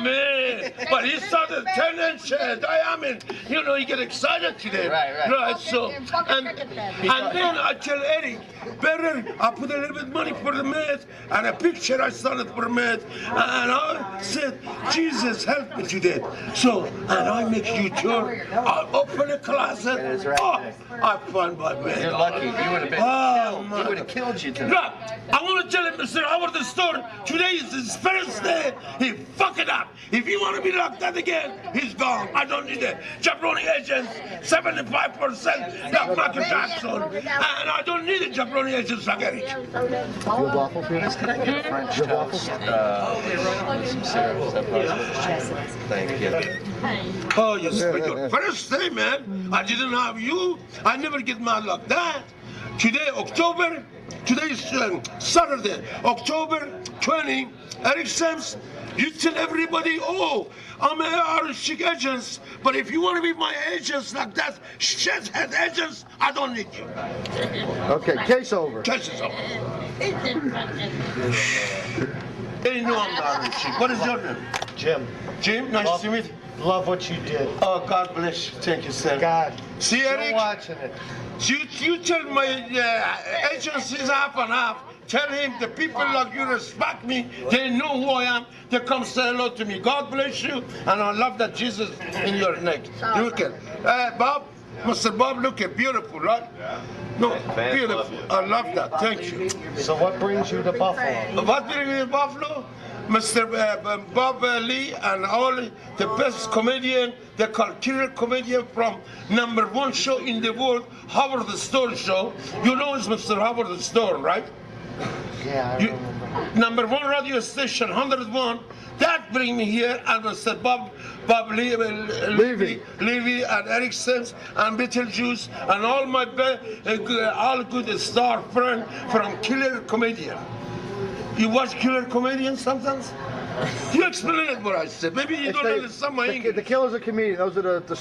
man, but he saw the 10-inch diameter, he get excited today. Right. So, and then I tell Eric, better, I put a little bit money for the mat, and a picture I started for the mat, and I said, Jesus, help me today. So, and I make sure, I open a closet, I find my bed. You're lucky. You would have been killed. He would have killed you tonight. Look, I want to tell him, Mr. Howard, the store, today is his first day. He fuck it up. If you want to be locked out again, he's gone. I don't need it. Jabroni agents, 75% like Michael Jackson. And I don't need a Jabroni agents like Eric. Your waffle, please? Can I get a French toast? Some syrup, is that possible? Thank you. Oh, you spent your first day, man. I didn't have you. I never get mad like that. Today is Saturday, October 20, Eric Sims, you tell everybody, oh, I'm an Irish chick agent, but if you want to be my agents like that, shithead agents, I don't need you. Okay, case over. Case is over. They know I'm not Irish chick. What is your name? Jim. Jim, nice to meet you. Love what you did. Oh, God bless you. Thank you, sir. God. See, Eric? Still watching it. You tell my agencies half and half. Tell him the people like you respect me. They know who I am. They come say hello to me. God bless you. And I love that Jesus in your neck. Look at Bob. Mr. Bob, look at beautiful, right? No, beautiful. I love that. Thank you. So what brings you to Buffalo? What brings me to Buffalo? Mr. Bob Lee and all the best comedian, they call killer comedian from #1 show in the world, Howard Stern show. You know it's Mr. Howard Stern, right? Yeah, I remember. #1 radio station, 101. That bring me here and Mr. Bob Levy and Eric Sims and Beetlejuice and all my all good star friend from Killer Comedian. You watch Killer Comedian sometimes? You explain it what I said. Maybe you don't understand my English. The Killers are comedian. Those are the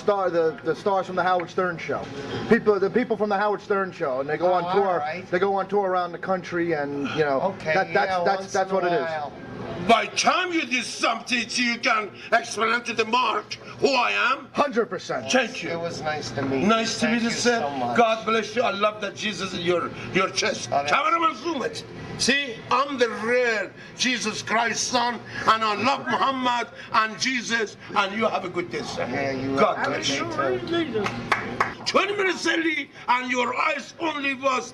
stars from the Howard Stern show. The people from the Howard Stern show, and they go on tour. Right. They go on tour around the country, and you know that's what it is. By time you did something, you can explain to the mark who I am. 100%. Thank you. It was nice to meet you. Nice to meet you, sir. So much. God bless you. I love that Jesus in your chest. Cameraman, zoom it. See, I'm the real Jesus Christ's son, and I love Muhammad and Jesus, and you have a good day, sir. Yeah, you God bless you. 20 minutes early, and your eyes only watch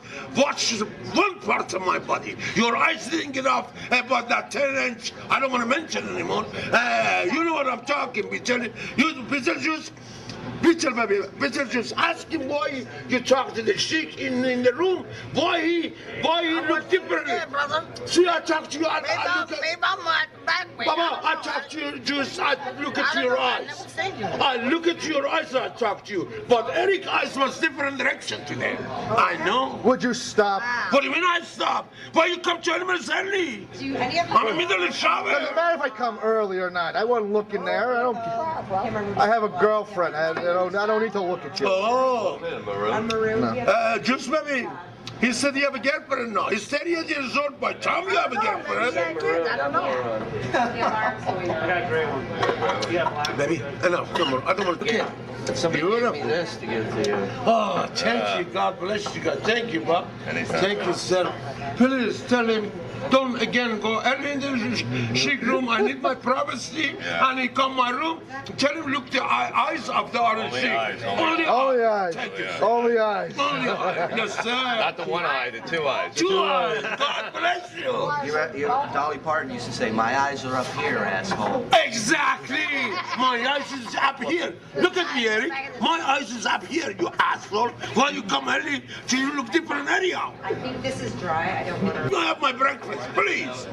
one part of my body. Your eyes didn't get off about that 10-inch. I don't want to mention anymore. You know what I'm talking, Beetlejuice. Beetlejuice, ask him why you talk to the sheik in the room. Why he look different. brother. See, I talk to you. I look at Mama, I talk to you, Juice. I look at your eyes. I look at your eyes. I talk to you. But Eric's eyes was different direction today. I know. Would you stop? What do you mean I stop? Why you come 20 minutes early? I'm in the middle of the shower. Doesn't matter if I come early or not. I wasn't looking there. I have a girlfriend. I don't need to look at you. Oh. I'm maroon. Juice, baby. He said you have a girlfriend now. He's 38 years old. By the time you have a girlfriend. I don't know. I got a great one. Yeah, black. Baby, enough. Come on. I don't want to get Somebody gave me this to give to you. Oh, thank you. God bless you. God. Thank you, Bob. Thank you, sir. Please tell him, don't again go early in the chic room. I need my privacy. And he come my room. Tell him, look the eyes of the orange chic. Only eyes. Thank you, sir. Only eyes. Only eyes. Yes, sir. Not the one eye, the two eyes. Two eyes. God bless you. Dolly Parton used to say, "My eyes are up here, asshole." Exactly. My eyes is up here. Look at me, Eric. My eyes is up here, you asshole. Why you come early? So you look different anyhow. I think this is dry. I don't want to. You have my breakfast, please.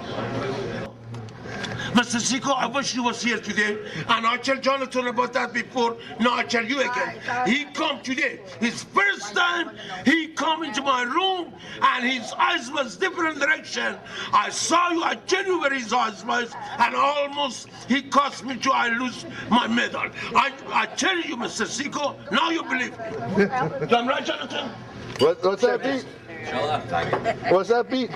Mr. Zico, I wish you was here today, and I tell Jonathan about that before. Now I tell you again. He come today. His first time, he come into my room, and his eyes was different direction. I saw you. I tell you where his eyes was, and almost he cost me to I lose my medal. I tell you, Mr. Zico. Now you believe me. I'm right, Jonathan. What's that beat? What's that beat?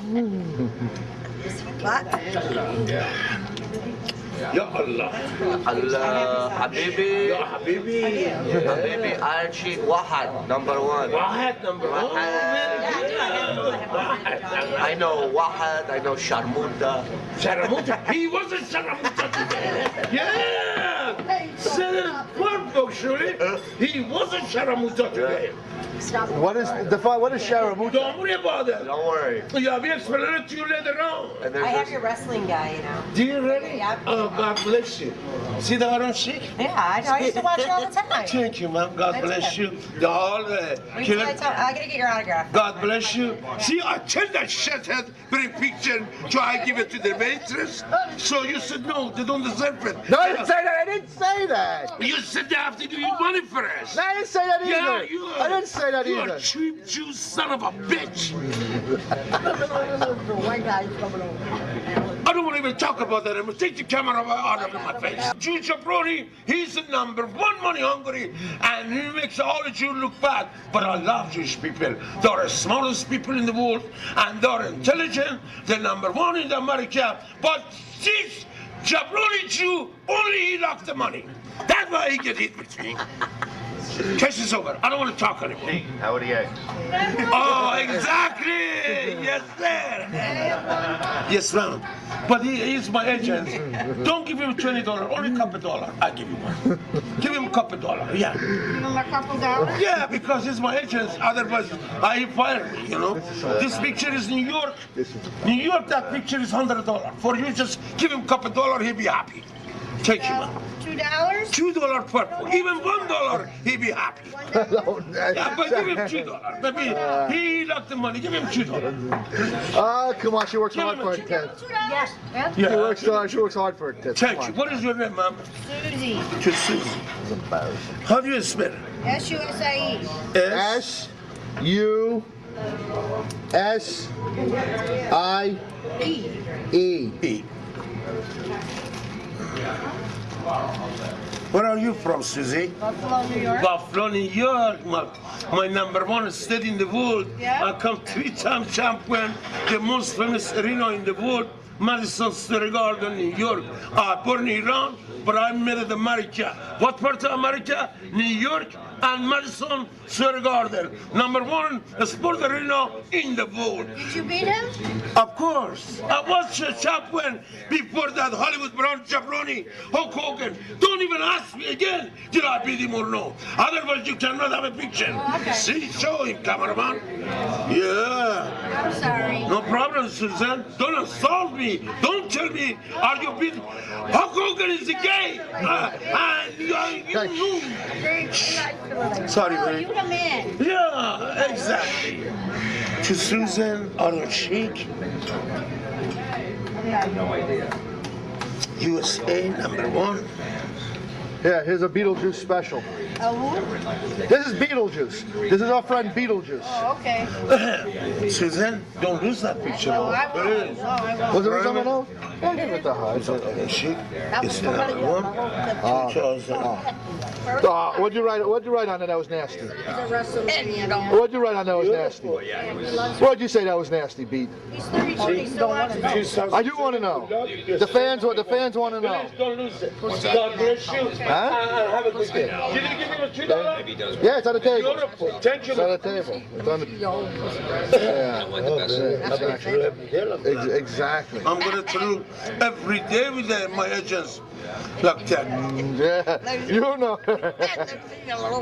Ya Allah. Allah, Habibi. Ya Habibi. Habibi, Iron Sheik, Wahad, #1. Wahad, #1. I know Wahad, I know Sharmuta. Sharmuta? He wasn't Sharmuta today. Yeah! Said it perfectly. He wasn't Sharmuta today. What is Sharmuta? Don't worry about it. Don't worry. Yeah, I'll be explaining it to you later on. I have your wrestling guy, you know. Do you really? Yeah. Oh, God bless you. See the orange chic? Yeah, I used to watch it all the time. Thank you, ma'am. God bless you. The all I gotta get your autograph. God bless you. See, I tell that shithead bring picture, try to give it to the waitress. So you said no, they don't deserve it. No, I didn't say that. I didn't say that. You said they have to give you money for us. No, I didn't say that either. Yeah, you are. I didn't say that You're either. a cheap Jew son of a bitch. I don't want to even talk about that anymore. Take the camera out of my face. Jew Jabroni, he's the #1 money hungry, and he makes all the Jews look bad. But I love Jewish people. They're the smartest people in the world, and they're intelligent. They're #1 in America. But this Jabroni Jew, only he loves the money. That's why he get hit with me. Case is over. I don't want to talk anymore. How would he act? Oh, exactly. Yes, sir. Yes, ma'am. But he's my agent. Don't give him $20. Only a couple dollars. I give you one. Give him a couple dollars. Yeah. Give him a couple dollars? Yeah, because he's my agent. Otherwise, he fired me. You know. This picture is New York. New York. That picture is $100. For you, just give him a couple dollars. He'll be happy. Take you, man. $2? $2 purple. Even $1, he'd be happy. Yeah, but give him $2. Maybe he liked the money. Give him $2. Come on, she works hard for it, Ted. Yes. Yeah. She works hard for it, Ted. Thank you. What is your name, ma'am? Susie. To Susie. How do you spell it? S-U-S-I-E. S-U-S-I-E. Where are you from, Susie? Buffalo, New York. Buffalo, New York. My number one state in the world. Yeah. I come 3-time champion, the most famous arena in the world, Madison Square Garden, New York. I born in Iran, but I married America. What part of America? New York and Madison Square Garden. Number one sport arena in the world. Did you beat him? Of course. I was a champion before that. Hollywood Brown, Jabroni, Honk Hogan. Don't even ask me again, did I beat him or no? Otherwise, you cannot have a picture. Oh, okay. See, show him, cameraman. Yeah. I'm sorry. No problem, Suzanne. Don't insult me. Don't tell me, are you beat? Honk Hogan is a gay. And you know. Sorry, Oh, man. you the man. Yeah, exactly. To Susan Arnold Sheik. USA #1. Yeah, here's a Beetlejuice special. Who? This is Beetlejuice. This is our friend Beetlejuice. Oh, okay. Susan, don't lose that picture. Oh, I won't. Oh, I won't. Was there someone else? Yeah, give it to her. Sheik is #1. What'd you write on that was nasty? He's a WrestleMania. What'd you write on that was nasty? What'd you say that was nasty, Beat? He's 32. He still watches. I do want to know. The fans want to know. Don't lose it. God bless you. Huh? Have a good day. Did you give him a $2? Yeah, it's on the table. Beautiful. Thank you. It's on the table. It's on the. Yeah. Exactly. I'm gonna through every day with my agents like that. Yeah, you know.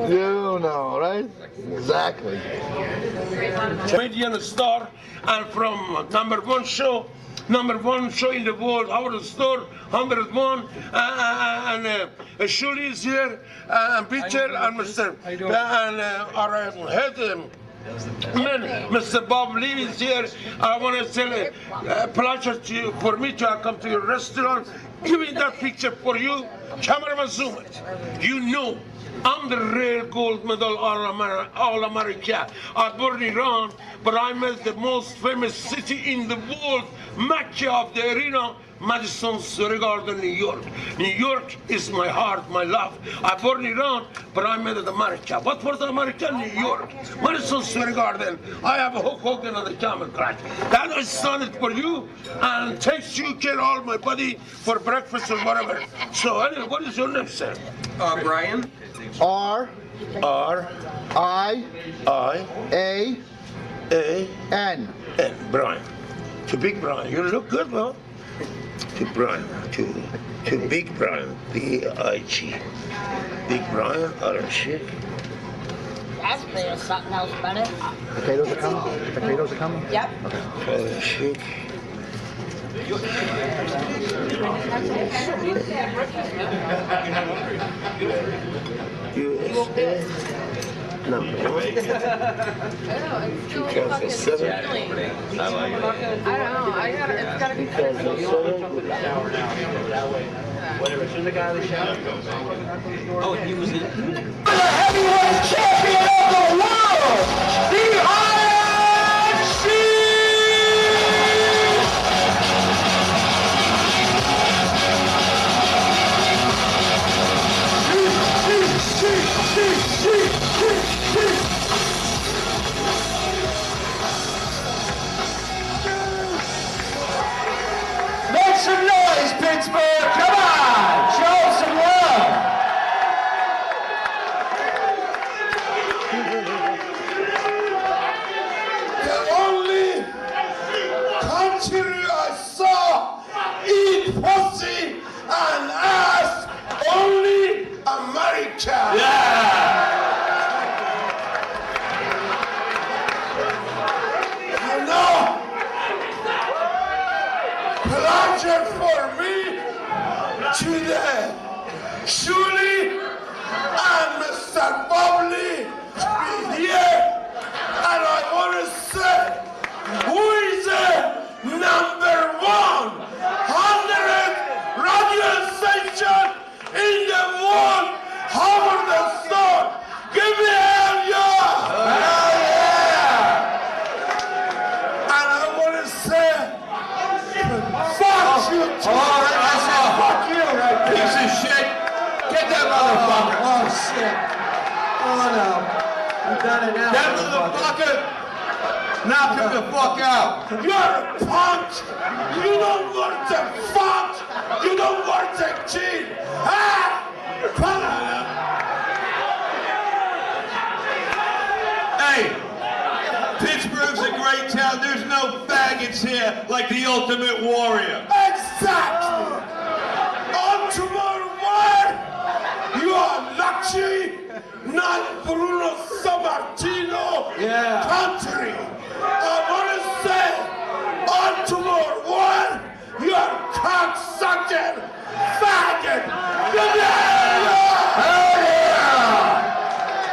You know, right? Exactly. Comedian star, and from #1 show. #1 show in the world, our store, 101, and Shuli is here, and Peter, and Mr. and our head, Mr. Bob Lee is here. I want to tell a pleasure to you, for me to come to your restaurant. Give me that picture for you. Cameraman, zoom it. You know, I'm the real gold medal All-America. I born in Iran, but I met the most famous city in the world, Mecca of the arena, Madison Square Garden, New York. New York is my heart, my love. I born in Iran, but I met America. What was America? New York. Madison Square Garden. I have a Hulk Hogan on the camera crack. That is done for you, and takes you care all my buddy for breakfast or whatever. So anyway, what is your name, sir? Brian. R-I-A-N. Brian. To Big Brian. You look good, man. To Brian. To Big Brian. B-I-G. Big Brian, Orange Chick. That's there's something else about it. Potatoes are coming? Potatoes are coming? Yep. Orange Chick. USA #1. 2007. I don't know. It's gotta be 2007. Whatever. Isn't the guy on the show? Oh, he was in. The heavyweight champion of the world, the Iron Sheik! Make some noise, Pittsburgh! Come on! Show some love! second. Oh no. You've done it now. Get to the bucket. Knock him the fuck out. You're a punk. You don't want to fuck. You don't want to cheat. Ah! Come on. Hey, Pittsburgh's a great town. There's no faggots here like the Ultimate Warrior. Exactly. On tomorrow morning, you are lucky, not Bruno Sammartino country. I want to say, on tomorrow morning, you are cocksucking faggot. Get Hell yeah!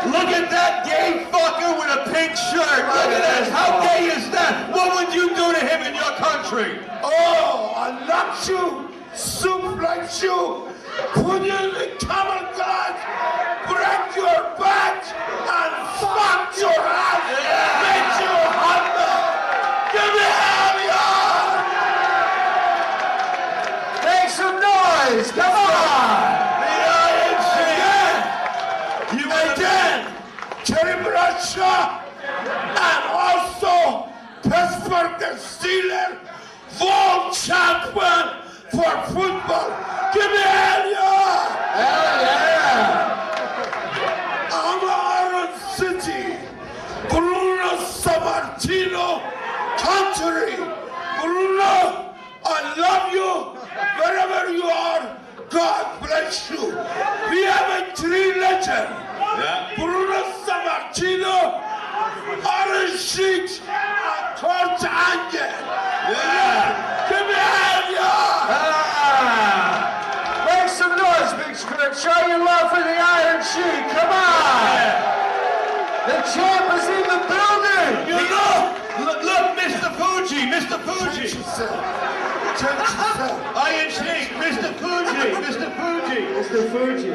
Look at that gay fucker with a pink shirt. Look at that. How gay is that? What would you do to him in your country? Oh, I knock you, suplex you, put you in the common glass, break your back, and fuck your ass, make you humble. Give me hell, yeah! Make some noise! Come on! You again, Terry Bradshaw, and also Pittsburgh Steelers, world champion for football. Give me hell, yeah! Hell yeah! I'm Iron City, Bruno Sammartino country. Bruno, I love you wherever you are. God bless you. We have a three legend. Bruno Sammartino, Aaron Sheik, and Coach Ange. Give me a hand, Make some noise, Big Squirt. Show your love for the Iron Sheik. Come on! The champ is in the building! You know, look, Mr. Fuji, Mr. Fuji. Iron Sheik, Mr. Fuji, Mr. Fuji. Mr. Fuji.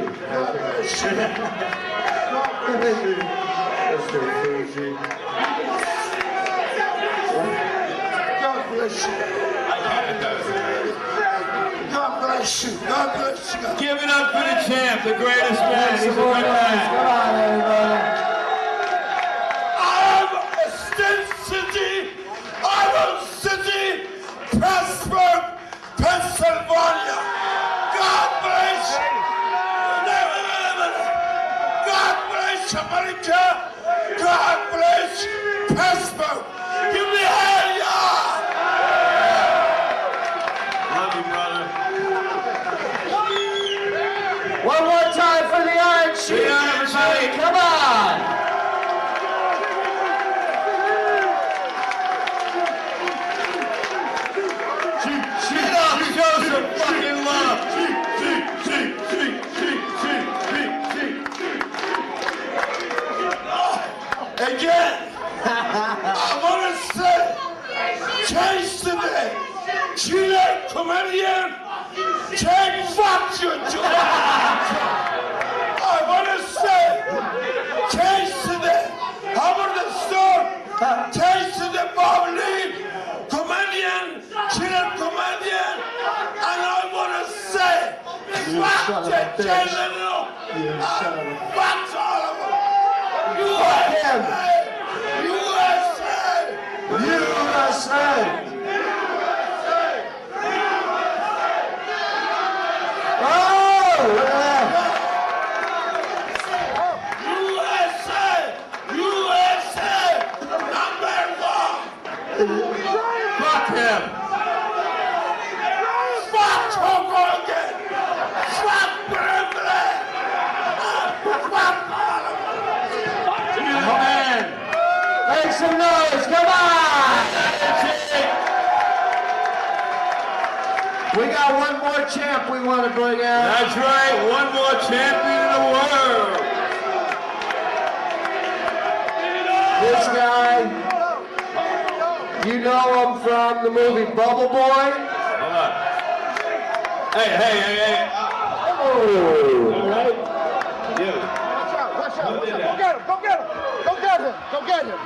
Mr. Fuji. God bless you. God bless you. God bless you. Give it up for the champ, the greatest man. He's a good man. Come on, everybody. I'm Steel City, Iron City, Pittsburgh, Pennsylvania. God bless you. God bless America. God bless Pittsburgh. Give me hell, yeah. Love you, brother. One more time for the Iron Sheik. everybody. Come on. Get up, show some fucking love. Again, I want to say, change today. Chile comedian, change fuck you to I want to say, change today. How about the store? Change to the public, comedian, Chile comedian, and I want to say, fuck the channel, fuck all of them. USA! Fuck him. Fuck Hogan! Fuck Brimley! Fuck all of them! Man. Make some noise, come on! We got one more champ we want to bring out. That's right, one more champion in the world. This guy, you know him from the movie Bubble Boy? Hold on. Hey. Oh, all right. You. Watch out. Go get him. Go get him. Go get him.